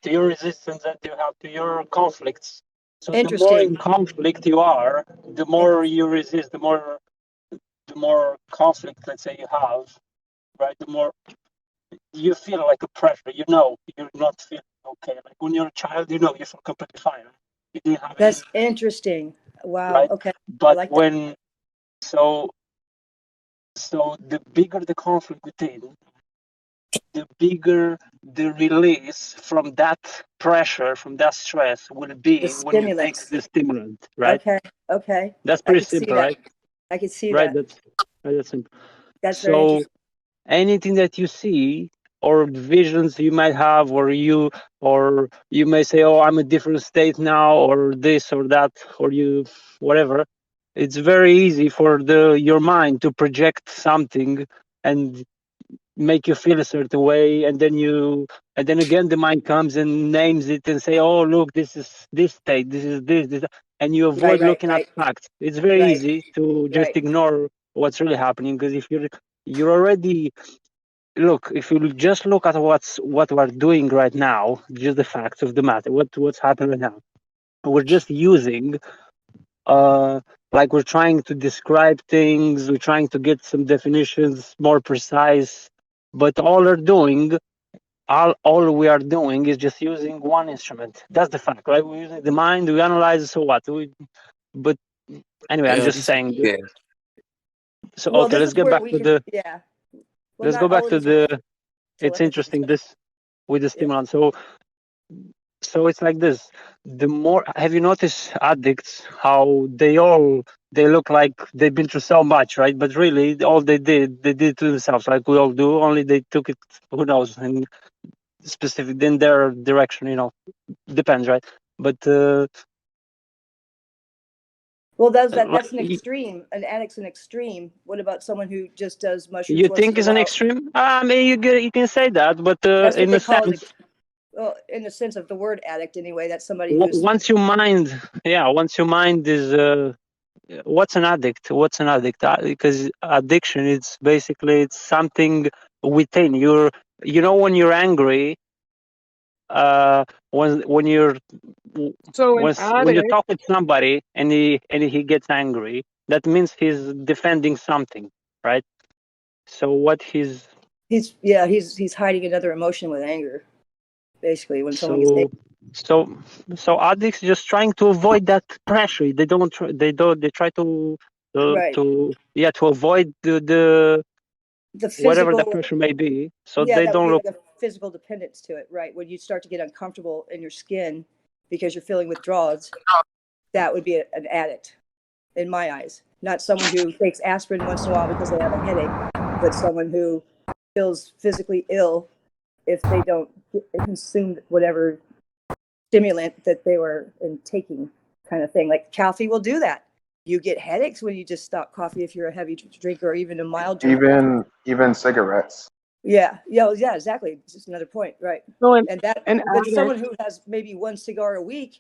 to your resistance that you have to your conflicts. So the more in Interesting. conflict you are, the more you resist, the more conflict, let's say, you have, right? The more you feel like a pressure. You know, you're not feeling okay. Like when you're a child, you know, you feel completely fine. You didn't have any, That's interesting. Wow. right? Okay. I But like that. when so the bigger the conflict within, the bigger the release from that pressure, from that stress will The be when you take stimulants. the stimulant, right? Okay. That's I pretty could see simple, that. right? I could see Right, that. that's simple. That's very So interesting. anything that you see or visions you might have, or you may say, oh, I'm a different state now, or this or that, or you whatever, it's very easy for your mind to project something and make you feel a certain way, and then again the mind comes and names it and say, oh, look, this is this state, this is this, and you avoid looking at facts. It's very Right. easy to just Right. ignore what's really happening, because if you're already, look, if you just look at what we're doing right now, just the facts of the matter, what's happening right now, we're just using like we're trying to describe things, we're trying to get some definitions more precise, but all we are doing is just using one instrument. That's the fact, right? We're using the mind, we analyze, so what? But anyway, I'm Yeah, just this is saying. okay. So Well, okay, this let's is get where back we to can, the. yeah. Well, Let's go not back all of to these are the. It's telepathy interesting stuff. this with the Yeah. stimulant. So it's like this. The more, have you noticed addicts how they look like they've been through so much, right? But really, all they did to themselves, like we all do. Only they took it, who knows, in specific in their direction. Depends, right? But Well, that's an Like, extreme. An addict's an extreme. What about someone who just does mushrooms you once think in a it's an while? extreme? I mean, you can say that, but That's what in they a call an sense, well, in the sense of the word addict anyway. That's somebody who's once your mind, yeah, once your mind is, what's an addict? What's an addict? Because addiction, it's basically it's something within you're. You know, when you're angry, when you're So an when you addict, talk with somebody and he gets angry, that means he's defending something, right? So what he's hiding another emotion with anger. Basically, when someone gets angry. so so so addicts just trying to avoid that pressure. They try to Right. to avoid the The whatever that physical, pressure may be, so yeah, they that would don't be look. like a physical dependence to it, right? When you start to get uncomfortable in your skin because you're feeling withdrawals, that would be an addict in my eyes. Not someone who takes aspirin once in a while because they have a headache, but someone who feels physically ill if they don't consume whatever stimulant that they were taking, kind of thing. Like coffee will do that. You get headaches when you just stop coffee if you're a heavy drinker or even a mild drinker. Even cigarettes. Yeah, exactly. It's just another point, right? so And that, an but addict, someone who has maybe one cigar a week,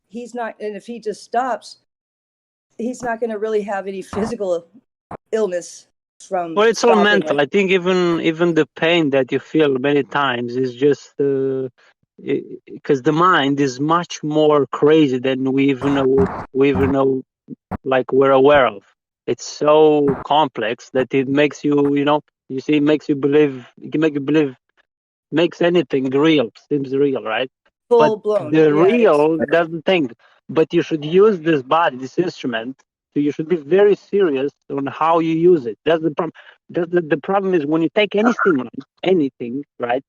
he's not, and if he just stops, he's not going to really have any physical illness from Well, it's all stopping. mental. I think even the pain that you feel many times is just because the mind is much more crazy than we even know like we're aware of. It's so complex that it makes you see, it makes you believe, it can make you believe, makes anything real, seems real, right? But Full blown. the Yeah, it's real doesn't think. But you should use this body, this instrument. So you should be very serious on how you use it. That's the problem. The problem is when you take any stimulant, anything, right?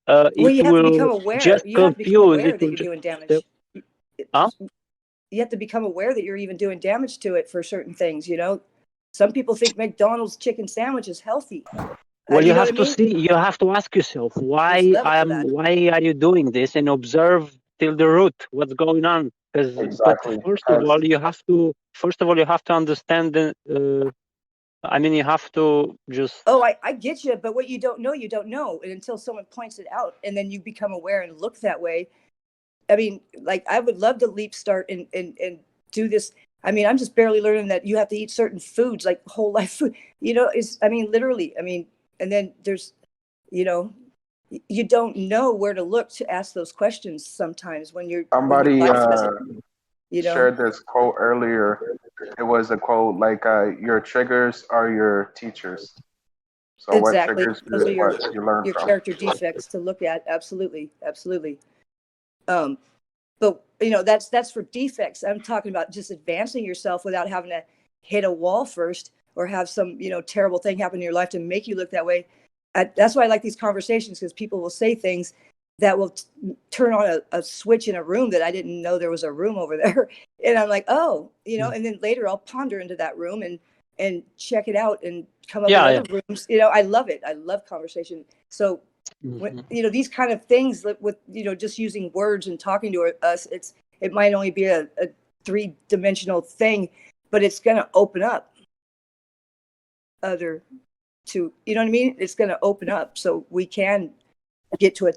well, It you have to become will aware. just You have to become confuse. aware It that will you're just. doing damage. Huh? You have to become aware that you're even doing damage to it for certain things. Some people think McDonald's chicken sandwich is healthy. Well, You you know what have I to mean? see. You have to ask yourself There's levels of that. why are you doing this, and observe till the root what's going on. But Exactly. first of Because all, you have to understand the. I mean, you have to just. Oh, I get you, but what you don't know, you don't know. And until someone points it out and then you become aware and look that way. I mean, like I would love to leap start and do this. I mean, I'm just barely learning that you have to eat certain foods, like whole life food. I mean, literally. I mean, and then there's, you know, you don't know where to look to ask those questions sometimes when your somebody life doesn't, you know. shared this quote earlier. It was a quote like, "Your triggers are your teachers." So what Exactly. triggers you Those are is what you learn your from. character defects to look at. Absolutely. Absolutely. Um, but that's for defects. I'm talking about just advancing yourself without having to hit a wall first or have some terrible thing happen in your life to make you look that way. That's why I like these conversations, because people will say things that will turn on a switch in a room that I didn't know there was a room over there. And I'm like, oh, and then later I'll ponder into that room and check it out and come up with Yeah, yeah. other rooms. I love it. I love conversation. So when, these kind of things with just using words and talking to us, it might only be a 3-dimensional thing, but it's going to open up other to, you know what I mean? It's going to open up so we can get to a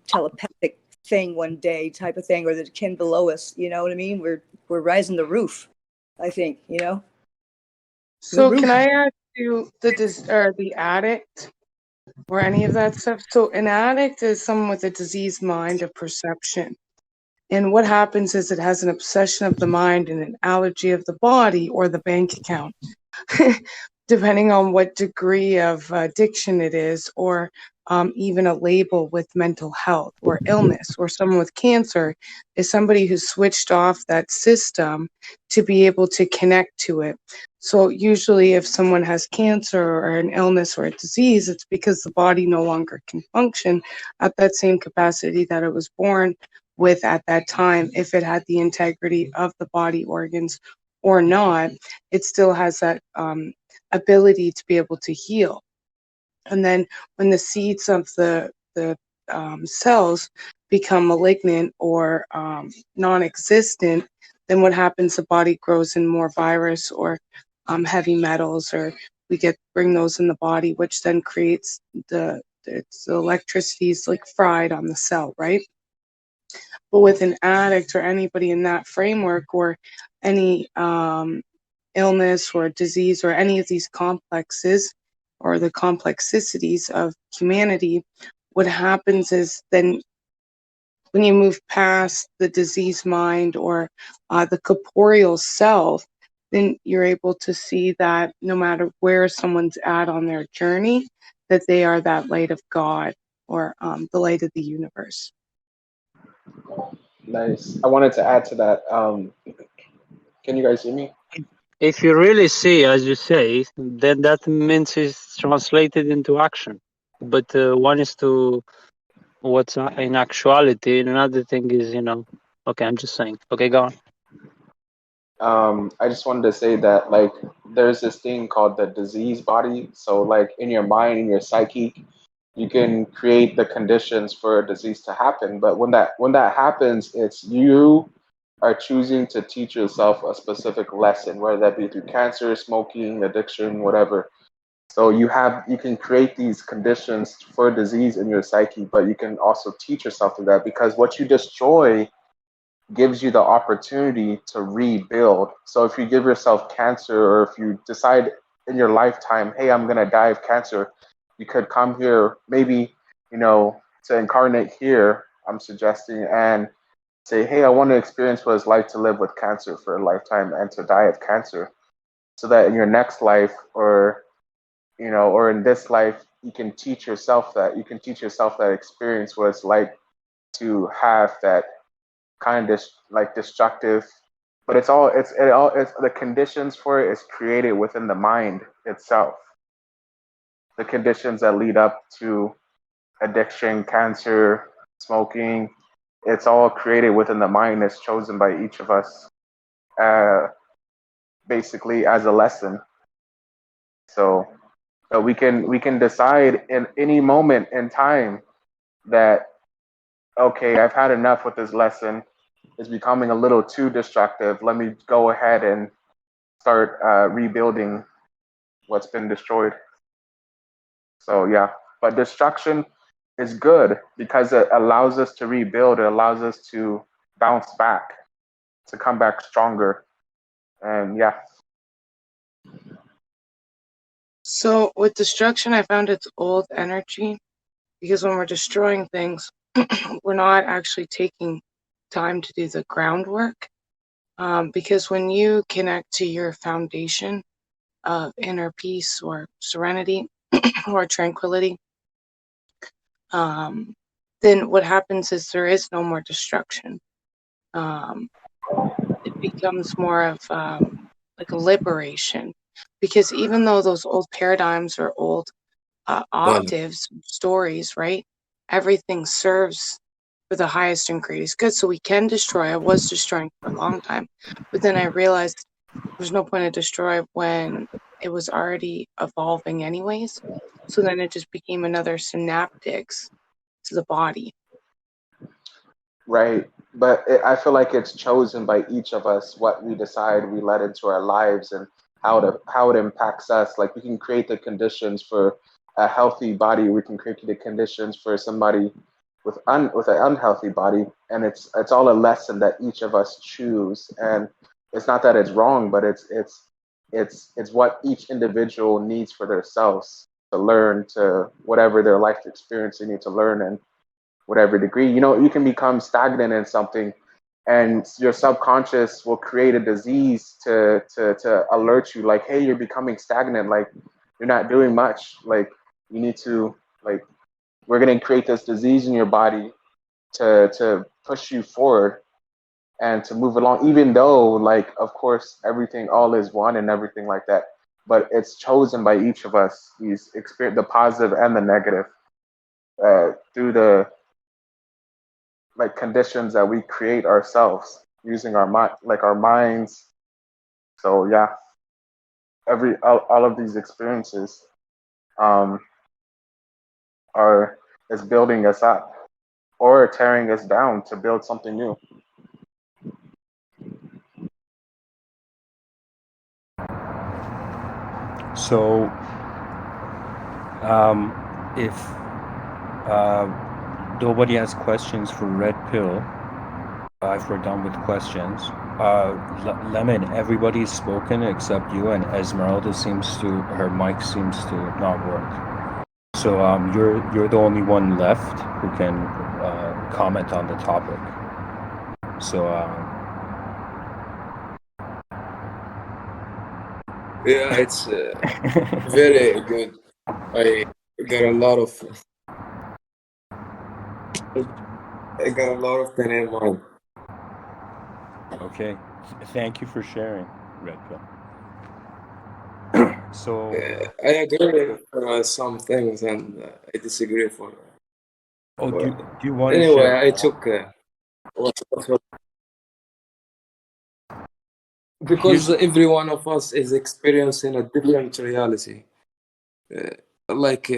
telepathic thing one day, type of thing, or the kin below us. You know what I mean? We're rising the roof, I think. The so roof. can I ask you the addict or any of that stuff? So an addict is someone with a diseased mind of perception. And what happens is it has an obsession of the mind and an allergy of the body or the bank account, depending on what degree of addiction it is, or even a label with mental health or illness, or someone with cancer is somebody who switched off that system to be able to connect to it. So usually if someone has cancer or an illness or a disease, it's because the body no longer can function at that same capacity that it was born with at that time. If it had the integrity of the body organs or not, it still has that ability to be able to heal. And then when the seeds of the cells become malignant or non-existent, then what happens? The body grows in more virus or heavy metals, or we bring those in the body, which then creates the electricity is like fried on the cell, right? But with an addict or anybody in that framework, or any illness or disease or any of these complexes or the complexicities of humanity, what happens is then when you move past the disease mind or the corporeal self, then you're able to see that no matter where someone's at on their journey, that they are that light of God or the light of the universe. Nice. I wanted to add to that. Can you guys hear me? If you really see, as you say, then that means it's translated into action. But one is to what's in actuality, and another thing is, okay, I'm just saying. Okay, go on. I just wanted to say that, like, there's this thing called the disease body. So, like, in your mind, in your psyche, you can create the conditions for a disease to happen. But when that happens, it's you are choosing to teach yourself a specific lesson, whether that be through cancer, smoking, addiction, whatever. So you can create these conditions for disease in your psyche, but you can also teach yourself through that, because what you destroy gives you the opportunity to rebuild. So if you give yourself cancer, or if you decide in your lifetime, hey, I'm gonna die of cancer, you could come here, maybe, to incarnate here, I'm suggesting, and say, hey, I want to experience what it's like to live with cancer for a lifetime and to die of cancer, so that in your next life, or in this life, you can teach yourself that experience, what it's like to have that kind of destructive, but it's the conditions for it is created within the mind itself. The conditions that lead up to addiction, cancer, smoking, it's all created within the mind. It's chosen by each of us, basically as a lesson. So we can decide in any moment in time that, okay, I've had enough with this lesson. It's becoming a little too destructive. Let me go ahead and start rebuilding what's been destroyed. So yeah, but destruction is good because it allows us to rebuild. It allows us to bounce back, to come back stronger. And yeah. So with destruction, I found it's old energy, because when we're destroying things, we're not actually taking time to do the groundwork. Because when you connect to your foundation of inner peace or serenity or tranquility, then what happens is there is no more destruction. It becomes more of like a liberation, because even though those old paradigms or old octaves, stories, right? Everything serves for the highest and greatest good. So we can destroy. I was destroying for a long time, but then I realized there's no point to destroy when it was already evolving anyways. So then it just became another synaptics to the body. Right. But I feel like it's chosen by each of us what we decide we let into our lives, and how it impacts us. Like, we can create the conditions for a healthy body. We can create the conditions for somebody with an unhealthy body, and it's all a lesson that each of us choose. And it's not that it's wrong, but it's what each individual needs for themselves to learn, to whatever their life experience they need to learn, and whatever degree. You can become stagnant in something, and your subconscious will create a disease to alert you, like, hey, you're becoming stagnant, like you're not doing much, like you need to, like, we're going to create this disease in your body to push you forward and to move along, even though, like, of course, everything, all is one and everything like that, but it's chosen by each of us, these experience, the positive and the negative, through the conditions that we create ourselves using our mind, like our minds. So yeah, all of these experiences is building us up or tearing us down to build something new. So, if nobody has questions for Red Pill, if we're done with questions, Lemon, everybody's spoken except you, and Esmeralda her mic seems to not work. So you're the only one left who can comment on the topic. So Yeah, it's very good. I got a lot of thing in mind. Okay, thank you for sharing, Red Pill. So I agree with some things and I disagree for. do you want to Anyway, share? I took because every one of us is experiencing a different reality. Like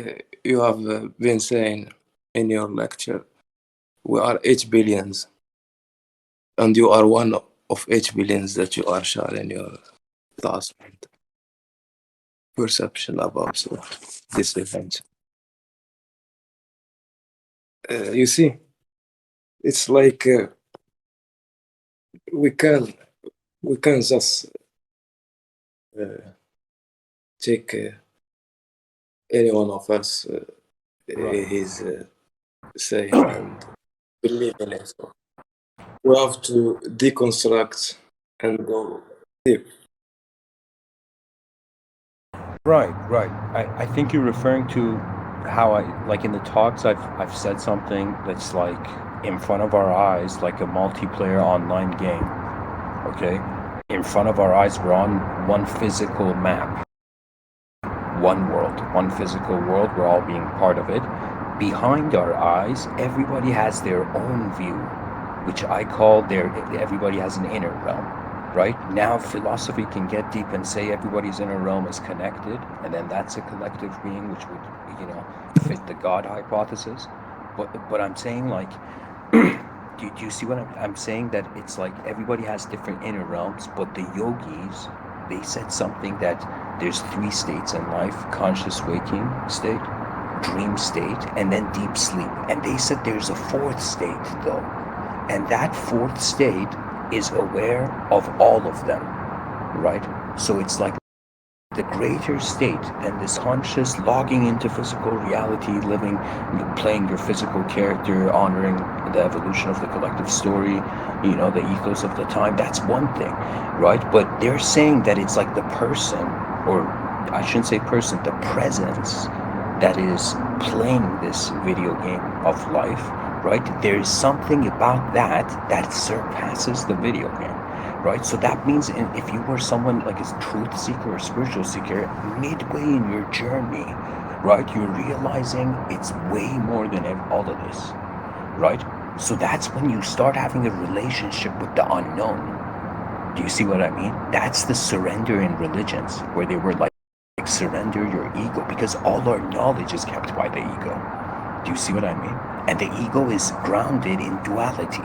you have been saying in your lecture, we are 8 billions, and you are one of 8 billions that you are sharing your thoughts and perception about this event. You see, it's like we can just take any one of us his saying and believe in it. We have to deconstruct and go deep. Right. I think you're referring to how like in the talks I've said something that's like in front of our eyes, like a multiplayer online game. Okay? In front of our eyes, we're on one physical map. One world, one physical world, we're all being part of it. Behind our eyes, everybody has their own view, which I call everybody has an inner realm. Right? Now philosophy can get deep and say everybody's inner realm is connected, and then that's a collective being, which would, fit the God hypothesis. But I'm saying, like, do you see what I'm saying? That it's like everybody has different inner realms, but the yogis, they said something that there's 3 states in life: conscious waking state, dream state, and then deep sleep. And they said there's a 4th state though, and that 4th state is aware of all of them, right? So it's like the greater state than this conscious logging into physical reality, living, playing your physical character, honoring the evolution of the collective story, the ethos of the time. That's one thing, right? But they're saying that it's like the person, or I shouldn't say person, the presence that is playing this video game of life, right? There is something about that surpasses the video game, right? So that means if you were someone like a truth seeker or spiritual seeker, midway in your journey, right, you're realizing it's way more than all of this, right? So that's when you start having a relationship with the unknown. Do you see what I mean? That's the surrender in religions, where they were like surrender your ego, because all our knowledge is kept by the ego. Do you see what I mean? And the ego is grounded in duality.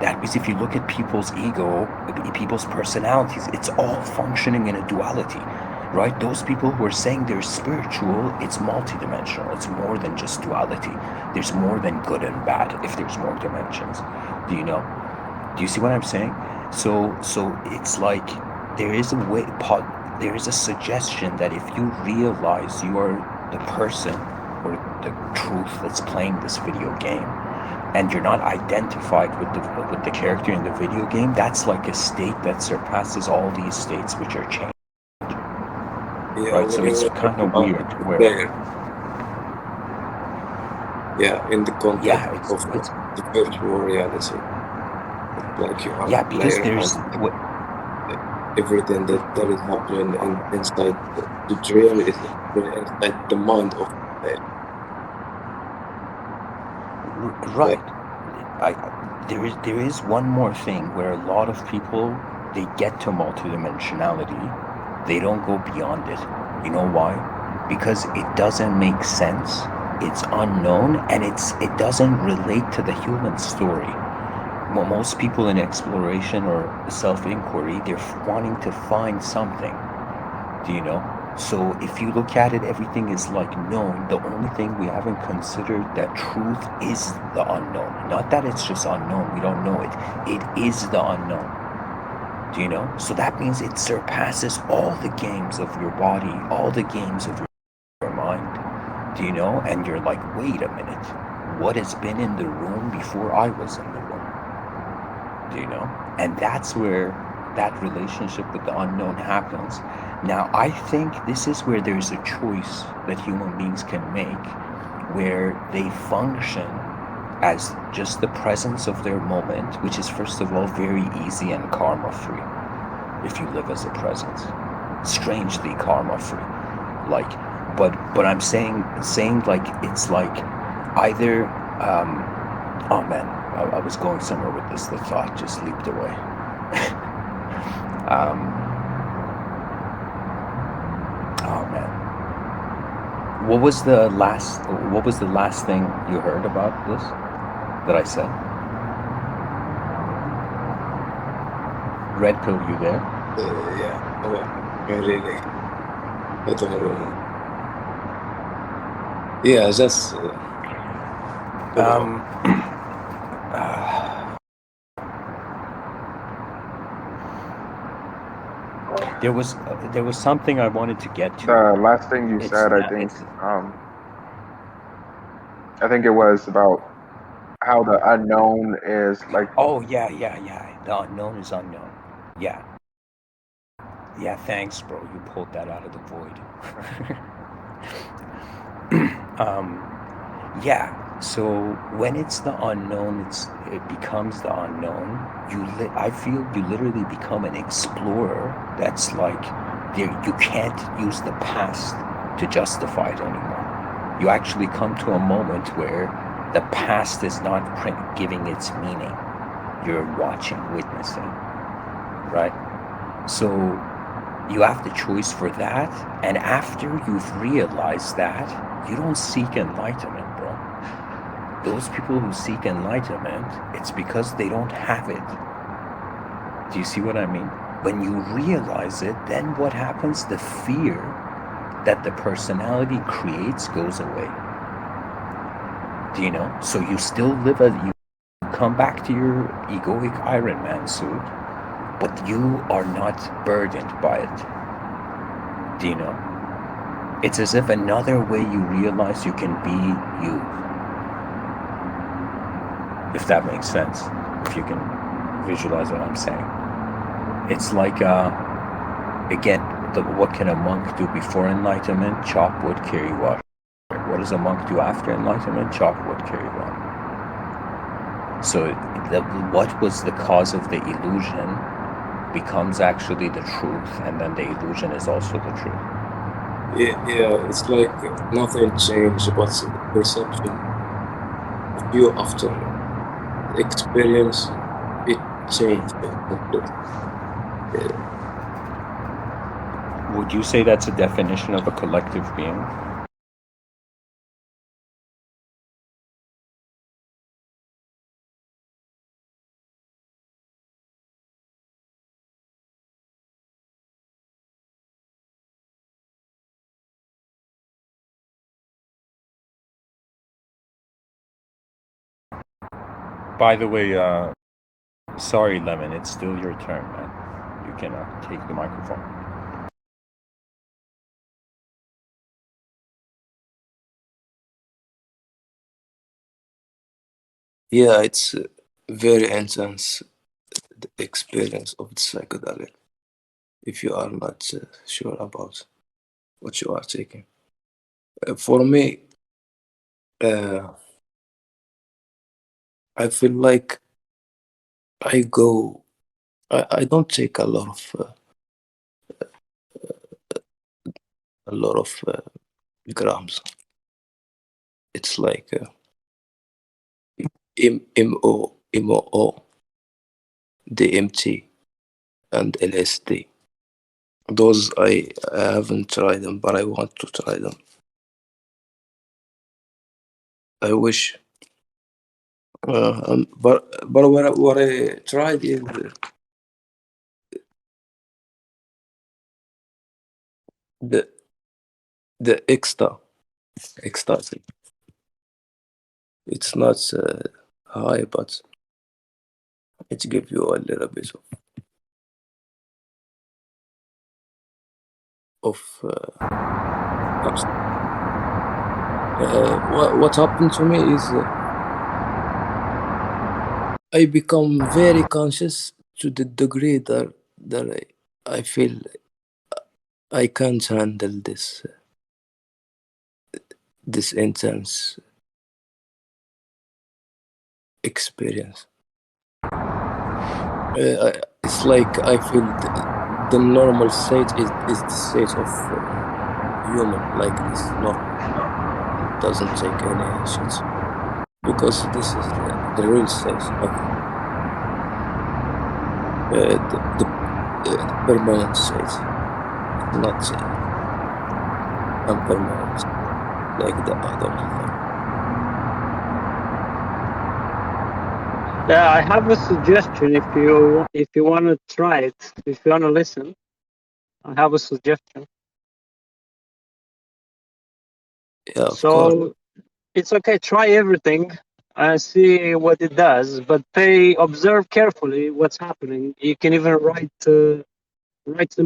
That means if you look at people's ego, people's personalities, it's all functioning in a duality, right? Those people who are saying they're spiritual, it's multidimensional. It's more than just duality. There's more than good and bad if there's more dimensions. Do you know? Do you see what I'm saying? So it's like there is there is a suggestion that if you realize you are the person or the truth that's playing this video game, and you're not identified with the character in the video game, that's like a state that surpasses all these states which are changed. Yeah, right? So it's kind of weird. In the context of the virtual reality, like you have because there's everything that is happening inside the dream is inside the mind of the right. There is one more thing where a lot of people, they get to multidimensionality, they don't go beyond it. You know why? Because it doesn't make sense, it's unknown, and it doesn't relate to the human story. Well, most people in exploration or self-inquiry, they're wanting to find something. Do you know? So if you look at it, everything is like known. The only thing we haven't considered that truth is the unknown. Not that it's just unknown, we don't know it. It is the unknown. Do you know? So that means it surpasses all the games of your body, all the games of your mind. Do you know? And you're like, wait a minute. What has been in the room before I was in the room? Do you know? And that's where that relationship with the unknown happens. Now, I think this is where there's a choice that human beings can make, where they function as just the presence of their moment, which is first of all very easy and karma free if you live as a presence. Strangely karma free. Like, but I'm saying like it's like either oh man, I was going somewhere with this, the thought just leaped away. Oh man. What was the last thing you heard about this that I said? Red pill, you there? Yeah, really. I don't know. Yeah, just. There was something I wanted to get to. The last thing you said, I think it was about how the unknown is like. Oh yeah. The unknown is unknown. Yeah. Yeah, thanks, bro. You pulled that out of the void. Yeah. So when it's the unknown, it becomes the unknown. I feel you literally become an explorer. That's like you can't use the past to justify it anymore. You actually come to a moment where the past is not giving its meaning. You're watching, witnessing, right? So you have the choice for that, and after you've realized that, you don't seek enlightenment, bro. Those people who seek enlightenment, it's because they don't have it. Do you see what I mean? When you realize it, then what happens? The fear that the personality creates goes away. Do you know? So you still live you come back to your egoic Iron Man suit, but you are not burdened by it. Do you know? It's as if another way you realize you can be you. If that makes sense. If you can visualize what I'm saying. It's like, again, what can a monk do before enlightenment? Chop wood, carry water. What does a monk do after enlightenment? Chop wood, carry water. So what was the cause of the illusion becomes actually the truth, and then the illusion is also the truth. Yeah, it's like nothing changed, but perception of you after experience, it changed completely. Yeah. Would you say that's a definition of a collective being? By the way, sorry, Lemon, it's still your turn, man. You can take the microphone. Yeah, it's a very intense experience of the psychedelic. If you are not sure about what you are taking. For me, I feel like I don't take a lot of grams. It's like MO, DMT, and LSD. Those I haven't tried them, but I want to try them. I wish. But what I tried is the ecstasy. It's not high, but it gives you a little bit of what happened to me is I become very conscious to the degree that I feel I can't handle this intense experience. It's like I feel the normal state is the state of human, like this normal. It doesn't take any shit, because this is the real state. The permanent state, not impermanent like the other. Yeah, I have a suggestion if you want to try it, if you want to listen. I have a suggestion. Yeah, of So course. it's okay, try everything and see what it does, but observe carefully what's happening. You can even write some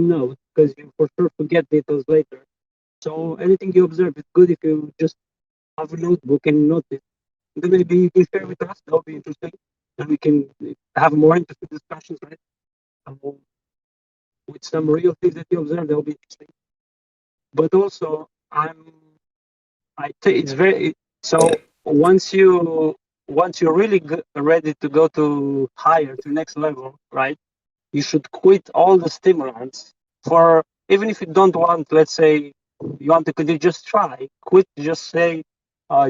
notes, because you for sure forget details later. So anything you observe, it's good if you just have a notebook and note it. Then maybe you can share with us. That'll be interesting, and we can have more interesting discussions, right? With some real things that you observe, that'll be interesting. But also, it's very so. Once you're really ready to go to higher, to next level, right? You should quit all the stimulants. For even if you don't want, let's say, you want to continue, just try. Quit. Just say,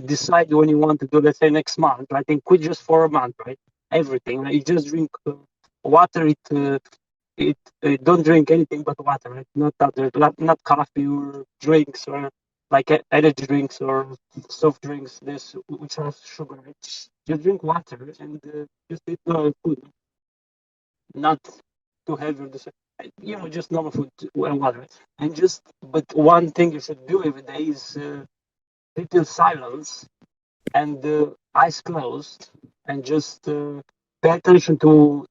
decide when you want to do. Let's say next month, right? And quit just for a month, right? Everything. Right? You just drink water. Don't drink anything but water, right? Not coffee or drinks or like energy drinks or soft drinks. This which has sugar. Right? Just drink water and just eat food, not too heavy. Just normal food and water. And but one thing you should do every day is sit in silence and eyes closed and just pay attention to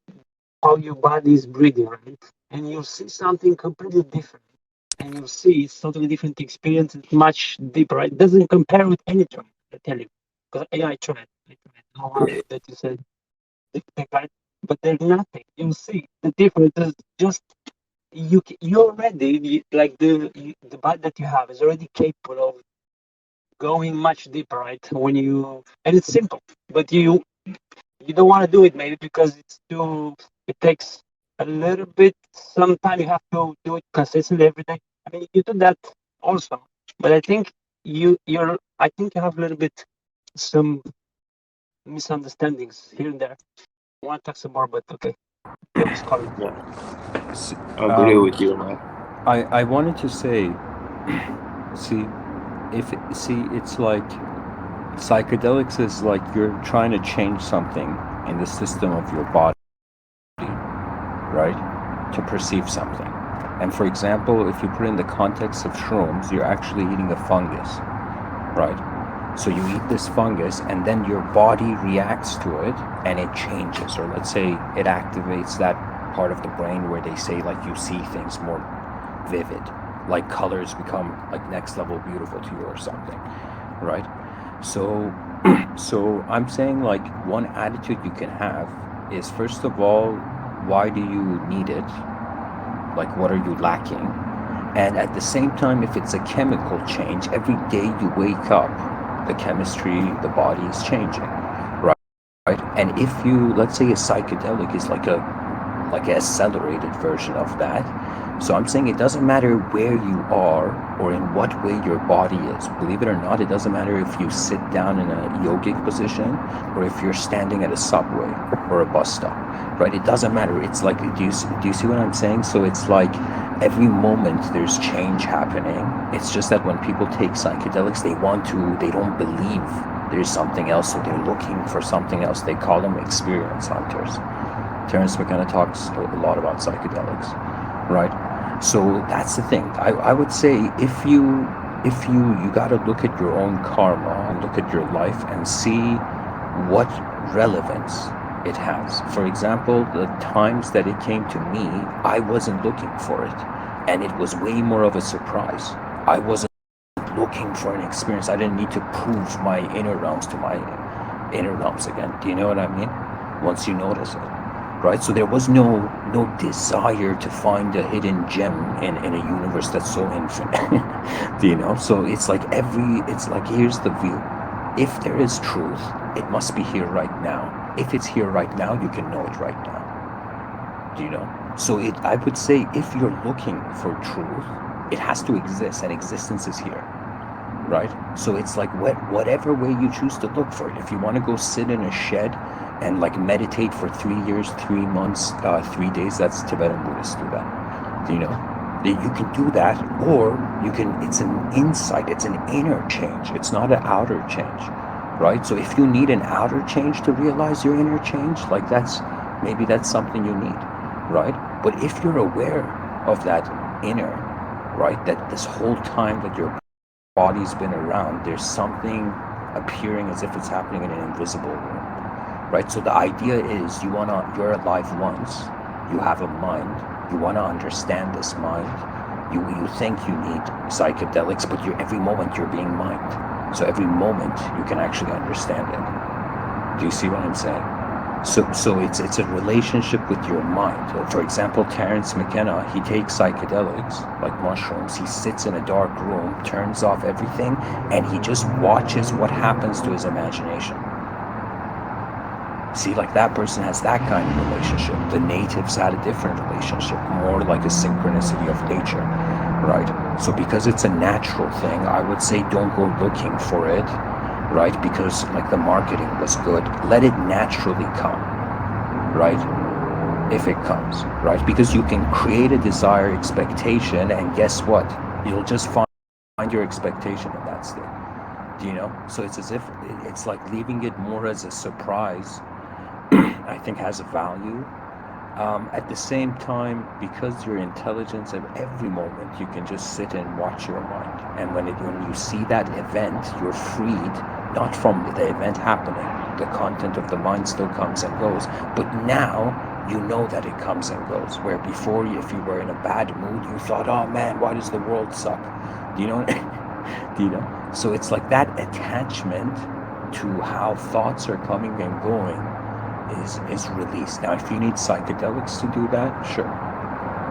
how your body is breathing, right? And you'll see something completely different. And you'll see it's totally different experience. It's much deeper, right? It doesn't compare with any trial, I tell you. Because I tried. No one that you said, right? But there's nothing. You'll see the difference is just you're already like the body that you have is already capable of going much deeper, right? And it's simple, but you don't want to do it maybe because it takes a little bit. Sometimes you have to do it consistently every day. I mean, you do that also, but I think you have a little bit some misunderstandings here and there. I want to talk some more, but okay. Please call it. Yeah. I agree with you, man. I wanted to say, it's like psychedelics is like you're trying to change something in the system of your body, right? To perceive something. And for example, if you put in the context of shrooms, you're actually eating a fungus, right? So you eat this fungus and then your body reacts to it and it changes. Or let's say it activates that part of the brain where they say like you see things more vivid, like colors become like next level beautiful to you or something, right? So I'm saying like one attitude you can have is, first of all, why do you need it? Like, what are you lacking? And at the same time, if it's a chemical change, every day you wake up, the chemistry, the body is changing, right? And if you, let's say a psychedelic is like an accelerated version of that. So I'm saying it doesn't matter where you are or in what way your body is. Believe it or not, it doesn't matter if you sit down in a yogic position or if you're standing at a subway or a bus stop, right? It doesn't matter. It's like, do you see what I'm saying? So it's like every moment there's change happening. It's just that when people take psychedelics, they don't believe there's something else, so they're looking for something else. They call them experience hunters. Terence McKenna talks a lot about psychedelics, right? So that's the thing. I would say if you if you got to look at your own karma and look at your life and see what relevance it has. For example, the times that it came to me, I wasn't looking for it, and it was way more of a surprise. I wasn't looking for an experience. I didn't need to prove my inner realms to my inner realms again. Do you know what I mean? Once you notice it, right? So there was no desire to find a hidden gem in a universe that's so infinite. Do you know? So it's like here's the view. If there is truth, it must be here right now. If it's here right now, you can know it right now. Do you know? So I would say if you're looking for truth, it has to exist, and existence is here. Right? So it's like whatever way you choose to look for it. If you want to go sit in a shed and like meditate for 3 years, 3 months, 3 days, that's Tibetan Buddhists do that. You know, you can do that, or you can, it's an insight, it's an inner change. It's not an outer change, right? So if you need an outer change to realize your inner change, like maybe that's something you need, right? But if you're aware of that inner, right, that this whole time that your body's been around, there's something appearing as if it's happening in an invisible room, right? So the idea is you're alive once, you have a mind, you want to understand this mind, you think you need psychedelics, but every moment you're being mined. So every moment you can actually understand it. Do you see what I'm saying? So it's a relationship with your mind. For example, Terence McKenna, he takes psychedelics like mushrooms. He sits in a dark room, turns off everything, and he just watches what happens to his imagination. See, like that person has that kind of relationship. The natives had a different relationship, more like a synchronicity of nature, right? So because it's a natural thing, I would say don't go looking for it, right? Because like the marketing was good, let it naturally come, right? If it comes, right? Because you can create a desire, expectation, and guess what? You'll just find your expectation in that state. Do you know? So it's as if it's like leaving it more as a surprise. I think has a value. At the same time, because your intelligence at every moment, you can just sit and watch your mind. And when you see that event, you're freed, not from the event happening. The content of the mind still comes and goes. But now, you know that it comes and goes. Where before, if you were in a bad mood, you thought, oh man, why does the world suck? Do you know? Do you know? So it's like that attachment to how thoughts are coming and going is released. Now, if you need psychedelics to do that, sure.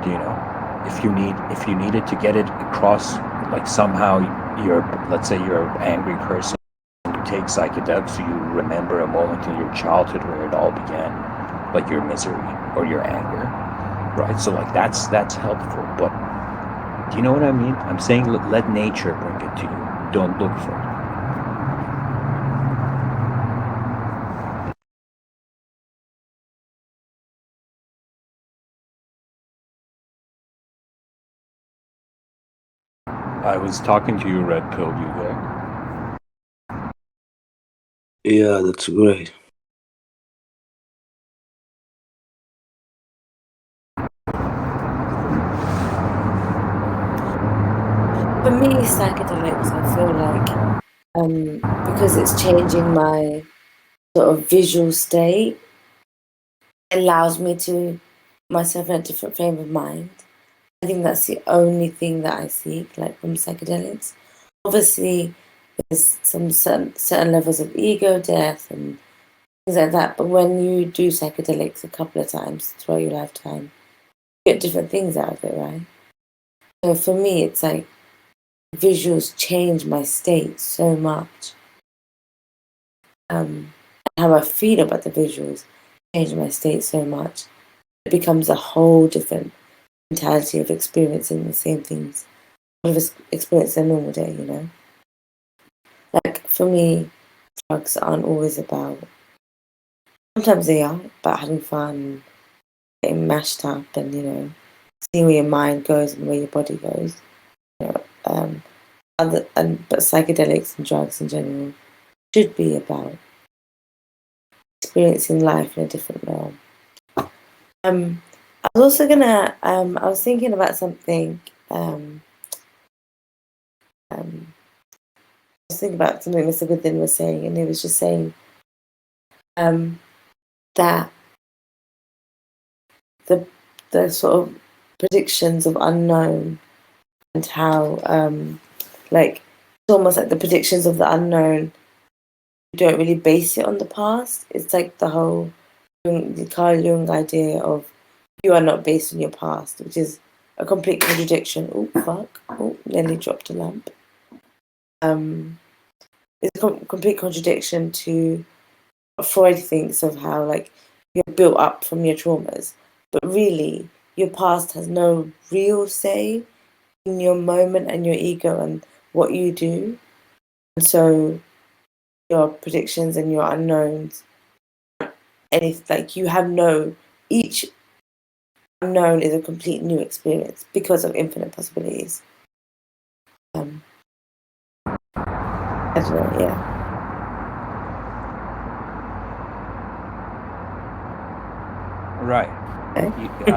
Do you know? If you needed to get it across, like somehow let's say you're an angry person, you take psychedelics, so you remember a moment in your childhood where it all began, like your misery or your anger, right? So like that's helpful. But do you know what I mean? I'm saying let nature bring it to you. Don't look for it. I was talking to you, Red Pill. You there? Yeah, that's great. For me, psychedelics, I feel like because it's changing my sort of visual state, it allows me to myself in a different frame of mind. I think that's the only thing that I seek, like from psychedelics. Obviously, there's some certain levels of ego death and things like that. But when you do psychedelics a couple of times throughout your lifetime, you get different things out of it, right? So for me, it's like visuals change my state so much. How I feel about the visuals change my state so much. It becomes a whole different mentality of experiencing the same things. Of experience a normal day, you know? Like for me, drugs aren't always about, sometimes they are about having fun, getting mashed up and, you know, seeing where your mind goes and where your body goes. You know, but psychedelics and drugs in general should be about experiencing life in a different realm. I was also gonna, I was thinking about something I was thinking about something Mr. Goodin was saying, and he was just saying that the sort of predictions of unknown and how like it's almost like the predictions of the unknown, you don't really base it on the past. It's like the whole Carl Jung idea of you are not based on your past, which is a complete contradiction. Oh fuck! Oh, nearly dropped a lamp. It's a complete contradiction to what Freud thinks of how like you're built up from your traumas, but really your past has no real say in your moment and your ego and what you do. And so your predictions and your unknowns, and like you have each unknown is a complete new experience because of infinite possibilities. I don't know, yeah. Right. Okay.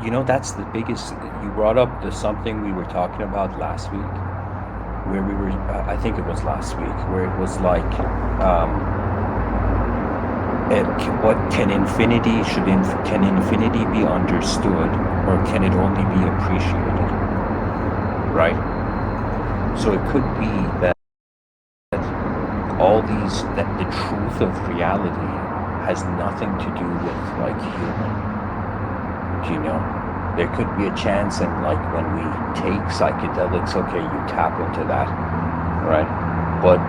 You know, that's the biggest. You brought up the something we were talking about last week, where we were. I think it was last week, where it was like, what can infinity can infinity be understood, or can it only be appreciated? Right. So it could be that that the truth of reality has nothing to do with like human. You know, there could be a chance, and like when we take psychedelics, okay, you tap into that, right? But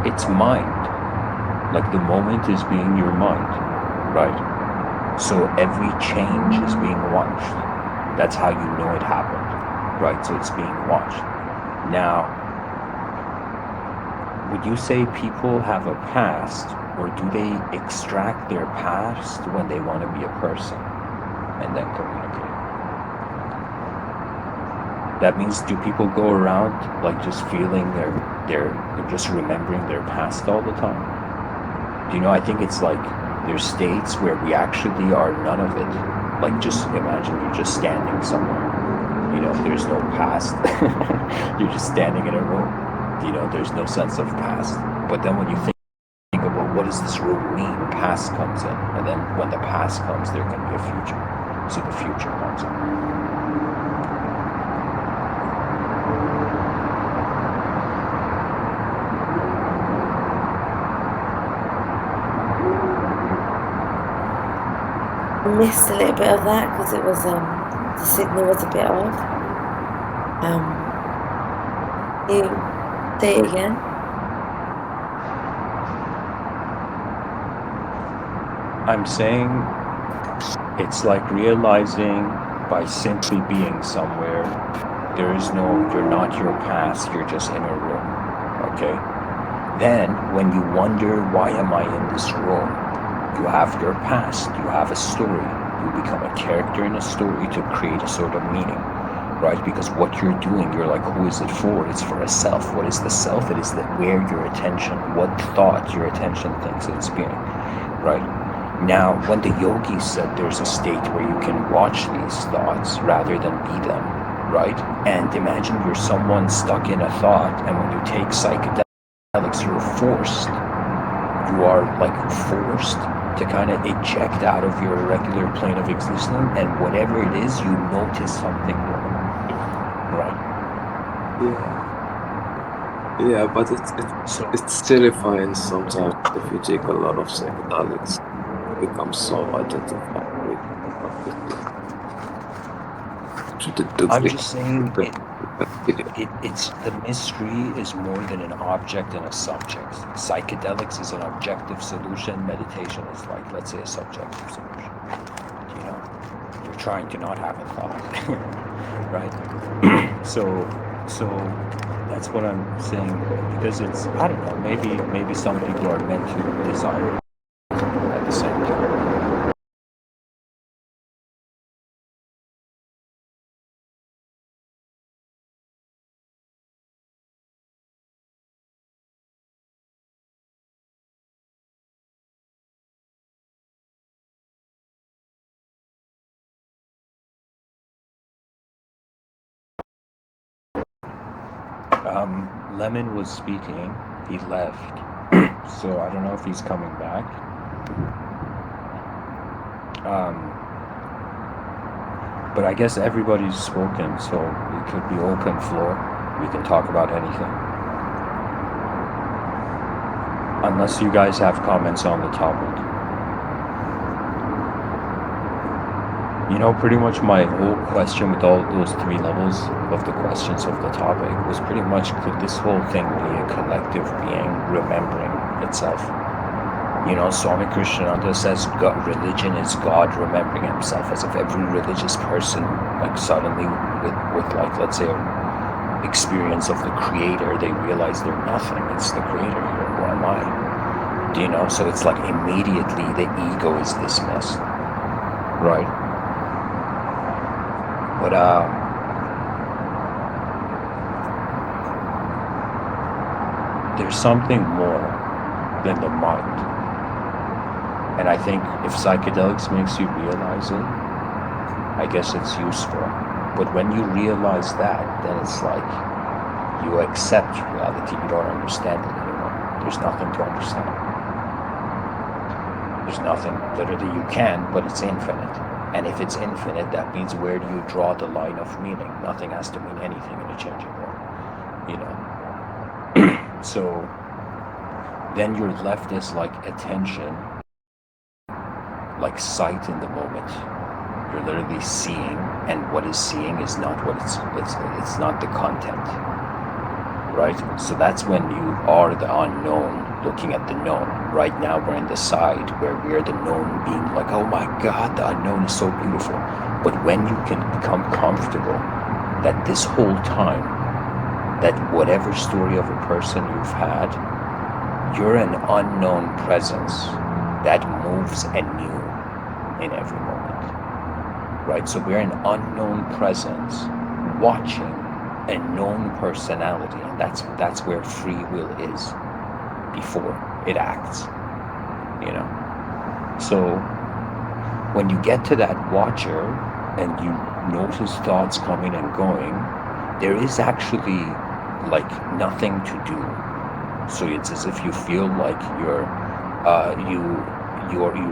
it's mind. Like the moment is being your mind, right? So every change is being watched. That's how you know it happened, right? So it's being watched. Now, would you say people have a past, or do they extract their past when they want to be a person and then communicate? That means, do people go around like just feeling they're just remembering their past all the time? Do you know, I think it's like there's states where we actually are none of it. Like just imagine you're just standing somewhere. You know, there's no past. You're just standing in a room. You know, there's no sense of past. But then when you think about what does this room mean, past comes in. And then when the past comes, there can be a future. So the future comes in. Missed a little bit of that because it was the signal was a bit off. Can you say it again? I'm saying it's like realizing by simply being somewhere, you're not your past, you're just in a room, okay? Then, when you wonder, why am I in this room? You have your past, you have a story. You become a character in a story to create a sort of meaning, right? Because what you're doing, you're like, who is it for? It's for a self. What is the self? It is where your attention, what thought your attention thinks it's being, right? Now, when the yogis said there's a state where you can watch these thoughts rather than be them, right? And imagine you're someone stuck in a thought, and when you take psychedelics, you are like forced to kind of eject out of your regular plane of existence, and whatever it is, you notice something wrong, right? Yeah, but it's terrifying sometimes if you take a lot of psychedelics. You become so identified with I'm just saying it's the mystery is more than an object and a subject. Psychedelics is an objective solution. Meditation is like, let's say, a subjective solution. You know, you're trying to not have a thought, right? So that's what I'm saying, because it's, I don't know, maybe some people are meant to desire it at the same time. Lemon was speaking. He left. So I don't know if he's coming back. But I guess everybody's spoken, so it could be open floor. We can talk about anything. Unless you guys have comments on the topic. You know, pretty much my whole question with all those 3 levels of the questions of the topic was pretty much, could this whole thing be a collective being remembering itself? You know, Swami Krishnananda says religion is God remembering himself, as if every religious person, like suddenly with like, let's say, an experience of the creator, they realize they're nothing. It's the creator here. Who am I? Do you know? So it's like immediately the ego is dismissed. Right? But there's something more than the mind. And I think if psychedelics makes you realize it, I guess it's useful. But when you realize that, then it's like you accept reality. You don't understand it anymore. There's nothing to understand. There's nothing. Literally you can, but it's infinite. And if it's infinite, that means where do you draw the line of meaning? Nothing has to mean anything in a changing world, you know? So then you're left as like attention, like sight in the moment. You're literally seeing, and what is seeing is not what it's not the content, right? So that's when you are the unknown looking at the known. Right now we're in the side where we're the known being like, oh my God, the unknown is so beautiful. But when you can become comfortable that this whole time, that whatever story of a person you've had, you're an unknown presence that moves anew in every moment, right? So we're an unknown presence watching a known personality, and that's where free will is before it acts, you know? So when you get to that watcher and you notice thoughts coming and going, there is actually like nothing to do. So it's as if you feel like you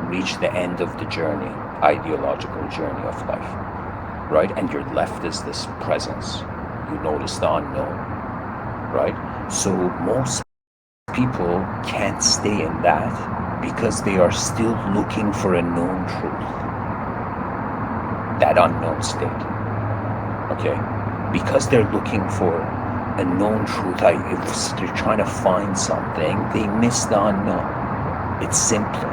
reach the end of the journey, ideological journey of life, right? And you're left as this presence. You notice the unknown, right? So most people can't stay in that because they are still looking for a known truth, that unknown state, okay? Because they're looking for a known truth, if they're trying to find something, they miss the unknown. It's simpler.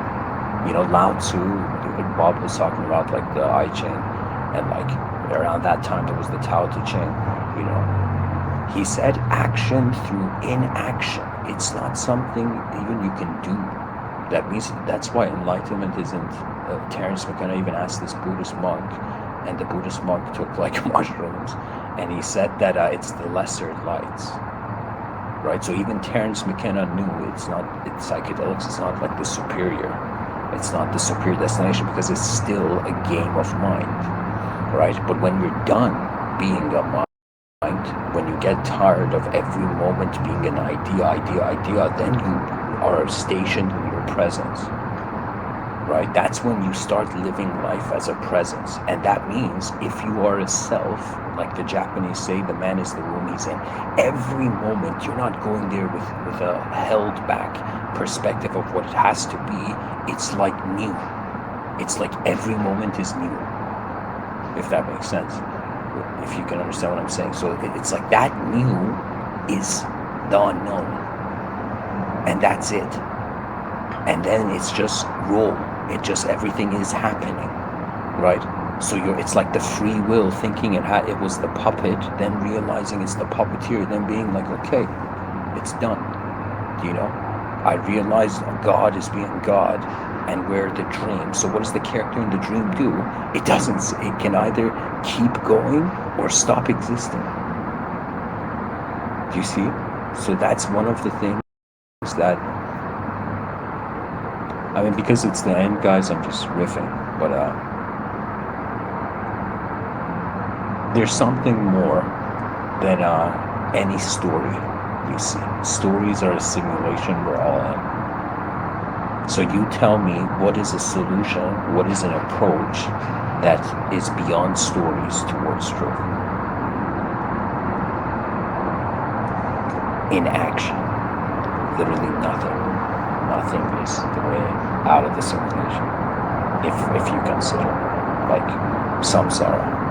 You know, Lao Tzu, Bob was talking about like the I Ching, and like around that time there was the Tao Te Ching, you know. He said action through inaction. It's not something even you can do. That means that's why enlightenment isn't. Terence McKenna even asked this Buddhist monk, and the Buddhist monk took like mushrooms, and he said that it's the lesser lights, right? So even Terence McKenna knew it's psychedelics. It's not like the superior. It's not the superior destination because it's still a game of mind, right? But when you're done being a mind, when you get tired of every moment being an idea, then you are stationed in your presence, right? That's when you start living life as a presence. And that means if you are a self, like the Japanese say, the man is the room he's in. Every moment you're not going there with a held back perspective of what it has to be. It's like new. It's like every moment is new, if that makes sense, if you can understand what I'm saying. So it's like that new is the unknown, and that's it. And then it's just roll. It just, everything is happening, right? So it's like the free will thinking it was the puppet, then realizing it's the puppeteer, then being like, okay, it's done. You know, I realized God is being God, and we're the dream. So what does the character in the dream do? It can either keep going or stop existing. Do you see? So that's one of the things that, I mean, because it's the end, guys, I'm just riffing, but there's something more than any story you see. Stories are a simulation we're all in. So you tell me, what is a solution, what is an approach that is beyond stories towards truth? In action. Literally nothing. Nothing is the way out of the simulation. If you consider like samsara.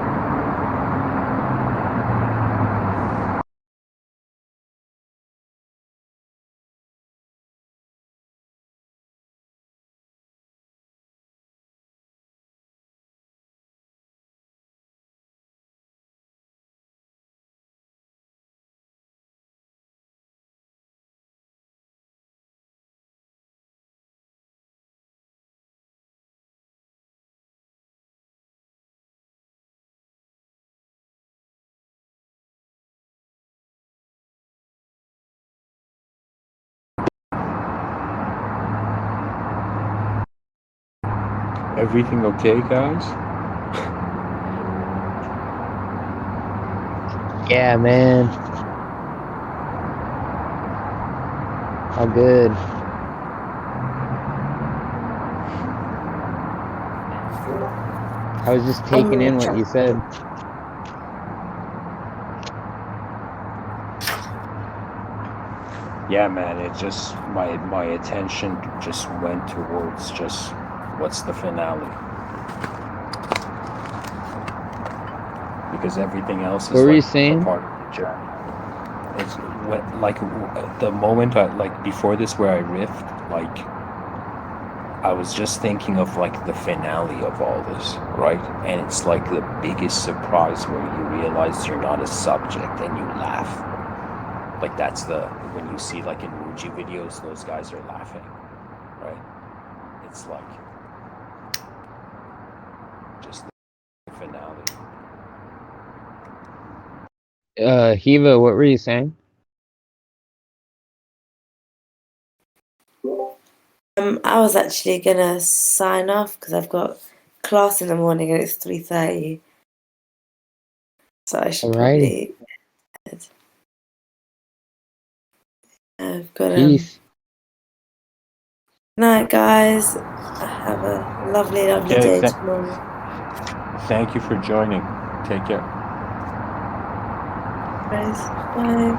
Everything okay, guys? Yeah, man. All good. I was just taking in what you said. Yeah, man, it just, my attention just went towards just what's the finale. Because everything else is What were you like saying? a part of the journey. It's what, like the moment like before this where I riffed, like I was just thinking of like the finale of all this, right? And it's like the biggest surprise where you realize you're not a subject and you laugh. Like that's when you see like in Muji videos, those guys are laughing, right? It's like just the finale. Hiva, what were you saying? I was actually gonna sign off because I've got class in the morning and it's 3:30. So I should Alrighty. probably. I've got Peace. night, guys. Have a lovely, lovely Okay, day tomorrow. thank you for joining. Take care. Guys, bye.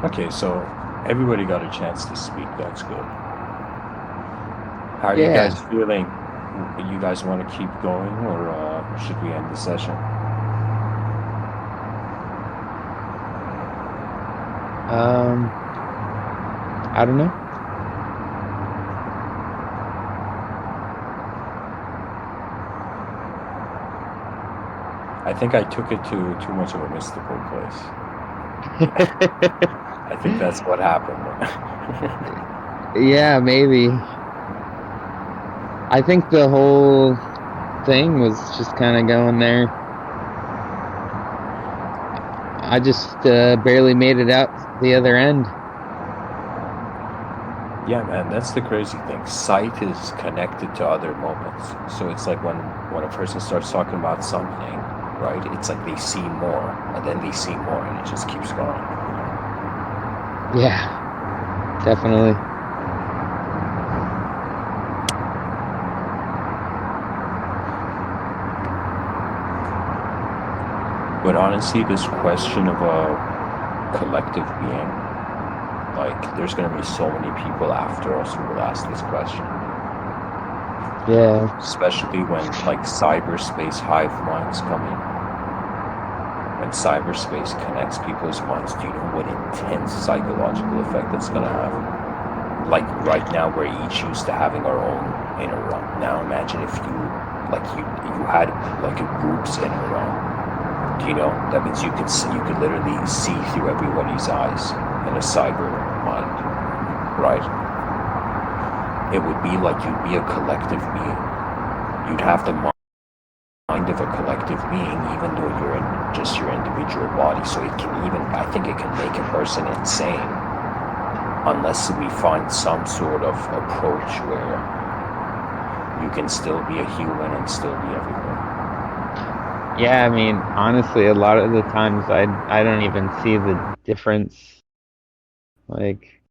Okay, so everybody got a chance to speak. That's good. How are you Yeah. guys feeling? You guys want to keep going, or should we end the session? I don't know. I think I took it to too much of a mystical place. I think that's what happened. Yeah, maybe. I think the whole thing was just kind of going there. I just barely made it out the other end. Yeah, man, that's the crazy thing. Sight is connected to other moments. So it's like when a person starts talking about something, right? It's like they see more, and then they see more, and it just keeps going. Yeah, definitely. But honestly, this question of a collective being, like, there's going to be so many people after us who will ask this question. Yeah. Especially when, like, cyberspace hive minds come in. When cyberspace connects people's minds, do you know what intense psychological effect that's going to have? Like, right now, we're each used to having our own inner realm. Now imagine if you had, like, a group's inner realm. Do you know? That means you could literally see through everybody's eyes in a cyber mind, right? It would be like you'd be a collective being. You'd have the mind of a collective being, even though you're in just your individual body. So it can even, I think it can make a person insane unless we find some sort of approach where you can still be a human and still be everywhere. Yeah, I mean, honestly, a lot of the times I don't even see the difference. Like,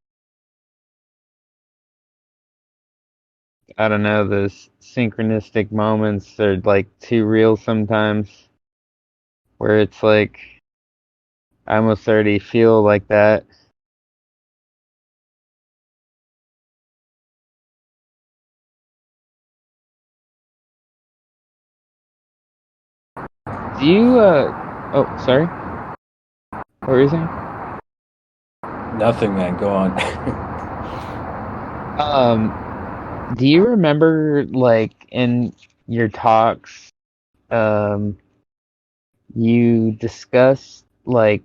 I don't know, those synchronistic moments are like too real sometimes, where it's like I almost already feel like that. Do you oh, sorry. What were you saying? Nothing, man. Go on. Do you remember, like, in your talks, you discussed like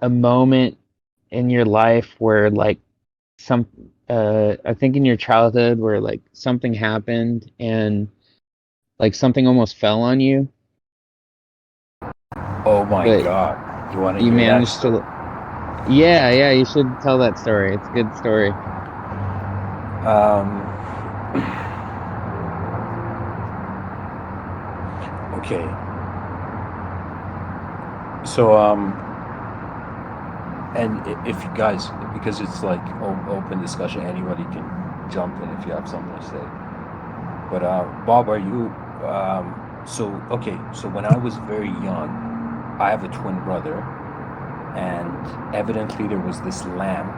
a moment in your life where like some I think in your childhood where like something happened and like something almost fell on you, Oh my but God. You want to you hear that managed story? to. Yeah, you should tell that story. It's a good story. Okay. So, and if you guys, because it's like open discussion, anybody can jump in if you have something to say. But Bob, are you? So okay. So when I was very young, I have a twin brother, and evidently there was this lamp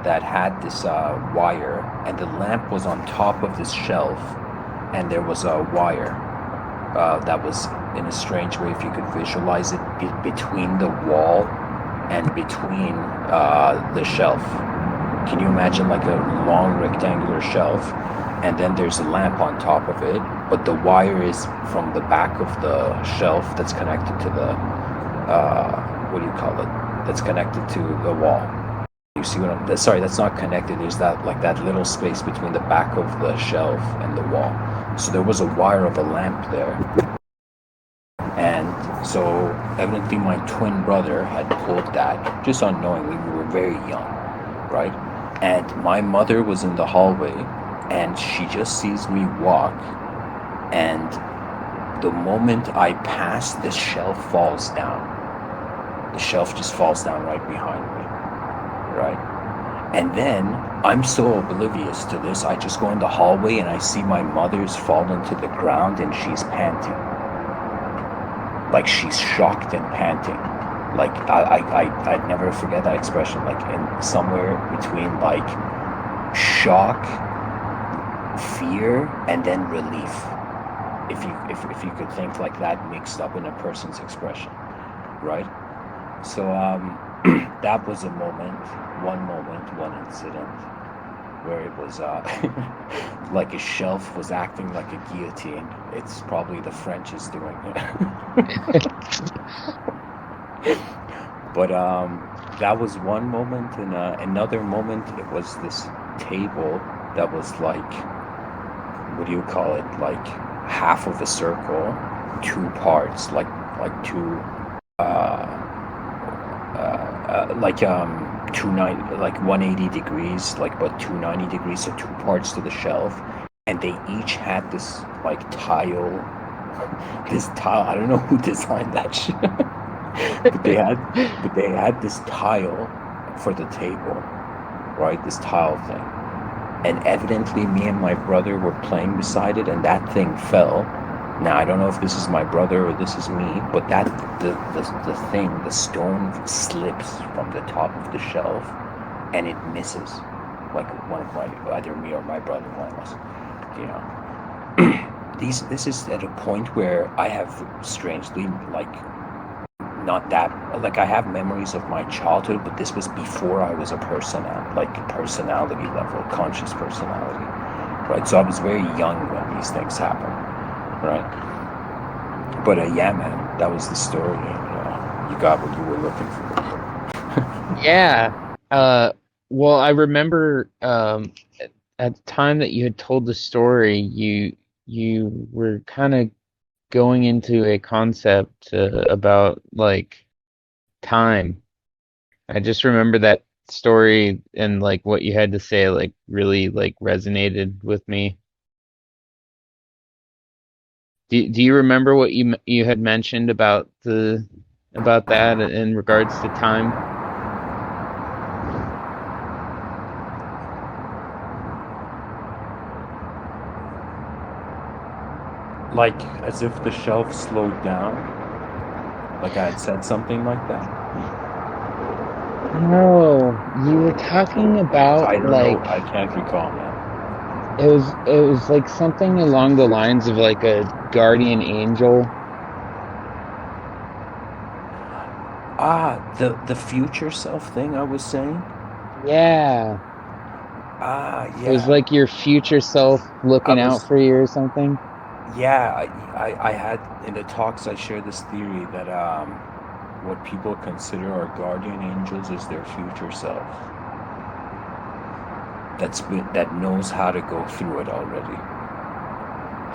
that had this wire, and the lamp was on top of this shelf, and there was a wire that was in a strange way, if you could visualize it, between the wall and between the shelf. Can you imagine like a long rectangular shelf, and then there's a lamp on top of it, but the wire is from the back of the shelf that's connected to the what do you call it? That's connected to the wall. You see what I'm? Sorry, that's not connected. There's that like that little space between the back of the shelf and the wall. So there was a wire of a lamp there, and so evidently my twin brother had pulled that just unknowingly. We were very young, right? And my mother was in the hallway, and she just sees me walk, and the moment I pass, the shelf falls down. The shelf just falls down right behind me, right? And then I'm so oblivious to this, I just go in the hallway and I see my mother's fallen to the ground and she's panting. Like she's shocked and panting. Like I'd never forget that expression. Like in somewhere between like shock, fear, and then relief. If you could think like that mixed up in a person's expression, right? So that was a moment, one incident where it was like a shelf was acting like a guillotine. It's probably the French is doing it. But that was one moment, and another moment it was this table that was like, what do you call it? Like half of a circle, two parts, like two like 290, like 180 degrees, like but 290 degrees, so two parts to the shelf, and they each had this like tile. This tile, I don't know who designed that shit, but they had this tile for the table, right? This tile thing, and evidently me and my brother were playing beside it, and that thing fell. Now I don't know if this is my brother or this is me, but that the thing, the stone slips from the top of the shelf, and it misses, like one of my, either me or my brother, one of us, you know. This is at a point where I have strangely like not that, like I have memories of my childhood, but this was before I was a person, like personality level, conscious personality, right? So I was very young when these things happened. Right. But yeah, man, that was the story. And, you got what you were looking for. Yeah. Well, I remember at the time that you had told the story, you were kind of going into a concept about like time. I just remember that story and like what you had to say like really like resonated with me. Do you remember what you had mentioned about that in regards to time? Like as if the shelf slowed down. Like I had said something like that. No, you were talking about I don't know. like I can't recall now. it was like something along the lines of like a guardian angel. The future self thing I was saying. Yeah. It was Yeah. like your future self I looking out was. for you or something. Yeah. I had in the talks. I shared this theory that what people consider our guardian angels is their future self. That knows how to go through it already.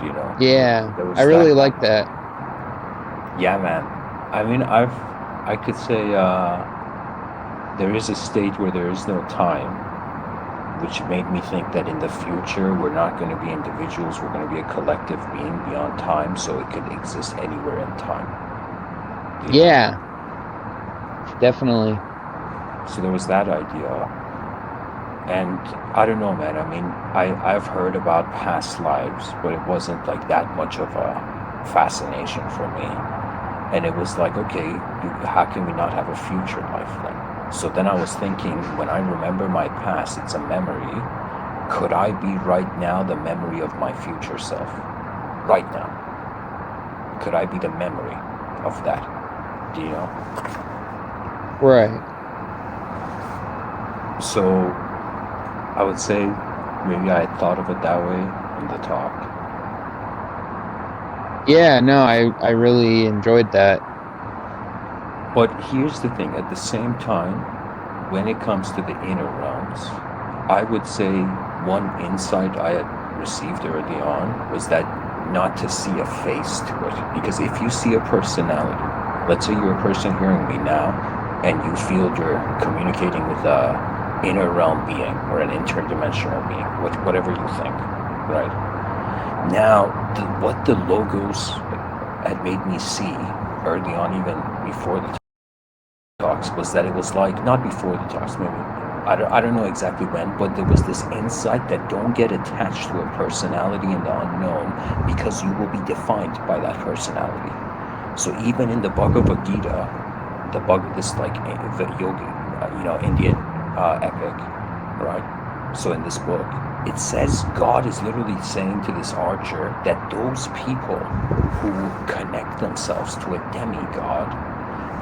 You know. Yeah, There I was that really like kind. that. Yeah, man. I mean, I could say there is a state where there is no time, which made me think that in the future we're not going to be individuals, we're going to be a collective being beyond time, so it could exist anywhere in time. You know? Yeah, definitely. So there was that idea. And I don't know, man. I mean, I've heard about past lives, but it wasn't like that much of a fascination for me. And it was like, okay, how can we not have a future life then? So then I was thinking, when I remember my past, it's a memory. Could I be right now the memory of my future self? Right now. Could I be the memory of that? Do you know? Right. So I would say maybe I had thought of it that way in the talk. Yeah, no, I really enjoyed that. But here's the thing, at the same time, when it comes to the inner realms, I would say one insight I had received early on was that not to see a face to it. Because if you see a personality, let's say you're a person hearing me now, and you feel you're communicating with a inner realm being or an interdimensional being, whatever you think, right? Now, what the logos had made me see early on, even before the talks, was that it was like, not before the talks, maybe, I don't know exactly when, but there was this insight that don't get attached to a personality in the unknown, because you will be defined by that personality. So even in the Bhagavad Gita, this like the yogi, Indian epic, right? So in this book, it says God is literally saying to this archer that those people who connect themselves to a demigod,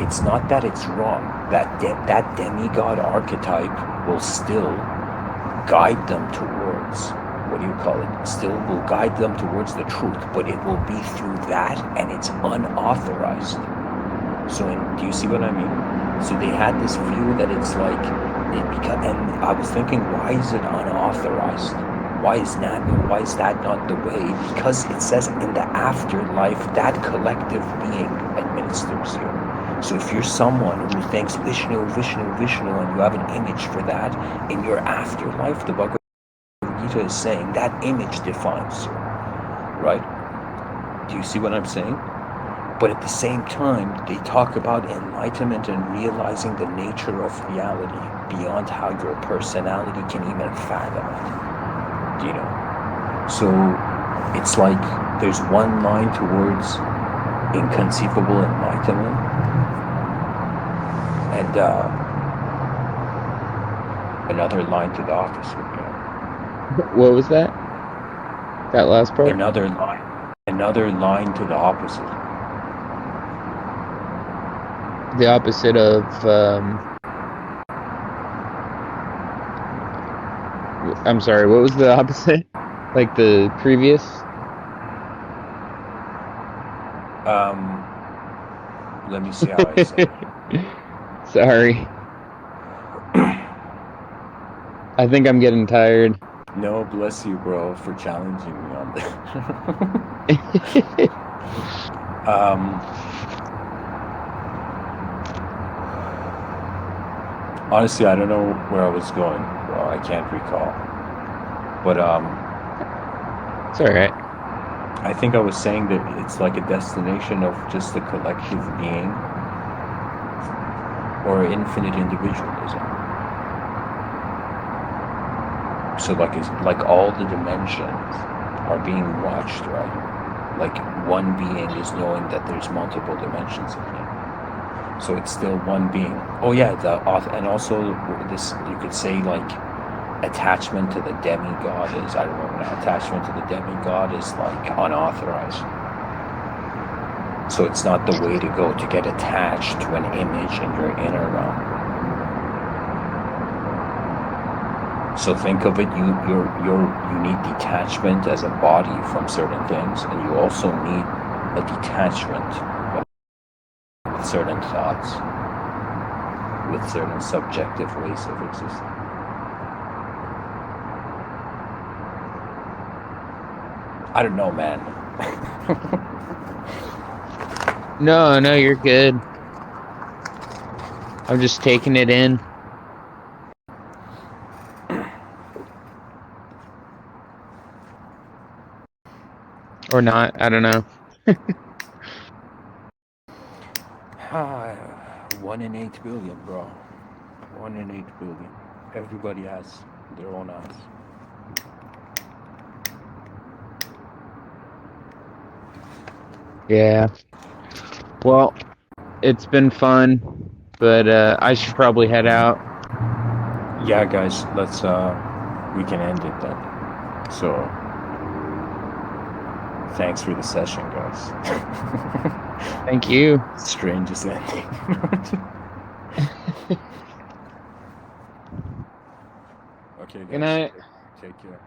it's not that it's wrong, that demigod archetype will still guide them towards, what do you call it, still will guide them towards the truth, but it will be through that, and it's unauthorized. So do you see what I mean? So they had this view that it's like, and I was thinking, why is it unauthorized? Why is that not the way? Because it says in the afterlife, that collective being administers you. So if you're someone who thinks Vishnu, Vishnu, Vishnu, and you have an image for that, in your afterlife, the Bhagavad Gita is saying that image defines you, right? Do you see what I'm saying? But at the same time, they talk about enlightenment and realizing the nature of reality beyond how your personality can even fathom it. You know? So it's like there's one line towards inconceivable enlightenment, and another line to the opposite. You know? What was that? That last part? Another line to the opposite. The opposite of I'm sorry, what was the opposite? Like the previous? Let me see how I say it. Sorry. I think I'm getting tired. No, bless you, bro, for challenging me on that. Honestly, I don't know where I was going. Well, I can't recall. But It's all right. I think I was saying that it's like a destination of just the collective being or infinite individualism. So it's like all the dimensions are being watched, right? Like one being is knowing that there's multiple dimensions of him. So it's still one being. Oh yeah, and also this, you could say like attachment to the demigod is, I don't know now, attachment to the demigod is like unauthorized. So it's not the way to go to get attached to an image in your inner realm. So think of it, you need detachment as a body from certain things, and you also need a detachment with certain thoughts, with certain subjective ways of existing. I don't know, man. No, you're good. I'm just taking it in. Or not, I don't know. 1 in 8 billion, bro. 1 in 8 billion. Everybody has their own eyes. Yeah. Well, it's been fun, but I should probably head out. Yeah, guys, let's we can end it then. So thanks for the session, guys. Thank you. Strangest ending. Okay, guys. Good night. Take care.